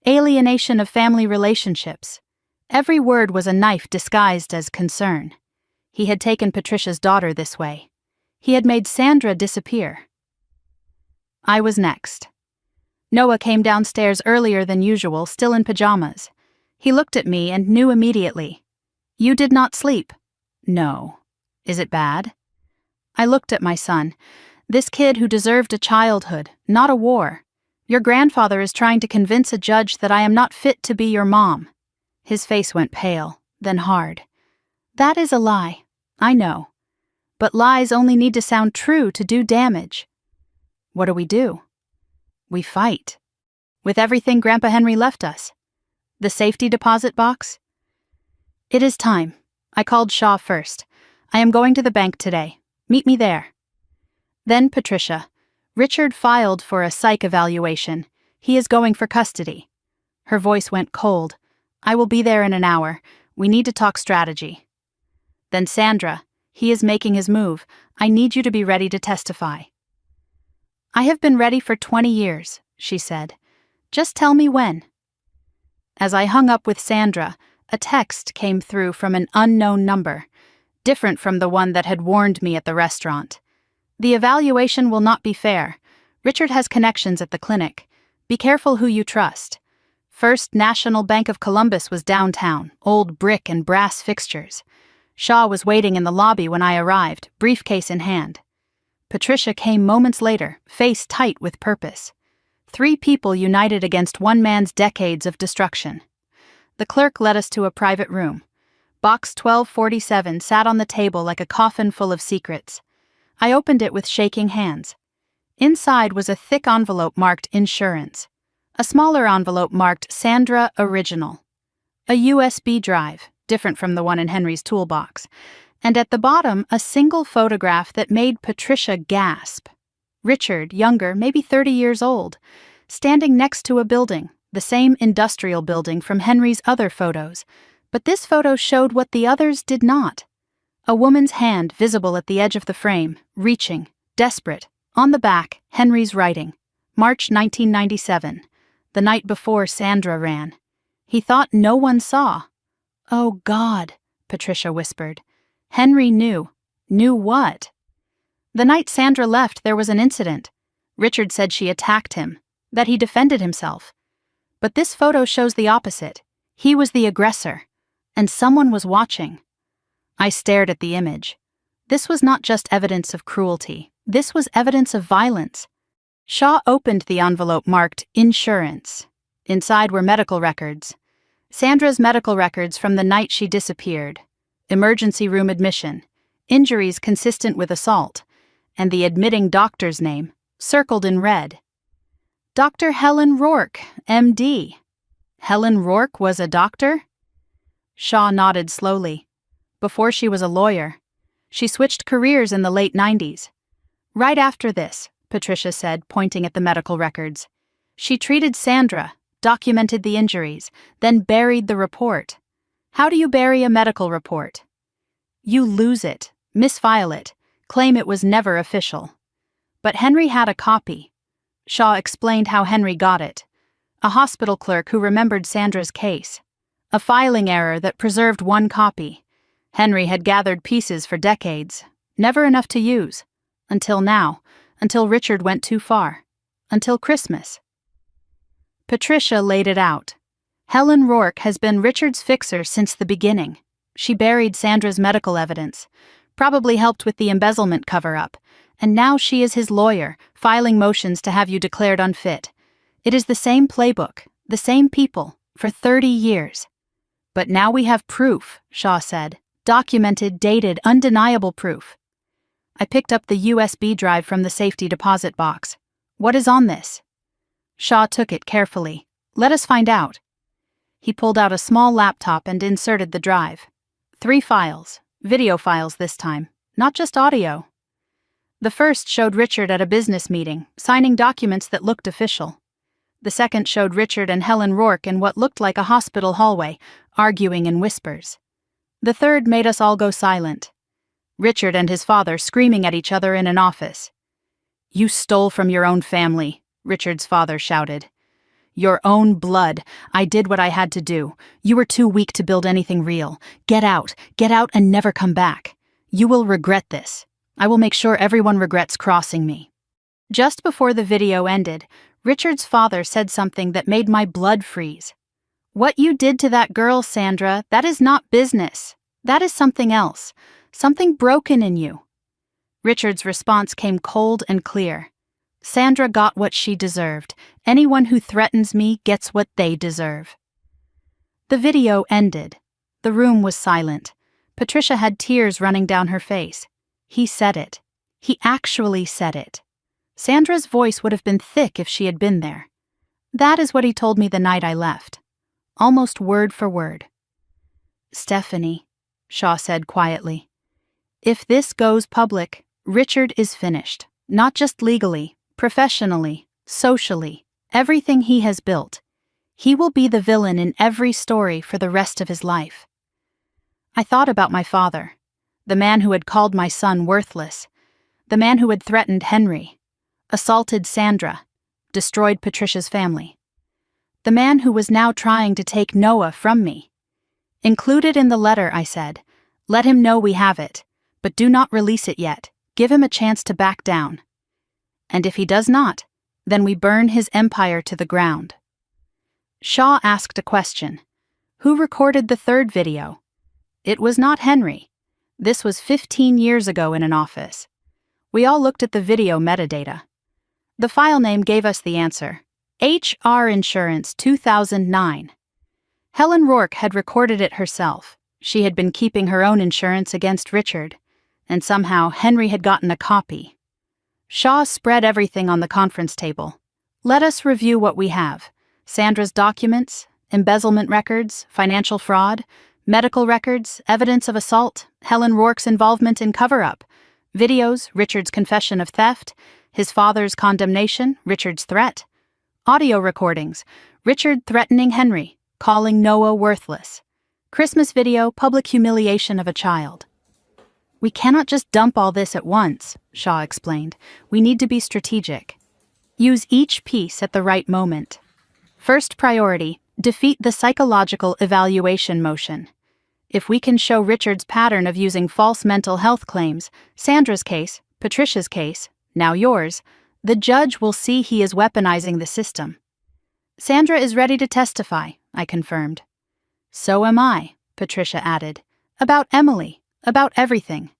alienation of family relationships. Every word was a knife disguised as concern. He had taken Patricia's daughter this way. He had made Sandra disappear. I was next. Noah came downstairs earlier than usual, still in pajamas. He looked at me and knew immediately. You did not sleep. No. Is it bad? I looked at my son. This kid who deserved a childhood, not a war. Your grandfather is trying to convince a judge that I am not fit to be your mom. His face went pale, then hard. That is a lie. I know. But lies only need to sound true to do damage. What do? We fight. With everything Grandpa Henry left us. The safety deposit box? It is time. I called Shaw first. I am going to the bank today. Meet me there. Then Patricia. Richard filed for a psych evaluation. He is going for custody. Her voice went cold. I will be there in an hour. We need to talk strategy. Then Sandra. He is making his move. I need you to be ready to testify. I have been ready for 20 years, she said. Just tell me when. As I hung up with Sandra, a text came through from an unknown number, different from the one that had warned me at the restaurant. The evaluation will not be fair. Richard has connections at the clinic. Be careful who you trust. First National Bank of Columbus was downtown, old brick and brass fixtures. Shaw was waiting in the lobby when I arrived, briefcase in hand. Patricia came moments later, face tight with purpose. 3 people united against one man's decades of destruction. The clerk led us to a private room. Box 1247 sat on the table like a coffin full of secrets. I opened it with shaking hands. Inside was a thick envelope marked Insurance. A smaller envelope marked Sandra Original. A USB drive, different from the one in Henry's toolbox. And at the bottom, a single photograph that made Patricia gasp. Richard, younger, maybe 30 years old, standing next to a building, the same industrial building from Henry's other photos. But this photo showed what the others did not. A woman's hand visible at the edge of the frame, reaching, desperate, On the back, Henry's writing. March 1997, the night before Sandra ran. He thought no one saw. Oh God, Patricia whispered. Henry knew. Knew what? The night Sandra left, there was an incident. Richard said she attacked him, that he defended himself. But this photo shows the opposite. He was the aggressor, and someone was watching. I stared at the image. This was not just evidence of cruelty. This was evidence of violence. Shaw opened the envelope marked insurance. Inside were medical records. Sandra's medical records from the night she disappeared. Emergency room admission. Injuries consistent with assault. And the admitting doctor's name, circled in red. Dr. Helen Rourke, M.D. Helen Rourke was a doctor? Shaw nodded slowly. Before she was a lawyer. She switched careers in the late 90s. Right after this, Patricia said, pointing at the medical records. She treated Sandra, documented the injuries, then buried the report. How do you bury a medical report? You lose it, misfile it, claim it was never official. But Henry had a copy. Shaw explained how Henry got it. A hospital clerk who remembered Sandra's case. A filing error that preserved one copy. Henry had gathered pieces for decades, never enough to use. Until now, until Richard went too far. Until Christmas. Patricia laid it out. Helen Rourke has been Richard's fixer since the beginning. She buried Sandra's medical evidence, probably helped with the embezzlement cover-up, and now she is his lawyer, filing motions to have you declared unfit. It is the same playbook, the same people, for 30 years. But now we have proof, Shaw said. Documented, dated, undeniable proof. I picked up the USB drive from the safety deposit box. What is on this? Shaw took it carefully. Let us find out. He pulled out a small laptop and inserted the drive. 3 files, video files this time, not just audio. The first showed Richard at a business meeting, signing documents that looked official. The second showed Richard and Helen Rourke in what looked like a hospital hallway, arguing in whispers. The third made us all go silent. Richard and his father screaming at each other in an office. You stole from your own family, Richard's father shouted. Your own blood. I did what I had to do. You were too weak to build anything real. Get out and never come back. You will regret this. I will make sure everyone regrets crossing me. Just before the video ended, Richard's father said something that made my blood freeze. What you did to that girl, Sandra, that is not business. That is something else. Something broken in you. Richard's response came cold and clear. Sandra got what she deserved. Anyone who threatens me gets what they deserve. The video ended. The room was silent. Patricia had tears running down her face. He said it. He actually said it. Sandra's voice would have been thick if she had been there. That is what he told me the night I left. Almost word for word. Stephanie, Shaw said quietly. If this goes public, Richard is finished. Not just legally, professionally, socially, everything he has built. He will be the villain in every story for the rest of his life. I thought about my father, the man who had called my son worthless, the man who had threatened Henry, assaulted Sandra, destroyed Patricia's family, the man who was now trying to take Noah from me. Included in the letter, I said, let him know we have it, but do not release it yet. Give him a chance to back down. And if he does not, then we burn his empire to the ground. Shaw asked a question. Who recorded the third video? It was not Henry. This was 15 years ago in an office. We all looked at the video metadata. The file name gave us the answer. HR Insurance 2009. Helen Rourke had recorded it herself. She had been keeping her own insurance against Richard, and somehow Henry had gotten a copy. Shaw spread everything on the conference table. Let us review what we have. Sandra's documents, embezzlement records, financial fraud, medical records, evidence of assault, Helen Rourke's involvement in cover-up, videos, Richard's confession of theft, his father's condemnation, Richard's threat, audio recordings, Richard threatening Henry, calling Noah worthless, Christmas video, public humiliation of a child. We cannot just dump all this at once, Shaw explained. We need to be strategic. Use each piece at the right moment. First priority, defeat the psychological evaluation motion. If we can show Richard's pattern of using false mental health claims, Sandra's case, Patricia's case, now yours, the judge will see he is weaponizing the system. Sandra is ready to testify, I confirmed. So am I, Patricia added. About Emily, about everything.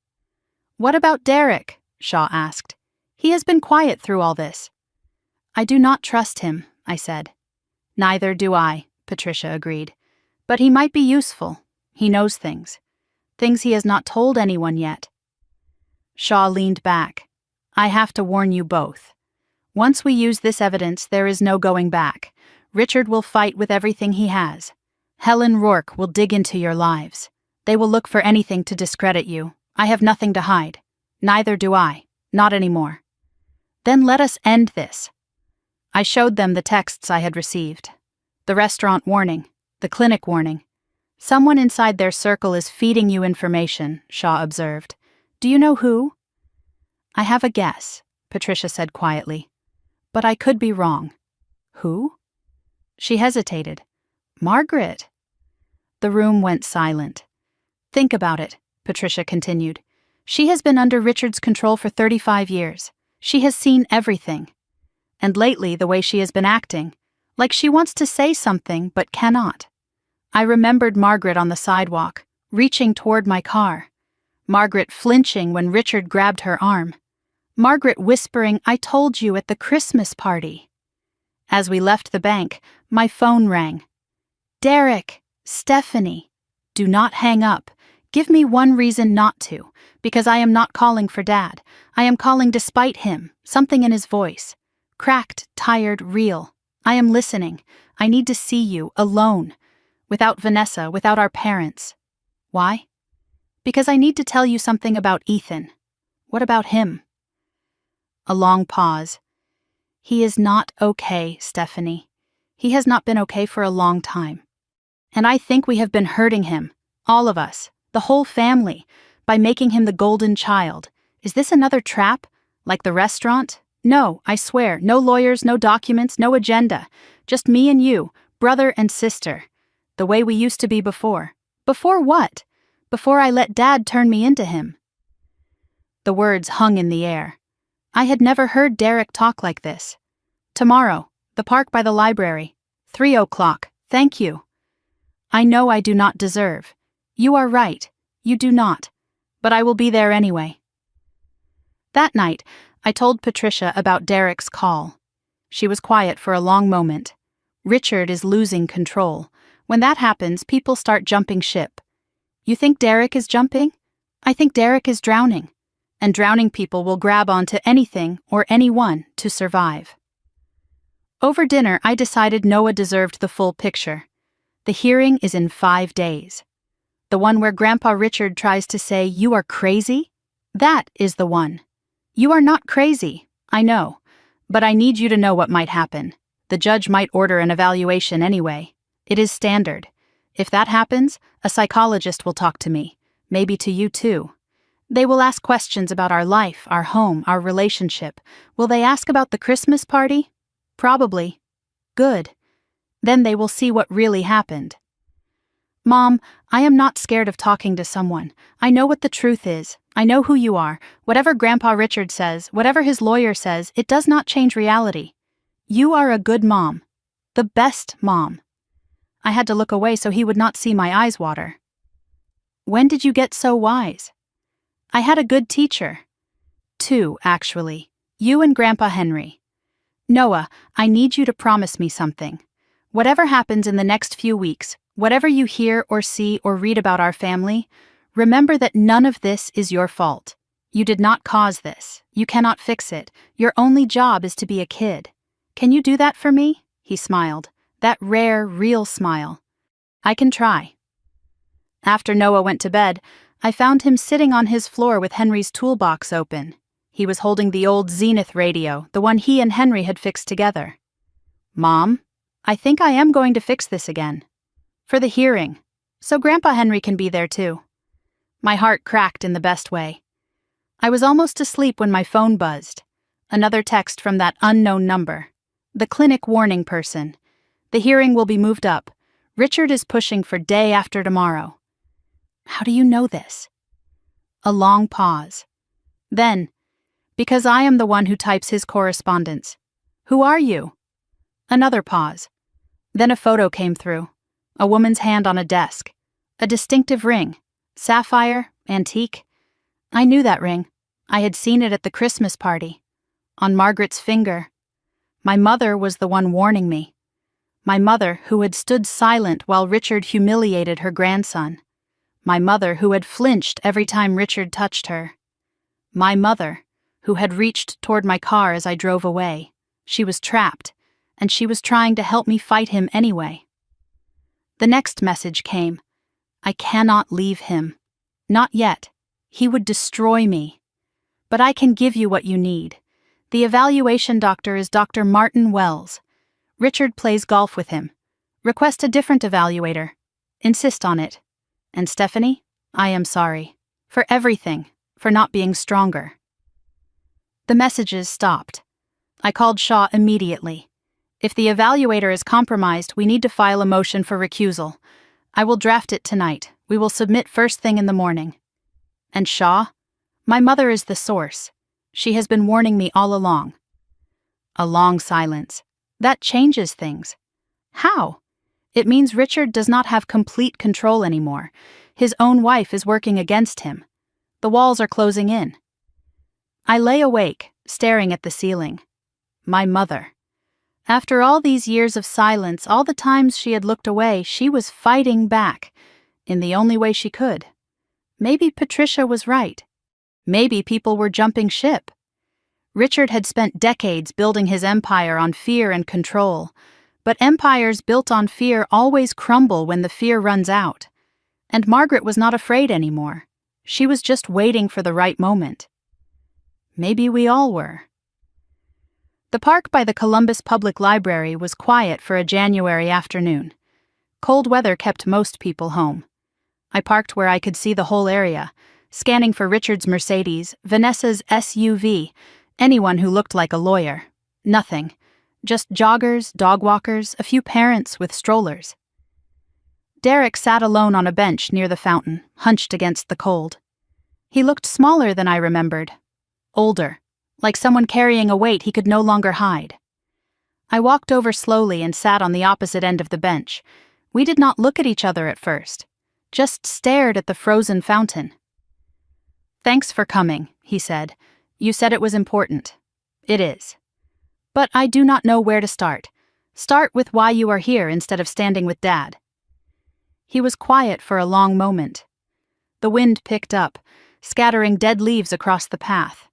What about Derek? Shaw asked. He has been quiet through all this. I do not trust him, I said. Neither do I, Patricia agreed. But he might be useful. He knows things. Things he has not told anyone yet. Shaw leaned back. I have to warn you both. Once we use this evidence, there is no going back. Richard will fight with everything he has. Helen Rourke will dig into your lives. They will look for anything to discredit you. I have nothing to hide. Neither do I. Not anymore. Then let us end this. I showed them the texts I had received. The restaurant warning. The clinic warning. Someone inside their circle is feeding you information, Shaw observed. Do you know who? I have a guess, Patricia said quietly. But I could be wrong. Who? She hesitated. Margaret. The room went silent. Think about it, Patricia continued. She has been under Richard's control for 35 years. She has seen everything. And lately, the way she has been acting, like she wants to say something but cannot. I remembered Margaret on the sidewalk, reaching toward my car. Margaret flinching when Richard grabbed her arm. Margaret whispering, I told you at the Christmas party. As we left the bank, my phone rang. Derek, Stephanie, do not hang up. Give me one reason not to, because I am not calling for Dad. I am calling despite him, something in his voice. Cracked, tired, real. I am listening. I need to see you, alone. Without Vanessa, without our parents. Why? Because I need to tell you something about Ethan. What about him? A long pause. He is not okay, Stephanie. He has not been okay for a long time. And I think we have been hurting him, all of us, the whole family, by making him the golden child. Is this another trap? Like the restaurant? No, I swear, no lawyers, no documents, no agenda. Just me and you, brother and sister. The way we used to be before. Before what? Before I let Dad turn me into him. The words hung in the air. I had never heard Derek talk like this. Tomorrow, the park by the library. 3:00, thank you. I know I do not deserve. You are right, you do not. But I will be there anyway. That night, I told Patricia about Derek's call. She was quiet for a long moment. Richard is losing control. When that happens, people start jumping ship. You think Derek is jumping? I think Derek is drowning. And drowning people will grab onto anything or anyone to survive. Over dinner, I decided Noah deserved the full picture. The hearing is in 5 days. The one where Grandpa Richard tries to say, "You are crazy?" That is the one. You are not crazy, I know. But I need you to know what might happen. The judge might order an evaluation anyway. It is standard. If that happens, a psychologist will talk to me. Maybe to you too. They will ask questions about our life, our home, our relationship. Will they ask about the Christmas party? Probably. Good. Then they will see what really happened. Mom, I am not scared of talking to someone. I know what the truth is. I know who you are. Whatever Grandpa Richard says, whatever his lawyer says, it does not change reality. You are a good mom. The best mom. I had to look away so he would not see my eyes water. When did you get so wise? I had a good teacher. 2, actually. You and Grandpa Henry. Noah, I need you to promise me something. Whatever happens in the next few weeks, whatever you hear or see or read about our family, remember that none of this is your fault. You did not cause this. You cannot fix it. Your only job is to be a kid. Can you do that for me? He smiled. That rare, real smile. I can try. After Noah went to bed, I found him sitting on his floor with Henry's toolbox open. He was holding the old Zenith radio, the one he and Henry had fixed together. Mom, I think I am going to fix this again. For the hearing. So Grandpa Henry can be there too. My heart cracked in the best way. I was almost asleep when my phone buzzed. Another text from that unknown number. The clinic warning person. The hearing will be moved up. Richard is pushing for day after tomorrow. How do you know this? A long pause. Then, because I am the one who types his correspondence. Who are you? Another pause. Then a photo came through. A woman's hand on a desk. A distinctive ring. Sapphire, antique. I knew that ring. I had seen it at the Christmas party. On Margaret's finger. My mother was the one warning me. My mother who had stood silent while Richard humiliated her grandson. My mother who had flinched every time Richard touched her. My mother who had reached toward my car as I drove away. She was trapped, and she was trying to help me fight him anyway. The next message came. I cannot leave him. Not yet. He would destroy me. But I can give you what you need. The evaluation doctor is Dr. Martin Wells. Richard plays golf with him. Request a different evaluator. Insist on it. And Stephanie, I am sorry. For everything. For not being stronger. The messages stopped. I called Shaw immediately. If the evaluator is compromised, we need to file a motion for recusal. I will draft it tonight. We will submit first thing in the morning. And Shaw? My mother is the source. She has been warning me all along. A long silence. That changes things. How? It means Richard does not have complete control anymore. His own wife is working against him. The walls are closing in. I lay awake, staring at the ceiling. My mother. After all these years of silence, all the times she had looked away, she was fighting back, in the only way she could. Maybe Patricia was right. Maybe people were jumping ship. Richard had spent decades building his empire on fear and control, but empires built on fear always crumble when the fear runs out. And Margaret was not afraid anymore. She was just waiting for the right moment. Maybe we all were. The park by the Columbus Public Library was quiet for a January afternoon. Cold weather kept most people home. I parked where I could see the whole area, scanning for Richard's Mercedes, Vanessa's SUV, anyone who looked like a lawyer. Nothing. Just joggers, dog walkers, a few parents with strollers. Derek sat alone on a bench near the fountain, hunched against the cold. He looked smaller than I remembered. Older. Like someone carrying a weight he could no longer hide. I walked over slowly and sat on the opposite end of the bench. We did not look at each other at first, just stared at the frozen fountain. "Thanks for coming," he said. "You said it was important. It is. But I do not know where to start. Start with why you are here instead of standing with Dad." He was quiet for a long moment. The wind picked up, scattering dead leaves across the path.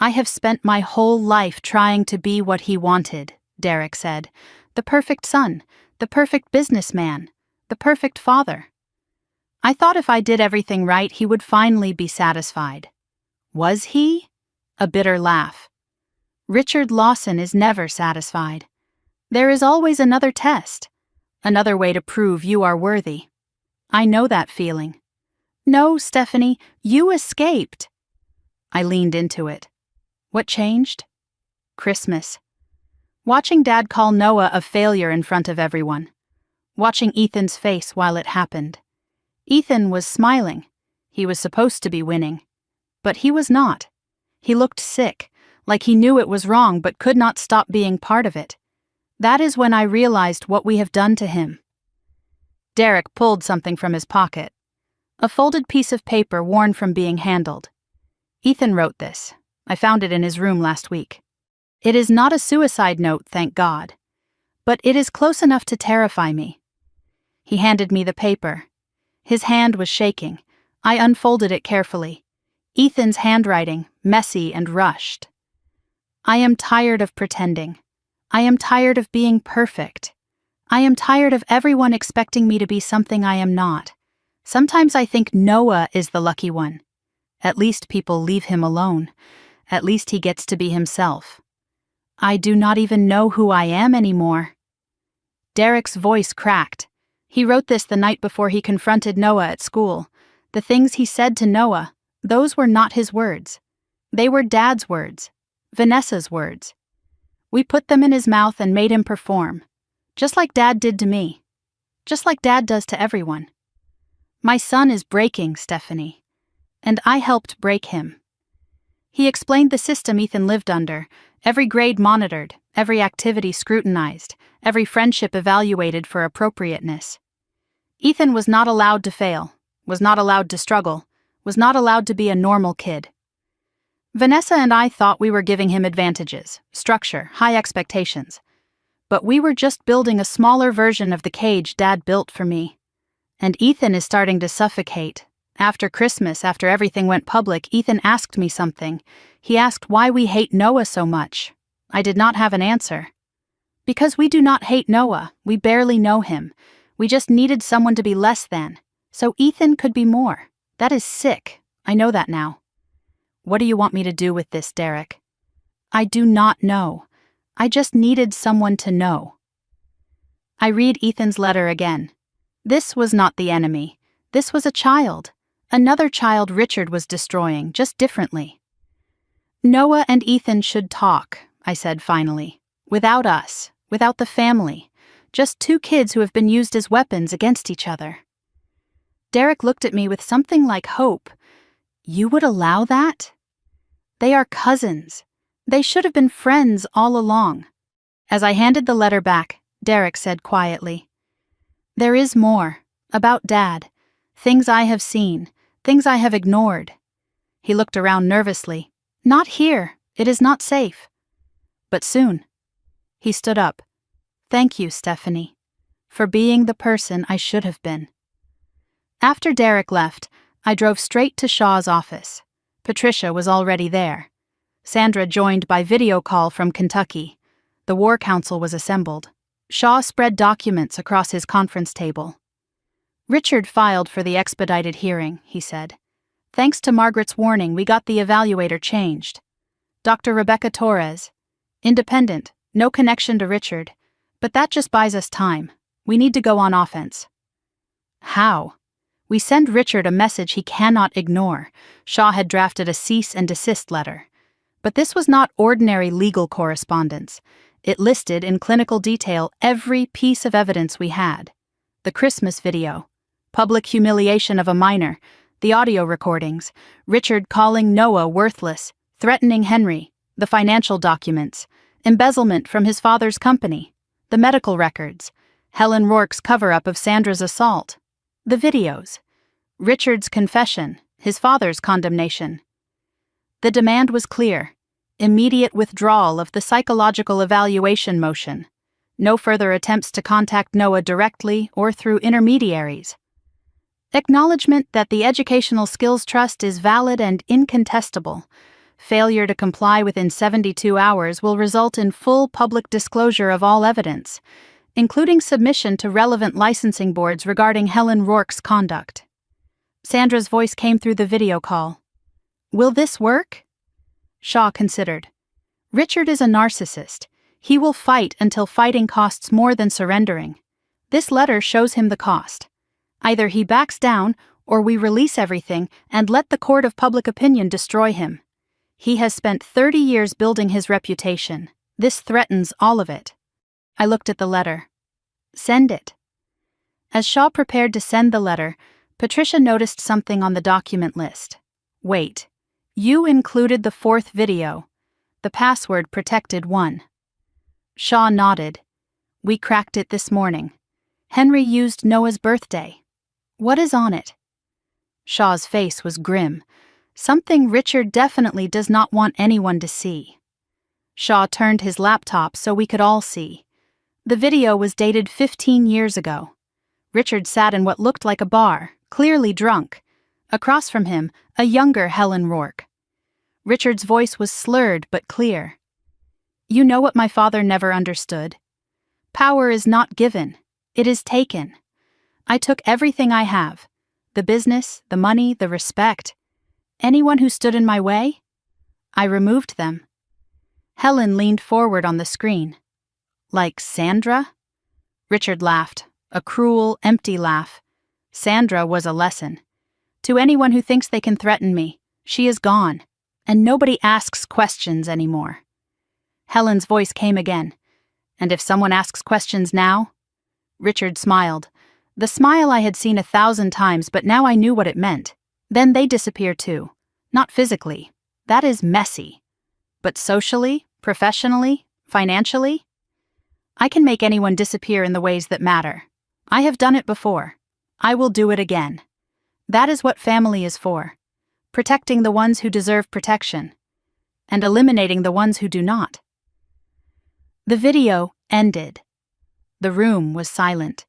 "I have spent my whole life trying to be what he wanted," Derek said. "The perfect son, the perfect businessman, the perfect father. I thought if I did everything right, he would finally be satisfied. Was he?" A bitter laugh. "Richard Lawson is never satisfied. There is always another test, another way to prove you are worthy. I know that feeling." "No, Stephanie, you escaped." I leaned into it. What changed? Christmas. Watching Dad call Noah a failure in front of everyone. Watching Ethan's face while it happened. Ethan was smiling. He was supposed to be winning. But he was not. He looked sick, like he knew it was wrong but could not stop being part of it. That is when I realized what we have done to him. Derek pulled something from his pocket. A folded piece of paper worn from being handled. "Ethan wrote this. I found it in his room last week. It is not a suicide note, thank God. But it is close enough to terrify me." He handed me the paper. His hand was shaking. I unfolded it carefully. Ethan's handwriting, messy and rushed. "I am tired of pretending. I am tired of being perfect. I am tired of everyone expecting me to be something I am not. Sometimes I think Noah is the lucky one. At least people leave him alone. At least he gets to be himself. I do not even know who I am anymore." Derek's voice cracked. He wrote this the night before he confronted Noah at school. The things he said to Noah, those were not his words. They were Dad's words, Vanessa's words. We put them in his mouth and made him perform, just like Dad did to me, just like Dad does to everyone. My son is breaking, Stephanie, and I helped break him. He explained the system Ethan lived under, every grade monitored, every activity scrutinized, every friendship evaluated for appropriateness. Ethan was not allowed to fail, was not allowed to struggle, was not allowed to be a normal kid. Vanessa and I thought we were giving him advantages, structure, high expectations. But we were just building a smaller version of the cage Dad built for me. And Ethan is starting to suffocate. After Christmas, after everything went public, Ethan asked me something. He asked why we hate Noah so much. I did not have an answer. Because we do not hate Noah, we barely know him. We just needed someone to be less than, so Ethan could be more. That is sick. I know that now. What do you want me to do with this, Derek? I do not know. I just needed someone to know. I read Ethan's letter again. This was not the enemy. This was a child. Another child Richard was destroying, just differently. Noah and Ethan should talk, I said finally. Without us, without the family. Just two kids who have been used as weapons against each other. Derek looked at me with something like hope. You would allow that? They are cousins. They should have been friends all along. As I handed the letter back, Derek said quietly, There is more. About Dad. Things I have seen. Things I have ignored. He looked around nervously. Not here. It is not safe. But soon. He stood up. Thank you, Stephanie, for being the person I should have been. After Derek left, I drove straight to Shaw's office. Patricia was already there. Sandra joined by video call from Kentucky. The War Council was assembled. Shaw spread documents across his conference table. Richard filed for the expedited hearing, he said. Thanks to Margaret's warning, we got the evaluator changed. Dr. Rebecca Torres. Independent, no connection to Richard. But that just buys us time. We need to go on offense. How? We send Richard a message he cannot ignore. Shaw had drafted a cease and desist letter. But this was not ordinary legal correspondence. It listed in clinical detail every piece of evidence we had. The Christmas video, public humiliation of a minor, the audio recordings, Richard calling Noah worthless, threatening Henry, the financial documents, embezzlement from his father's company, the medical records, Helen Rourke's cover-up of Sandra's assault, the videos, Richard's confession, his father's condemnation. The demand was clear: immediate withdrawal of the psychological evaluation motion. No further attempts to contact Noah directly or through intermediaries. Acknowledgement that the Educational Skills Trust is valid and incontestable. Failure to comply within 72 hours will result in full public disclosure of all evidence, including submission to relevant licensing boards regarding Helen Rourke's conduct. Sandra's voice came through the video call. Will this work? Shaw considered. Richard is a narcissist. He will fight until fighting costs more than surrendering. This letter shows him the cost. Either he backs down, or we release everything and let the court of public opinion destroy him. He has spent 30 years building his reputation. This threatens all of it. I looked at the letter. Send it. As Shaw prepared to send the letter, Patricia noticed something on the document list. Wait. You included the fourth video, the password-protected one. Shaw nodded. We cracked it this morning. Henry used Noah's birthday. What is on it? Shaw's face was grim. Something Richard definitely does not want anyone to see. Shaw turned his laptop so we could all see. The video was dated 15 years ago. Richard sat in what looked like a bar, clearly drunk. Across from him, a younger Helen Rourke. Richard's voice was slurred but clear. You know what my father never understood? Power is not given. It is taken. I took everything I have. The business, the money, the respect. Anyone who stood in my way? I removed them. Helen leaned forward on the screen. Like Sandra? Richard laughed, a cruel, empty laugh. Sandra was a lesson. To anyone who thinks they can threaten me, she is gone, and nobody asks questions anymore. Helen's voice came again. And if someone asks questions now? Richard smiled. The smile I had seen 1,000 times, but now I knew what it meant. Then they disappear too. Not physically. That is messy. But socially, professionally, financially? I can make anyone disappear in the ways that matter. I have done it before. I will do it again. That is what family is for. Protecting the ones who deserve protection. And eliminating the ones who do not. The video ended. The room was silent.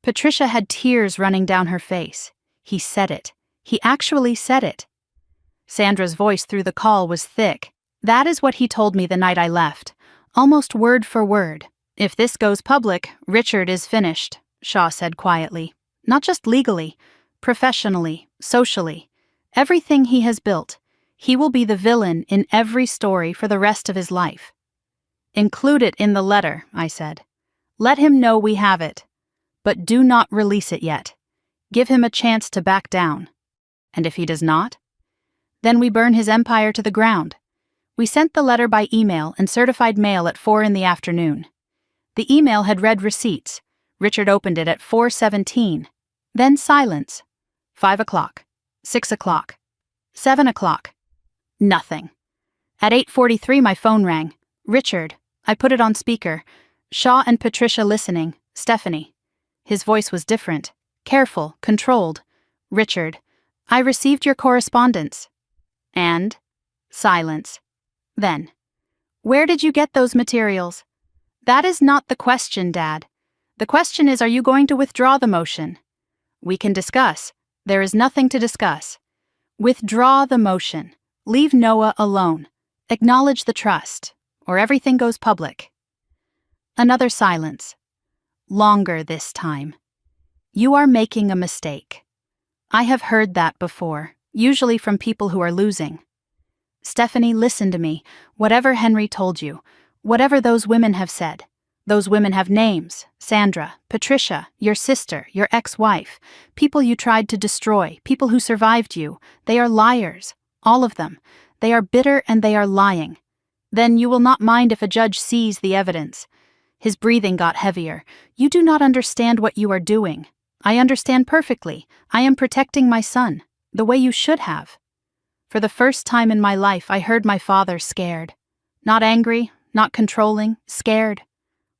Patricia had tears running down her face. He said it. He actually said it. Sandra's voice through the call was thick. That is what he told me the night I left, almost word for word. If this goes public, Richard is finished, Shaw said quietly. Not just legally, professionally, socially. Everything he has built. He will be the villain in every story for the rest of his life. Include it in the letter, I said. Let him know we have it. But do not release it yet. Give him a chance to back down. And if he does not? Then we burn his empire to the ground. We sent the letter by email and certified mail at 4 p.m. The email had read receipts. Richard opened it at 4:17. Then silence. 5 o'clock. 6 o'clock. 7 o'clock. Nothing. At 8:43 my phone rang. Richard. I put it on speaker. Shaw and Patricia listening. Stephanie. His voice was different. Careful, controlled. Richard. I received your correspondence. And? Silence. Then. Where did you get those materials? That is not the question, Dad. The question is, are you going to withdraw the motion? We can discuss. There is nothing to discuss. Withdraw the motion. Leave Noah alone. Acknowledge the trust, or everything goes public. Another silence. Longer this time. You are making a mistake. I have heard that before, usually from people who are losing. Stephanie, listen to me. Whatever Henry told you, whatever those women have said, those women have names. Sandra, Patricia, your sister, your ex-wife, people you tried to destroy, people who survived you. They are liars. All of them. They are bitter and they are lying. Then you will not mind if a judge sees the evidence. His breathing got heavier. You do not understand what you are doing. I understand perfectly. I am protecting my son, the way you should have. For the first time in my life, I heard my father scared. Not angry, not controlling, scared.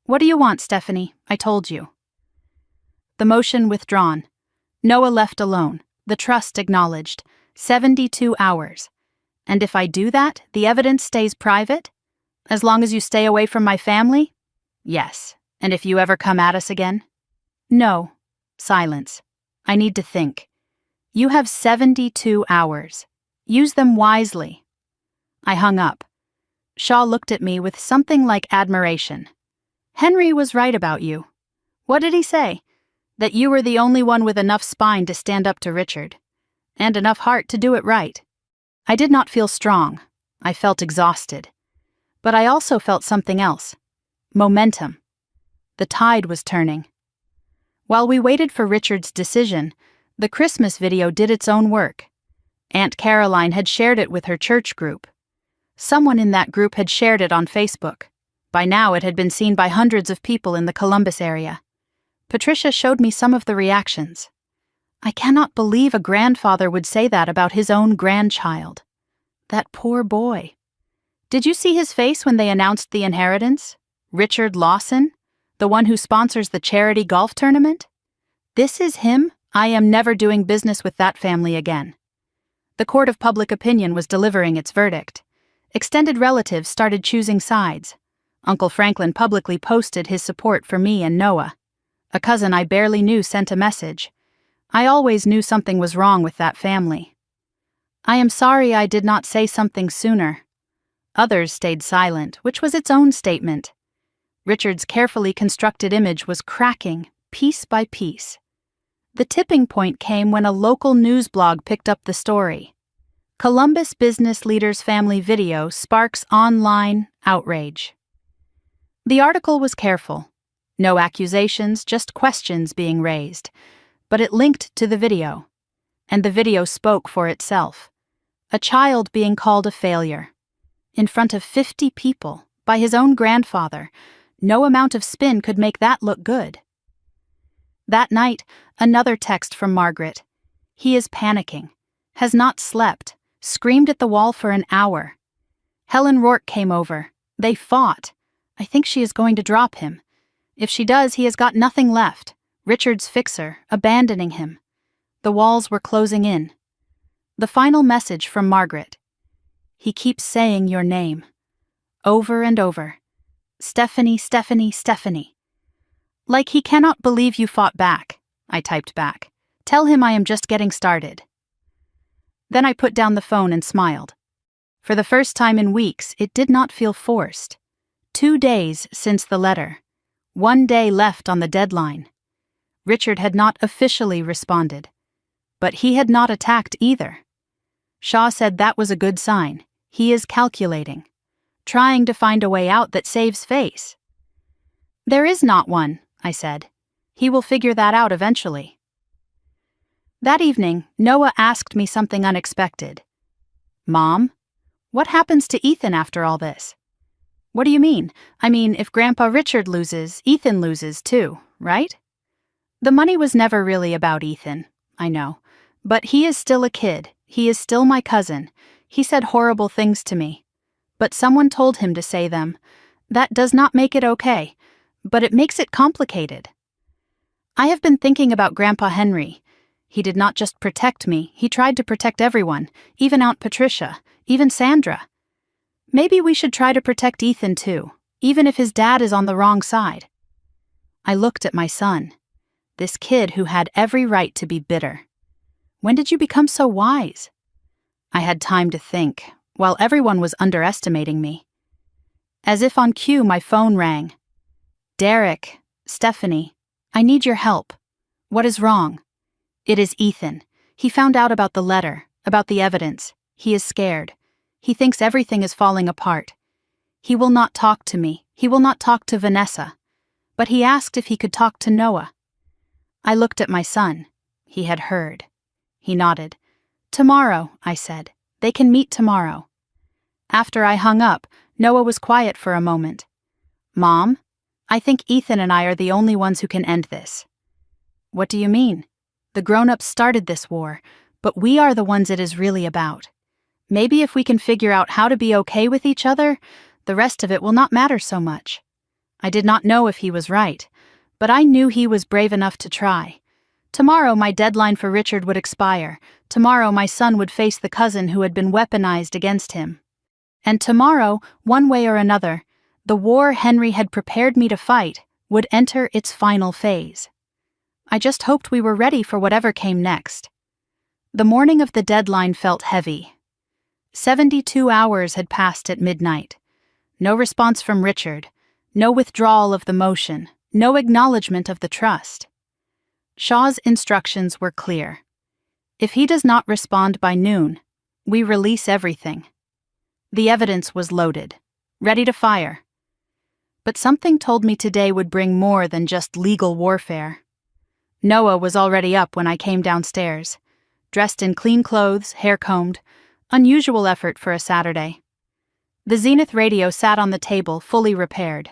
What do you want, Stephanie? I told you. The motion withdrawn. Noah left alone. The trust acknowledged. 72 hours. And if I do that, the evidence stays private? As long as you stay away from my family? Yes. And if you ever come at us again? No. Silence. I need to think. You have 72 hours. Use them wisely. I hung up. Shaw looked at me with something like admiration. Henry was right about you. What did he say? That you were the only one with enough spine to stand up to Richard. And enough heart to do it right. I did not feel strong. I felt exhausted. But I also felt something else. Momentum. The tide was turning. While we waited for Richard's decision, the Christmas video did its own work. Aunt Caroline had shared it with her church group. Someone in that group had shared it on Facebook. By now it had been seen by hundreds of people in the Columbus area. Patricia showed me some of the reactions. I cannot believe a grandfather would say that about his own grandchild. That poor boy. Did you see his face when they announced the inheritance? Richard Lawson? The one who sponsors the charity golf tournament? This is him? I am never doing business with that family again. The court of public opinion was delivering its verdict. Extended relatives started choosing sides. Uncle Franklin publicly posted his support for me and Noah. A cousin I barely knew sent a message. I always knew something was wrong with that family. I am sorry I did not say something sooner. Others stayed silent, which was its own statement. Richard's carefully constructed image was cracking, piece by piece. The tipping point came when a local news blog picked up the story. Columbus business leader's family video sparks online outrage. The article was careful. No accusations, just questions being raised. But it linked to the video. And the video spoke for itself. A child being called a failure. In front of 50 people, by his own grandfather. No amount of spin could make that look good. That night, another text from Margaret. He is panicking. Has not slept. Screamed at the wall for an hour. Helen Rourke came over. They fought. I think she is going to drop him. If she does, he has got nothing left. Richard's fixer, abandoning him. The walls were closing in. The final message from Margaret. He keeps saying your name. Over and over. Stephanie, Stephanie, Stephanie. Like he cannot believe you fought back, I typed back. Tell him I am just getting started. Then I put down the phone and smiled. For the first time in weeks, it did not feel forced. 2 days since the letter. 1 day left on the deadline. Richard had not officially responded. But he had not attacked either. Shaw said that was a good sign. He is calculating. Trying to find a way out that saves face. There is not one, I said. He will figure that out eventually. That evening, Noah asked me something unexpected. Mom, what happens to Ethan after all this? What do you mean? I mean, if Grandpa Richard loses, Ethan loses too, right? The money was never really about Ethan, I know. But he is still a kid. He is still my cousin. He said horrible things to me. But someone told him to say them. That does not make it okay, but it makes it complicated. I have been thinking about Grandpa Henry. He did not just protect me, he tried to protect everyone, even Aunt Patricia, even Sandra. Maybe we should try to protect Ethan too, even if his dad is on the wrong side. I looked at my son, this kid who had every right to be bitter. When did you become so wise? I had time to think, while everyone was underestimating me. As if on cue, my phone rang. Derek, Stephanie, I need your help. What is wrong? It is Ethan. He found out about the letter, about the evidence. He is scared. He thinks everything is falling apart. He will not talk to me. He will not talk to Vanessa. But he asked if he could talk to Noah. I looked at my son. He had heard. He nodded. Tomorrow, I said. They can meet tomorrow. After I hung up, Noah was quiet for a moment. Mom, I think Ethan and I are the only ones who can end this. What do you mean? The grown-ups started this war, but we are the ones it is really about. Maybe if we can figure out how to be okay with each other, the rest of it will not matter so much. I did not know if he was right, but I knew he was brave enough to try. Tomorrow my deadline for Richard would expire. Tomorrow my son would face the cousin who had been weaponized against him. And tomorrow, one way or another, the war Henry had prepared me to fight would enter its final phase. I just hoped we were ready for whatever came next. The morning of the deadline felt heavy. 72 hours had passed at midnight. No response from Richard, no withdrawal of the motion, no acknowledgement of the trust. Shaw's instructions were clear. If he does not respond by noon, we release everything. The evidence was loaded, ready to fire. But something told me today would bring more than just legal warfare. Noah was already up when I came downstairs, dressed in clean clothes, hair combed, unusual effort for a Saturday. The Zenith radio sat on the table, fully repaired.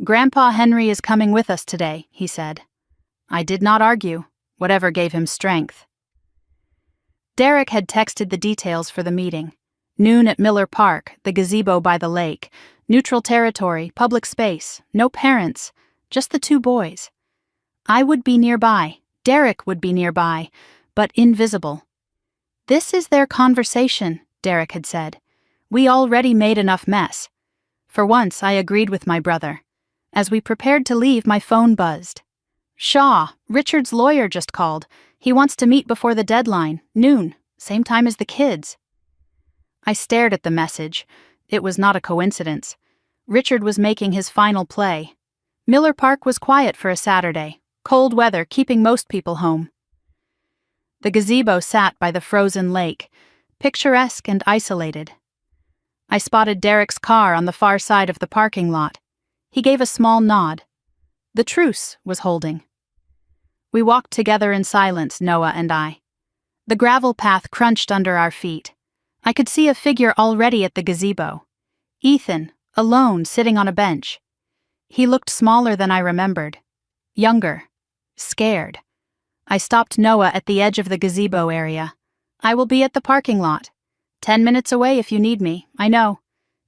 Grandpa Henry is coming with us today, he said. I did not argue, whatever gave him strength. Derek had texted the details for the meeting. Noon at Miller Park, the gazebo by the lake, neutral territory, public space, no parents, just the 2 boys. I would be nearby, Derek would be nearby, but invisible. This is their conversation, Derek had said. We already made enough mess. For once, I agreed with my brother. As we prepared to leave, my phone buzzed. Shaw, Richard's lawyer, just called. He wants to meet before the deadline, noon, same time as the kids. I stared at the message. It was not a coincidence. Richard was making his final play. Miller Park was quiet for a Saturday, cold weather keeping most people home. The gazebo sat by the frozen lake, picturesque and isolated. I spotted Derek's car on the far side of the parking lot. He gave a small nod. The truce was holding. We walked together in silence, Noah and I. The gravel path crunched under our feet. I could see a figure already at the gazebo. Ethan, alone, sitting on a bench. He looked smaller than I remembered. Younger. Scared. I stopped Noah at the edge of the gazebo area. I will be at the parking lot. 10 minutes away if you need me, I know.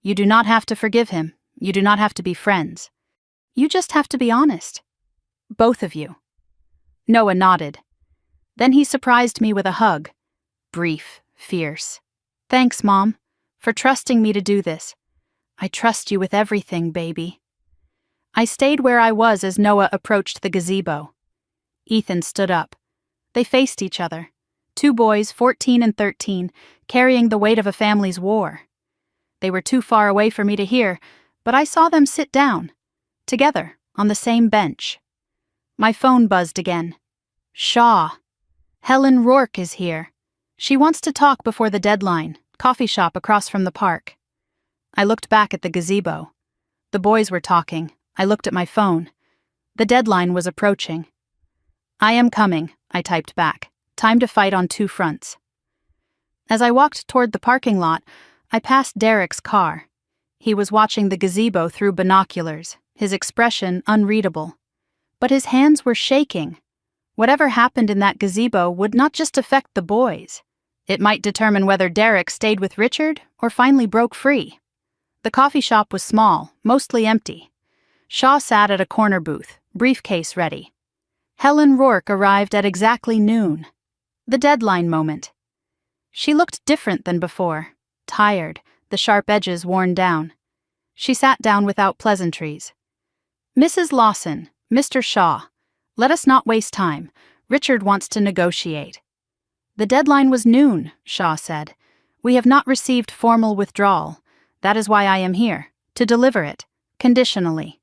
You do not have to forgive him. You do not have to be friends. You just have to be honest. Both of you. Noah nodded. Then he surprised me with a hug. Brief, fierce. Thanks, Mom, for trusting me to do this. I trust you with everything, baby. I stayed where I was as Noah approached the gazebo. Ethan stood up. They faced each other. Two boys, 14 and 13, carrying the weight of a family's war. They were too far away for me to hear, but I saw them sit down, together, on the same bench. My phone buzzed again. Shaw. Helen Rourke is here. She wants to talk before the deadline, coffee shop across from the park. I looked back at the gazebo. The boys were talking. I looked at my phone. The deadline was approaching. I am coming, I typed back. Time to fight on two fronts. As I walked toward the parking lot, I passed Derek's car. He was watching the gazebo through binoculars, his expression unreadable. But his hands were shaking. Whatever happened in that gazebo would not just affect the boys. It might determine whether Derek stayed with Richard or finally broke free. The coffee shop was small, mostly empty. Shaw sat at a corner booth, briefcase ready. Helen Rourke arrived at exactly noon. The deadline moment. She looked different than before, tired, the sharp edges worn down. She sat down without pleasantries. Mrs. Lawson, Mr. Shaw, let us not waste time. Richard wants to negotiate. The deadline was noon, Shaw said. We have not received formal withdrawal. That is why I am here, to deliver it, conditionally.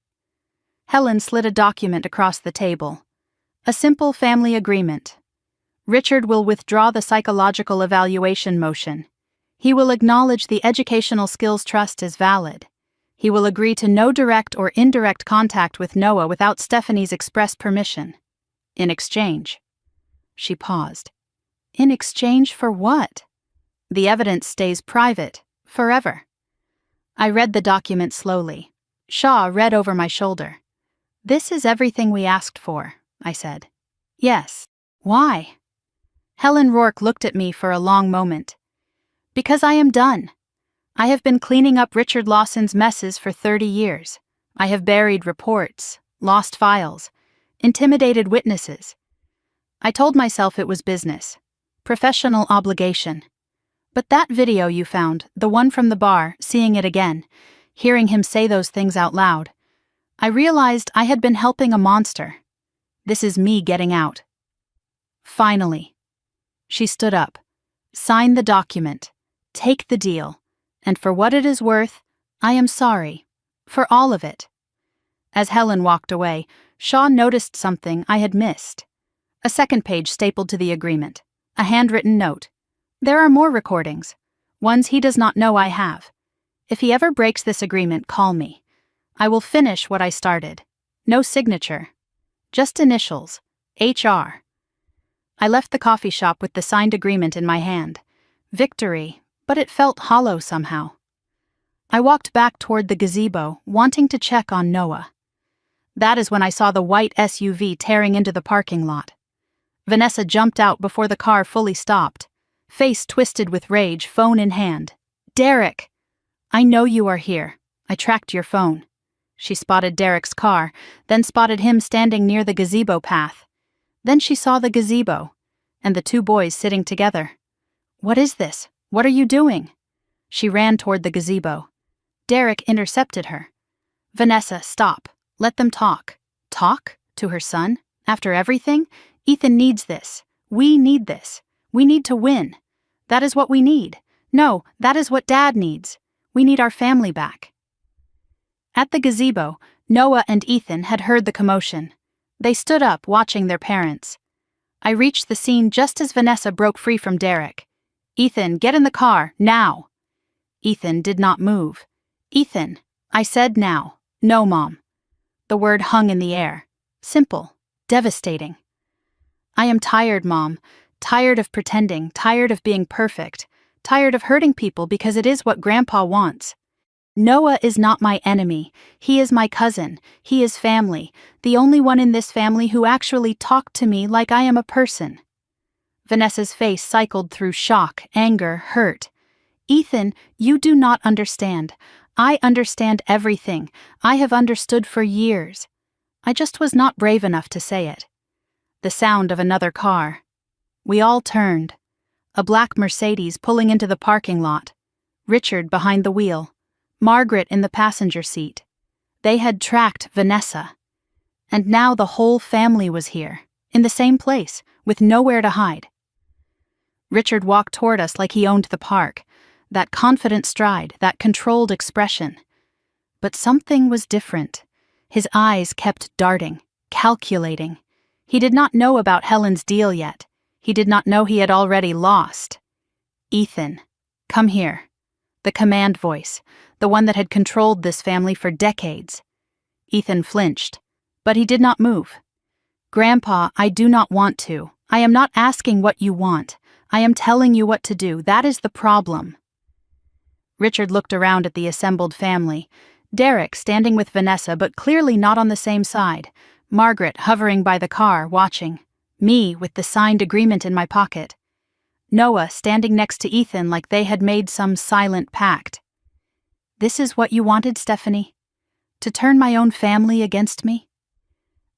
Helen slid a document across the table. A simple family agreement. Richard will withdraw the psychological evaluation motion. He will acknowledge the Educational Skills Trust is valid. He will agree to no direct or indirect contact with Noah without Stephanie's express permission. In exchange. She paused. In exchange for what? The evidence stays private, forever. I read the document slowly. Shaw read over my shoulder. This is everything we asked for, I said. Yes. Why? Helen Rourke looked at me for a long moment. Because I am done. I have been cleaning up Richard Lawson's messes for 30 years. I have buried reports, lost files, intimidated witnesses. I told myself it was business, professional obligation. But that video you found, the one from the bar, seeing it again, hearing him say those things out loud, I realized I had been helping a monster. This is me getting out. Finally. She stood up. Sign the document. Take the deal. And for what it is worth, I am sorry. For all of it. As Helen walked away, Shaw noticed something I had missed. A second page stapled to the agreement. A handwritten note. There are more recordings. Ones he does not know I have. If he ever breaks this agreement, call me. I will finish what I started. No signature. Just initials. HR. I left the coffee shop with the signed agreement in my hand. Victory, but it felt hollow somehow. I walked back toward the gazebo, wanting to check on Noah. That is when I saw the white SUV tearing into the parking lot. Vanessa jumped out before the car fully stopped, face twisted with rage, phone in hand. Derek! I know you are here. I tracked your phone. She spotted Derek's car, then spotted him standing near the gazebo path. Then she saw the gazebo, and the two boys sitting together. What is this? What are you doing? She ran toward the gazebo. Derek intercepted her. Vanessa, stop. Let them talk. Talk? To her son? After everything? Ethan needs this. We need this. We need to win. That is what we need. No, that is what Dad needs. We need our family back. At the gazebo, Noah and Ethan had heard the commotion. They stood up, watching their parents. I reached the scene just as Vanessa broke free from Derek. Ethan, get in the car, now. Ethan did not move. Ethan, I said now. No, Mom. The word hung in the air. Simple. Devastating. I am tired, Mom. Tired of pretending, tired of being perfect, tired of hurting people because it is what Grandpa wants. Noah is not my enemy. He is my cousin. He is family, the only one in this family who actually talked to me like I am a person. Vanessa's face cycled through shock, anger, hurt. Ethan, you do not understand. I understand everything. I have understood for years. I just was not brave enough to say it. The sound of another car. We all turned. A black Mercedes pulling into the parking lot. Richard behind the wheel. Margaret in the passenger seat. They had tracked Vanessa. And now the whole family was here, in the same place, with nowhere to hide. Richard walked toward us like he owned the park, that confident stride, that controlled expression. But something was different. His eyes kept darting, calculating. He did not know about Helen's deal yet. He did not know he had already lost. Ethan, come here. The command voice, the one that had controlled this family for decades. Ethan flinched, but he did not move. Grandpa, I do not want to. I am not asking what you want. I am telling you what to do. That is the problem. Richard looked around at the assembled family. Derek standing with Vanessa, but clearly not on the same side. Margaret hovering by the car, watching. Me with the signed agreement in my pocket. Noah standing next to Ethan like they had made some silent pact. This is what you wanted, Stephanie? To turn my own family against me?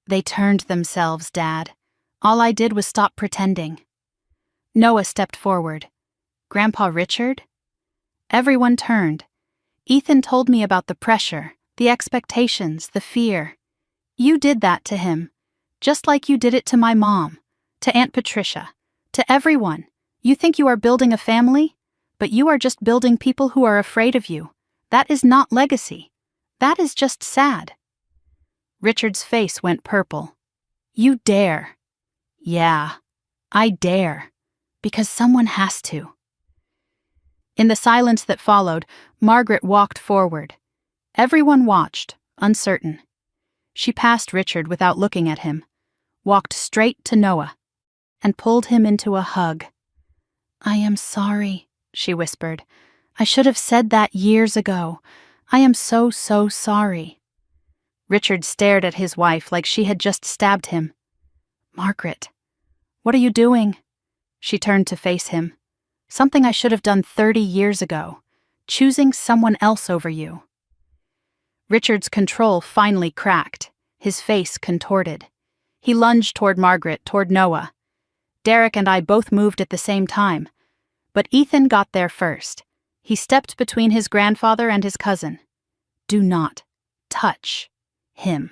They turned themselves, Dad. All I did was stop pretending. Noah stepped forward. Grandpa Richard? Everyone turned. Ethan told me about the pressure, the expectations, the fear. You did that to him, just like you did it to my mom, to Aunt Patricia, to everyone. You think you are building a family, but you are just building people who are afraid of you. That is not legacy. That is just sad. Richard's face went purple. You dare. Yeah, I dare. Because someone has to. In the silence that followed, Margaret walked forward. Everyone watched, uncertain. She passed Richard without looking at him, walked straight to Noah, and pulled him into a hug. I am sorry, she whispered. I should have said that years ago. I am so sorry. Richard stared at his wife like she had just stabbed him. Margaret, what are you doing? She turned to face him. Something I should have done 30 years ago. Choosing someone else over you. Richard's control finally cracked, his face contorted. He lunged toward Margaret, toward Noah. Derek and I both moved at the same time. But Ethan got there first. He stepped between his grandfather and his cousin. Do not touch him.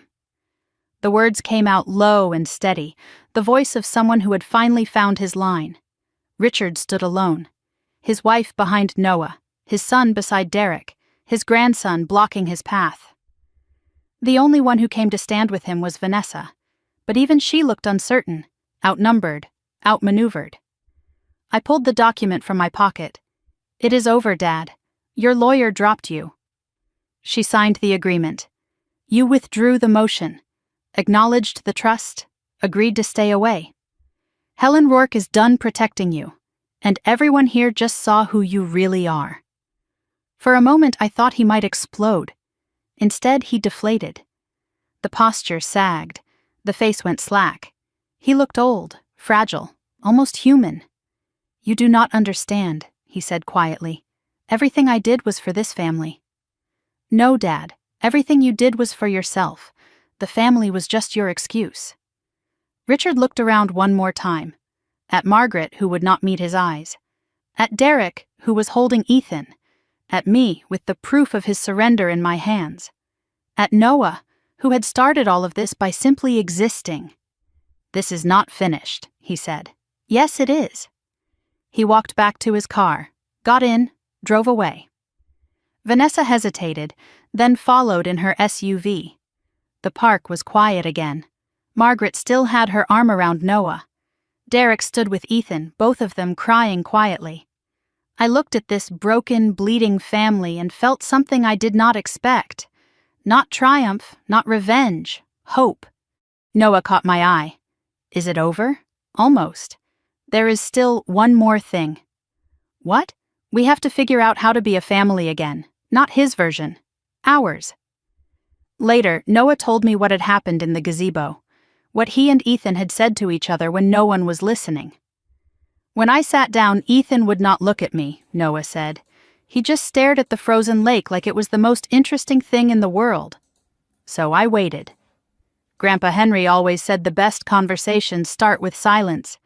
The words came out low and steady, the voice of someone who had finally found his line. Richard stood alone, his wife behind Noah, his son beside Derek, his grandson blocking his path. The only one who came to stand with him was Vanessa, but even she looked uncertain, outnumbered, outmaneuvered. I pulled the document from my pocket. It is over, Dad. Your lawyer dropped you. She signed the agreement. You withdrew the motion, acknowledged the trust, agreed to stay away. Helen Rourke is done protecting you, and everyone here just saw who you really are. For a moment I thought he might explode. Instead, he deflated. The posture sagged, the face went slack. He looked old, fragile, almost human. You do not understand, he said quietly. Everything I did was for this family. No, Dad, everything you did was for yourself. The family was just your excuse. Richard looked around one more time. At Margaret, who would not meet his eyes. At Derek, who was holding Ethan. At me, with the proof of his surrender in my hands. At Noah, who had started all of this by simply existing. This is not finished, he said. Yes, it is. He walked back to his car, got in, drove away. Vanessa hesitated, then followed in her SUV. The park was quiet again. Margaret still had her arm around Noah. Derek stood with Ethan, both of them crying quietly. I looked at this broken, bleeding family and felt something I did not expect. Not triumph, not revenge, hope. Noah caught my eye. Is it over? Almost. There is still one more thing. What? We have to figure out how to be a family again. Not his version. Ours. Later, Noah told me what had happened in the gazebo. What he and Ethan had said to each other when no one was listening. When I sat down, Ethan would not look at me, Noah said. He just stared at the frozen lake like it was the most interesting thing in the world. So I waited. Grandpa Henry always said the best conversations start with silence.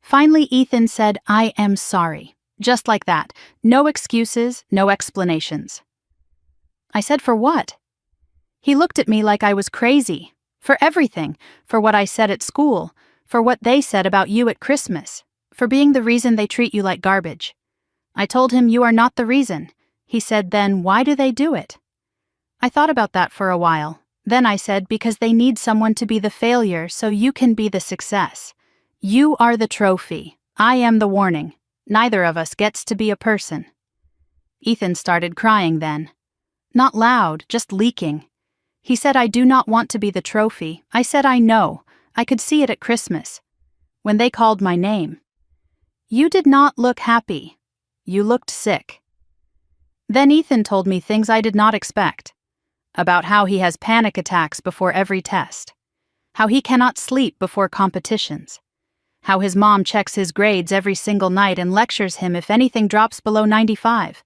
Finally, Ethan said, "I am sorry." Just like that. No excuses, no explanations. I said, "For what?" He looked at me like I was crazy. For everything. For what I said at school. For what they said about you at Christmas. For being the reason they treat you like garbage. I told him, "You are not the reason." He said, "Then why do they do it?" I thought about that for a while. Then I said, "Because they need someone to be the failure so you can be the success. You are the trophy. I am the warning. Neither of us gets to be a person." Ethan started crying then. Not loud, just leaking. He said, "I do not want to be the trophy." I said, "I know. I could see it at Christmas. When they called my name. You did not look happy. You looked sick." Then Ethan told me things I did not expect. About how he has panic attacks before every test. How he cannot sleep before competitions. How his mom checks his grades every single night and lectures him if anything drops below 95.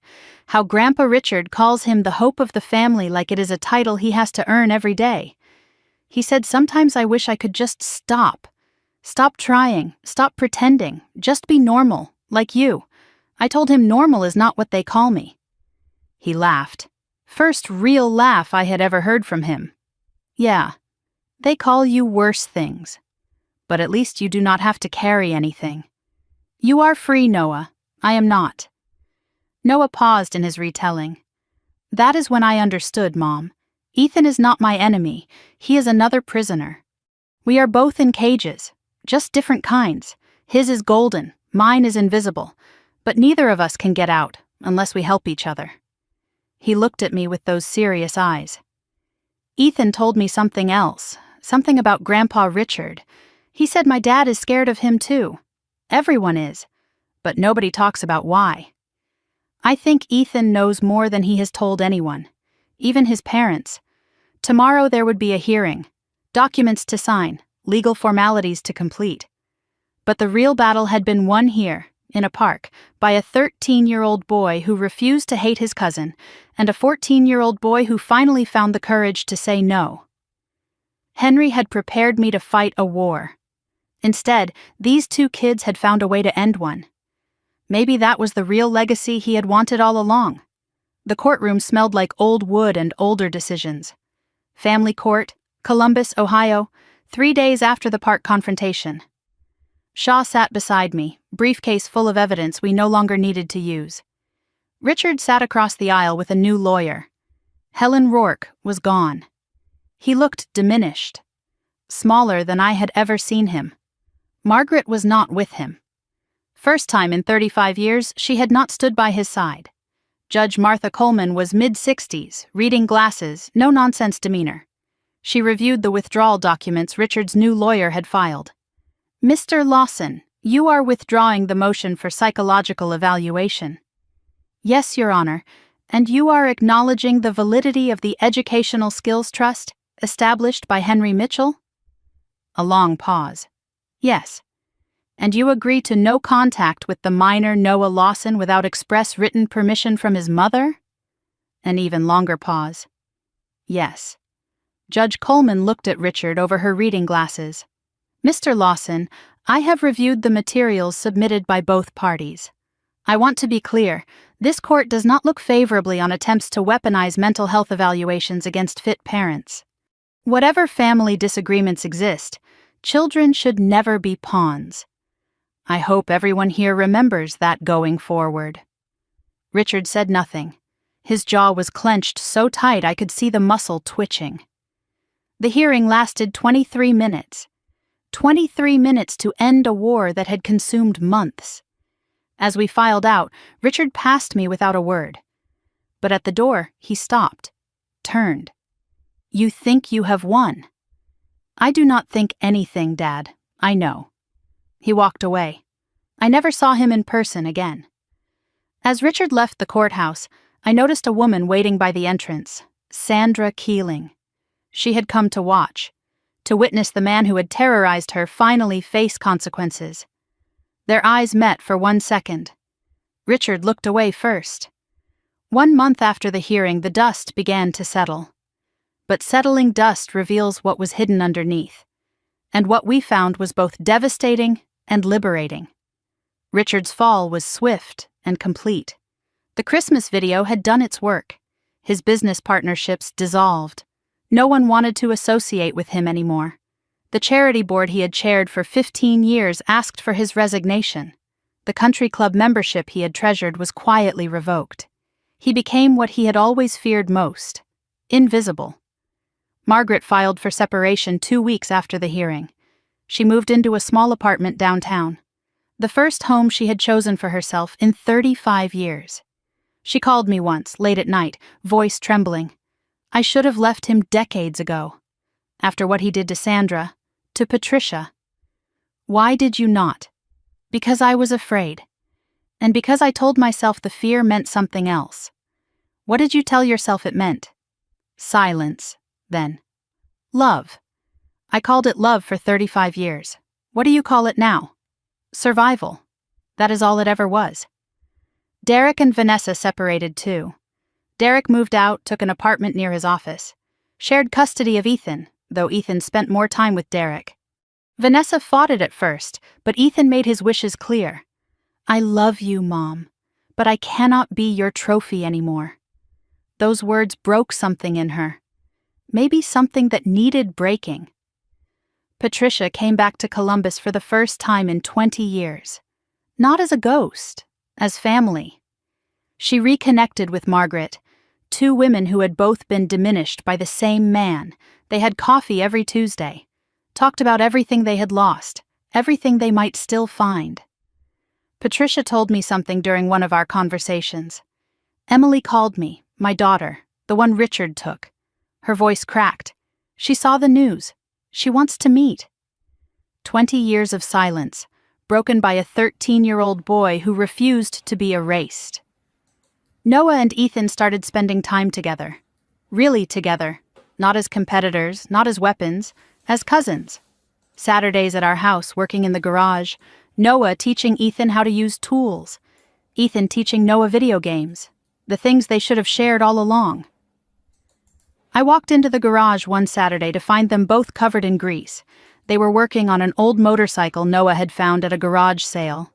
How Grandpa Richard calls him the hope of the family like it is a title he has to earn every day. He said, "Sometimes I wish I could just stop. Stop trying, stop pretending, just be normal, like you." I told him normal is not what they call me. He laughed. First real laugh I had ever heard from him. "Yeah, they call you worse things. But at least you do not have to carry anything. You are free, Noah. I am not." Noah paused in his retelling. "That is when I understood, Mom. Ethan is not my enemy. He is another prisoner. We are both in cages, just different kinds. His is golden, mine is invisible. But neither of us can get out unless we help each other." He looked at me with those serious eyes. "Ethan told me something else, something about Grandpa Richard. He said my dad is scared of him too. Everyone is. But nobody talks about why. I think Ethan knows more than he has told anyone, even his parents. Tomorrow there would be a hearing, documents to sign, legal formalities to complete. But the real battle had been won here, in a park, by a 13-year-old boy who refused to hate his cousin, and a 14-year-old boy who finally found the courage to say no. Henry had prepared me to fight a war. Instead, these two kids had found a way to end one. Maybe that was the real legacy he had wanted all along. The courtroom smelled like old wood and older decisions. Family Court, Columbus, Ohio, 3 days after the park confrontation. Shaw sat beside me, briefcase full of evidence we no longer needed to use. Richard sat across the aisle with a new lawyer. Helen Rourke was gone. He looked diminished, smaller than I had ever seen him. Margaret was not with him. First time in 35 years, she had not stood by his side. Judge Martha Coleman was mid-60s, reading glasses, no-nonsense demeanor. She reviewed the withdrawal documents Richard's new lawyer had filed. "Mr. Lawson, you are withdrawing the motion for psychological evaluation." "Yes, Your Honor, and you are acknowledging the validity of the Educational Skills Trust established by Henry Mitchell?" A long pause. "Yes. And you agree to no contact with the minor Noah Lawson without express written permission from his mother?" An even longer pause. "Yes." Judge Coleman looked at Richard over her reading glasses. "Mr. Lawson, I have reviewed the materials submitted by both parties. I want to be clear, this court does not look favorably on attempts to weaponize mental health evaluations against fit parents. Whatever family disagreements exist, children should never be pawns. I hope everyone here remembers that going forward." Richard said nothing. His jaw was clenched so tight I could see the muscle twitching. The hearing lasted 23 minutes. 23 minutes to end a war that had consumed months. As we filed out, Richard passed me without a word. But at the door, he stopped, turned. "You think you have won?" "I do not think anything, Dad. I know." He walked away. I never saw him in person again. As Richard left the courthouse, I noticed a woman waiting by the entrance, Sandra Keeling. She had come to watch, to witness the man who had terrorized her finally face consequences. Their eyes met for 1 second. Richard looked away first. 1 month after the hearing, the dust began to settle. But settling dust reveals what was hidden underneath. And what we found was both devastating and liberating. Richard's fall was swift and complete. The Christmas video had done its work. His business partnerships dissolved. No one wanted to associate with him anymore. The charity board he had chaired for 15 years asked for his resignation. The country club membership he had treasured was quietly revoked. He became what he had always feared most: invisible. Margaret filed for separation 2 weeks after the hearing. She moved into a small apartment downtown, the first home she had chosen for herself in 35 years. She called me once, late at night, voice trembling. I should have left him decades ago. After what he did to Sandra, to Patricia. Why did you not? Because I was afraid. And because I told myself the fear meant something else. What did you tell yourself it meant? Silence, then. Love. I called it love for 35 years. What do you call it now? Survival. That is all it ever was. Derek and Vanessa separated too. Derek moved out, took an apartment near his office. Shared custody of Ethan, though Ethan spent more time with Derek. Vanessa fought it at first, but Ethan made his wishes clear. I love you, Mom, but I cannot be your trophy anymore. Those words broke something in her. Maybe something that needed breaking. Patricia came back to Columbus for the first time in 20 years. Not as a ghost, as family. She reconnected with Margaret, 2 women who had both been diminished by the same man. They had coffee every Tuesday, talked about everything they had lost, everything they might still find. Patricia told me something during one of our conversations. Emily called me, my daughter, the one Richard took. Her voice cracked. She saw the news. She wants to meet. 20 years of silence, broken by a 13-year-old boy who refused to be erased. Noah and Ethan started spending time together. Really together. Not as competitors, not as weapons, as cousins. Saturdays at our house, working in the garage, Noah teaching Ethan how to use tools. Ethan teaching Noah video games. The things they should have shared all along. I walked into the garage one Saturday to find them both covered in grease. They were working on an old motorcycle Noah had found at a garage sale.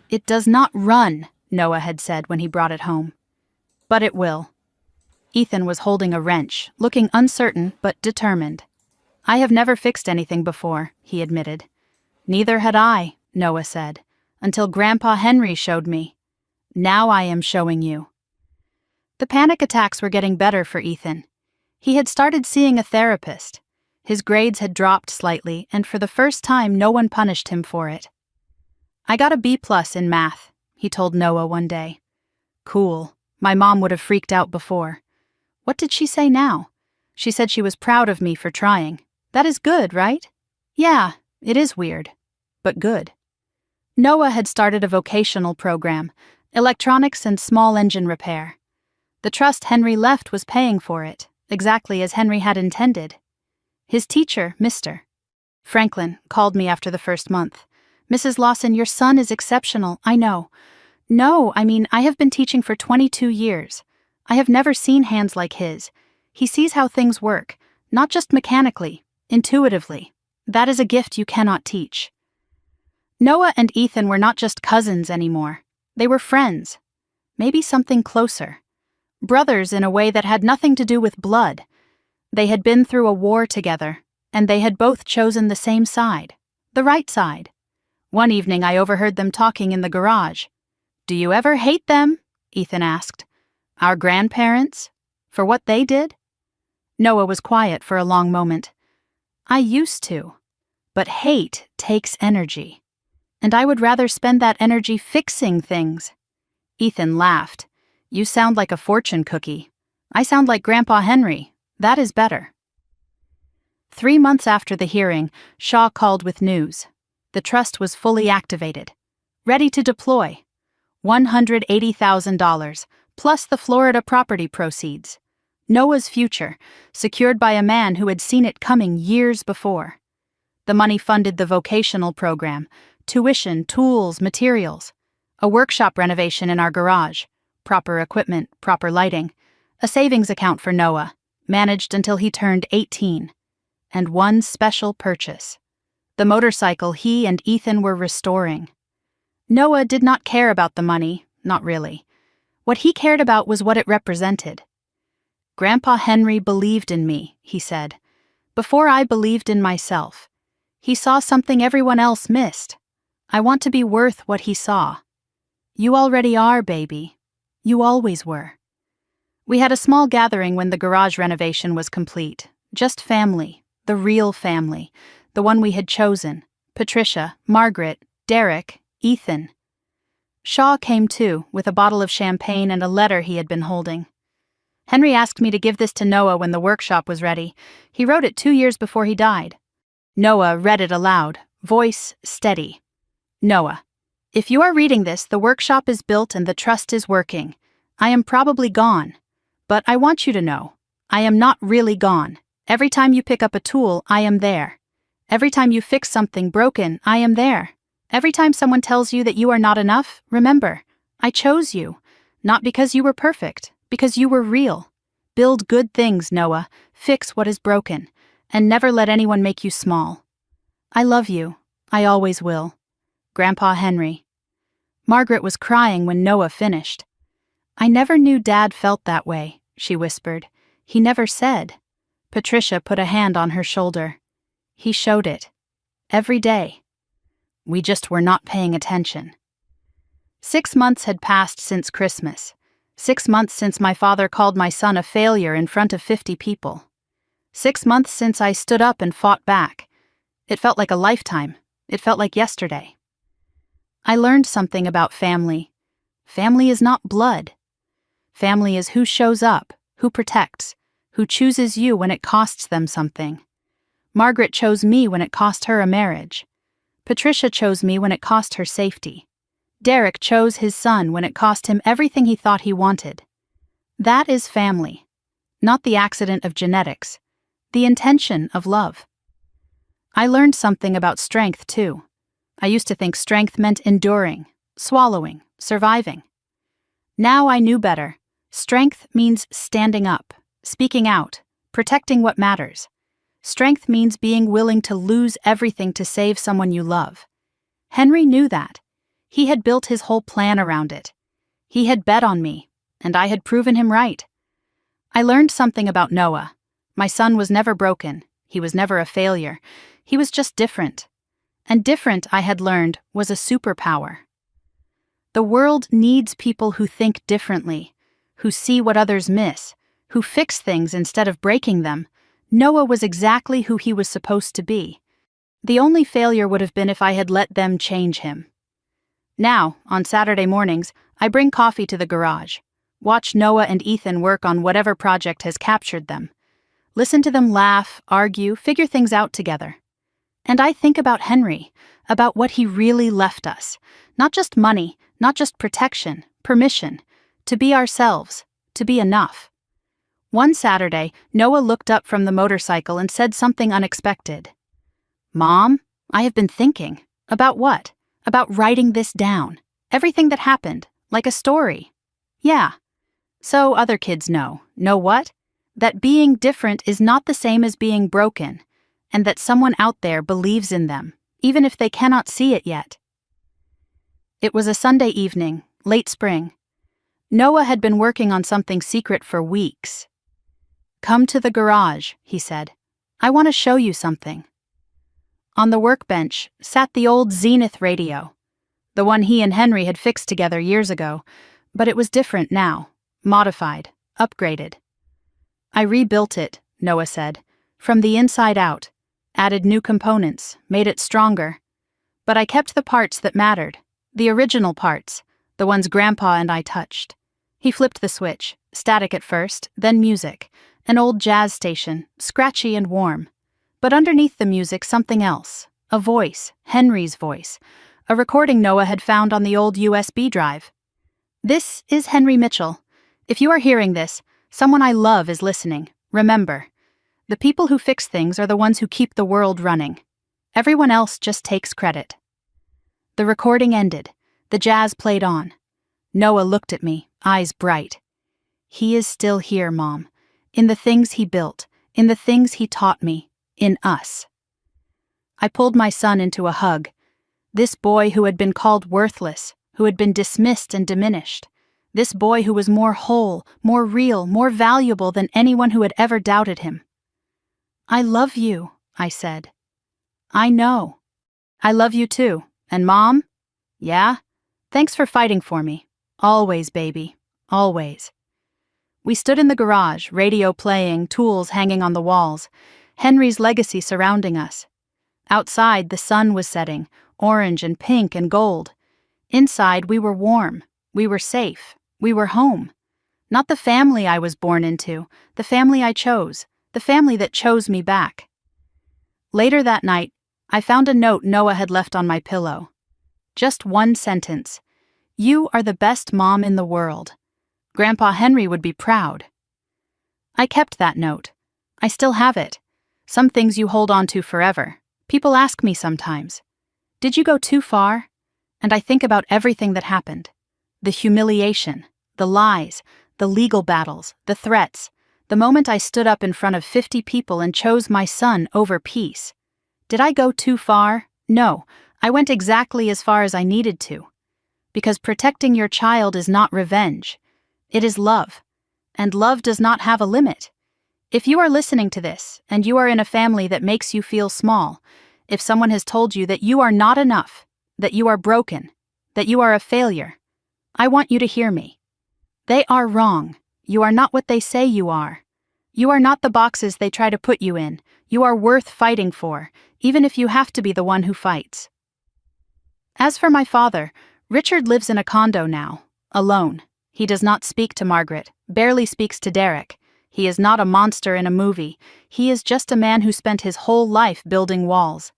It does not run, Noah had said when he brought it home. But it will. Ethan was holding a wrench, looking uncertain but determined. I have never fixed anything before, he admitted. Neither had I, Noah said, until Grandpa Henry showed me. Now I am showing you. The panic attacks were getting better for Ethan. He had started seeing a therapist. His grades had dropped slightly, and for the first time no one punished him for it. I got a B+ in math, he told Noah one day. Cool. My mom would have freaked out before. What did she say now? She said she was proud of me for trying. That is good, right? Yeah, it is weird, but good. Noah had started a vocational program, electronics and small engine repair. The trust Henry left was paying for it, exactly as Henry had intended. His teacher, Mr. Franklin, called me after the first month. Mrs. Lawson, your son is exceptional, I know. No, I have been teaching for 22 years. I have never seen hands like his. He sees how things work, not just mechanically, intuitively. That is a gift you cannot teach. Noah and Ethan were not just cousins anymore. They were friends. Maybe something closer. Brothers in a way that had nothing to do with blood. They had been through a war together, and they had both chosen the same side, the right side. One evening I overheard them talking in the garage. Do you ever hate them? Ethan asked. Our grandparents? For what they did? Noah was quiet for a long moment. I used to. But hate takes energy. And I would rather spend that energy fixing things. Ethan laughed. You sound like a fortune cookie. I sound like Grandpa Henry. That is better. 3 months after the hearing, Shaw called with news. The trust was fully activated. ready to deploy. $180,000, plus the Florida property proceeds. Noah's future, secured by a man who had seen it coming years before. The money funded the vocational program, tuition, tools, materials, a workshop renovation in our garage, proper equipment, proper lighting, a savings account for Noah, managed until he turned 18, and one special purchase: the motorcycle he and Ethan were restoring. Noah did not care about the money, not really. What he cared about was what it represented. "Grandpa Henry believed in me," he said, "before I believed in myself. He saw something everyone else missed. I want to be worth what he saw." "You already are, baby. You always were." We had a small gathering when the garage renovation was complete. Just family, the real family, the one we had chosen: Patricia, Margaret, Derek, Ethan. Shaw came too, with a bottle of champagne and a letter he had been holding. "Henry asked me to give this to Noah when the workshop was ready. He wrote it 2 years before he died." Noah read it aloud, voice steady. "Noah, if you are reading this, the workshop is built and the trust is working. I am probably gone. But I want you to know, I am not really gone. Every time you pick up a tool, I am there. Every time you fix something broken, I am there. Every time someone tells you that you are not enough, remember, I chose you. Not because you were perfect, because you were real. Build good things, Noah. Fix what is broken. And never let anyone make you small. I love you. I always will. Grandpa Henry." Margaret was crying when Noah finished. "I never knew Dad felt that way," she whispered. "He never said." Patricia put a hand on her shoulder. "He showed it. Every day. We just were not paying attention." 6 months had passed since Christmas. 6 months since my father called my son a failure in front of 50 people. 6 months since I stood up and fought back. It felt like a lifetime. It felt like yesterday. I learned something about family. Family is not blood. Family is who shows up, who protects, who chooses you when it costs them something. Margaret chose me when it cost her a marriage. Patricia chose me when it cost her safety. Derek chose his son when it cost him everything he thought he wanted. That is family. Not the accident of genetics. The intention of love. I learned something about strength, too. I used to think strength meant enduring, swallowing, surviving. Now I knew better. Strength means standing up, speaking out, protecting what matters. Strength means being willing to lose everything to save someone you love. Henry knew that. He had built his whole plan around it. He had bet on me, and I had proven him right. I learned something about Noah. My son was never broken. He was never a failure. He was just different. And different, I had learned, was a superpower. The world needs people who think differently, who see what others miss, who fix things instead of breaking them. Noah was exactly who he was supposed to be. The only failure would have been if I had let them change him. Now, on Saturday mornings, I bring coffee to the garage, watch Noah and Ethan work on whatever project has captured them, listen to them laugh, argue, figure things out together. And I think about Henry, about what he really left us. Not just money, not just protection, permission, to be ourselves, to be enough. One Saturday, Noah looked up from the motorcycle and said something unexpected. "Mom, I have been thinking." "About what?" "About writing this down. Everything that happened, like a story." "Yeah. So other kids know. Know what? That being different is not the same as being broken, and that someone out there believes in them, even if they cannot see it yet." It was a Sunday evening, late spring. Noah had been working on something secret for weeks. "Come to the garage," he said. "I want to show you something." On the workbench sat the old Zenith radio, the one he and Henry had fixed together years ago, but it was different now, modified, upgraded. "I rebuilt it," Noah said, "from the inside out, added new components, made it stronger. But I kept the parts that mattered, the original parts, the ones Grandpa and I touched." He flipped the switch, static at first, then music, an old jazz station, scratchy and warm. But underneath the music, something else, a voice, Henry's voice, a recording Noah had found on the old USB drive. This is Henry Mitchell. If you are hearing this, someone I love is listening. Remember, the people who fix things are the ones who keep the world running. Everyone else just takes credit. The recording ended. The jazz played on. Noah looked at me, eyes bright. He is still here, Mom. In the things he built, in the things he taught me, in us. I pulled my son into a hug. This boy who had been called worthless, who had been dismissed and diminished. This boy who was more whole, more real, more valuable than anyone who had ever doubted him. I love you, I said. I know. I love you too. And Mom? Yeah? Thanks for fighting for me. Always, baby. Always. We stood in the garage, radio playing, tools hanging on the walls, Henry's legacy surrounding us. Outside, the sun was setting, orange and pink and gold. Inside, we were warm. We were safe. We were home. Not the family I was born into, the family I chose, the family that chose me back. Later that night, I found a note Noah had left on my pillow. Just one sentence. You are the best mom in the world. Grandpa Henry would be proud. I kept that note. I still have it. Some things you hold on to forever. People ask me sometimes, did you go too far? And I think about everything that happened. The humiliation, the lies, the legal battles, the threats, the moment I stood up in front of 50 people and chose my son over peace. Did I go too far? No, I went exactly as far as I needed to. Because protecting your child is not revenge. It is love. And love does not have a limit. If you are listening to this, and you are in a family that makes you feel small, if someone has told you that you are not enough, that you are broken, that you are a failure, I want you to hear me. They are wrong. You are not what they say you are. You are not the boxes they try to put you in. You are worth fighting for, even if you have to be the one who fights. As for my father, Richard lives in a condo now, alone. He does not speak to Margaret, barely speaks to Derek. He is not a monster in a movie. He is just a man who spent his whole life building walls.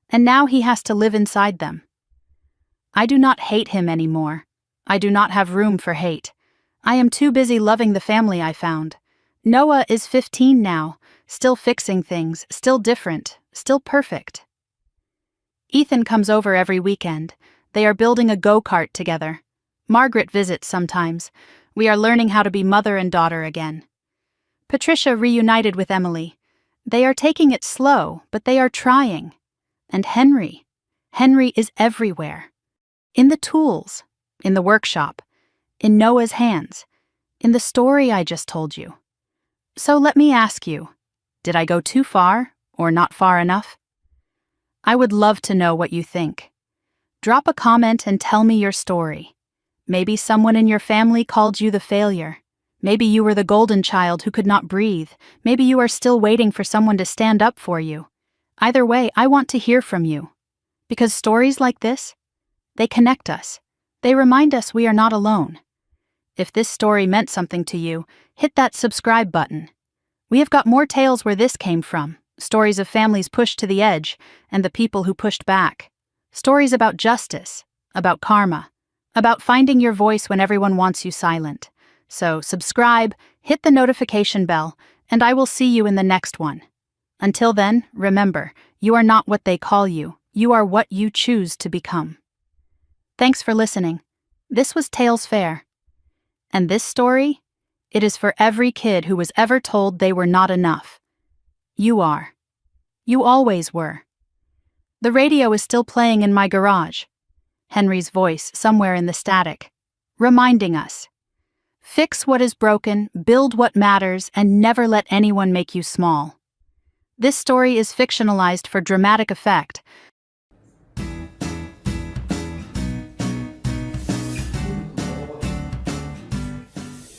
And now he has to live inside them. I do not hate him anymore. I do not have room for hate. I am too busy loving the family I found. Noah is 15 now, still fixing things, still different, still perfect. Ethan comes over every weekend. They are building a go-kart together. Margaret visits sometimes. We are learning how to be mother and daughter again. Patricia reunited with Emily. They are taking it slow, but they are trying. And Henry is everywhere. In the tools, in the workshop, in Noah's hands, in the story I just told you. So let me ask you, did I go too far or not far enough? I would love to know what you think. Drop a comment and tell me your story. Maybe someone in your family called you the failure. Maybe you were the golden child who could not breathe. Maybe you are still waiting for someone to stand up for you. Either way, I want to hear from you. Because stories like this, they connect us. They remind us we are not alone. If this story meant something to you, hit that subscribe button. We have got more tales where this came from. Stories of families pushed to the edge and the people who pushed back. Stories about justice, about karma, about finding your voice when everyone wants you silent. So subscribe, hit the notification bell, and I will see you in the next one. Until then, remember, you are not what they call you. You are what you choose to become. Thanks for listening. This was Tales Fair. And this story, it is for every kid who was ever told they were not enough. You are. You always were. The radio is still playing in my garage. Henry's voice somewhere in the static, reminding us. Fix what is broken, build what matters, and never let anyone make you small. This story is fictionalized for dramatic effect,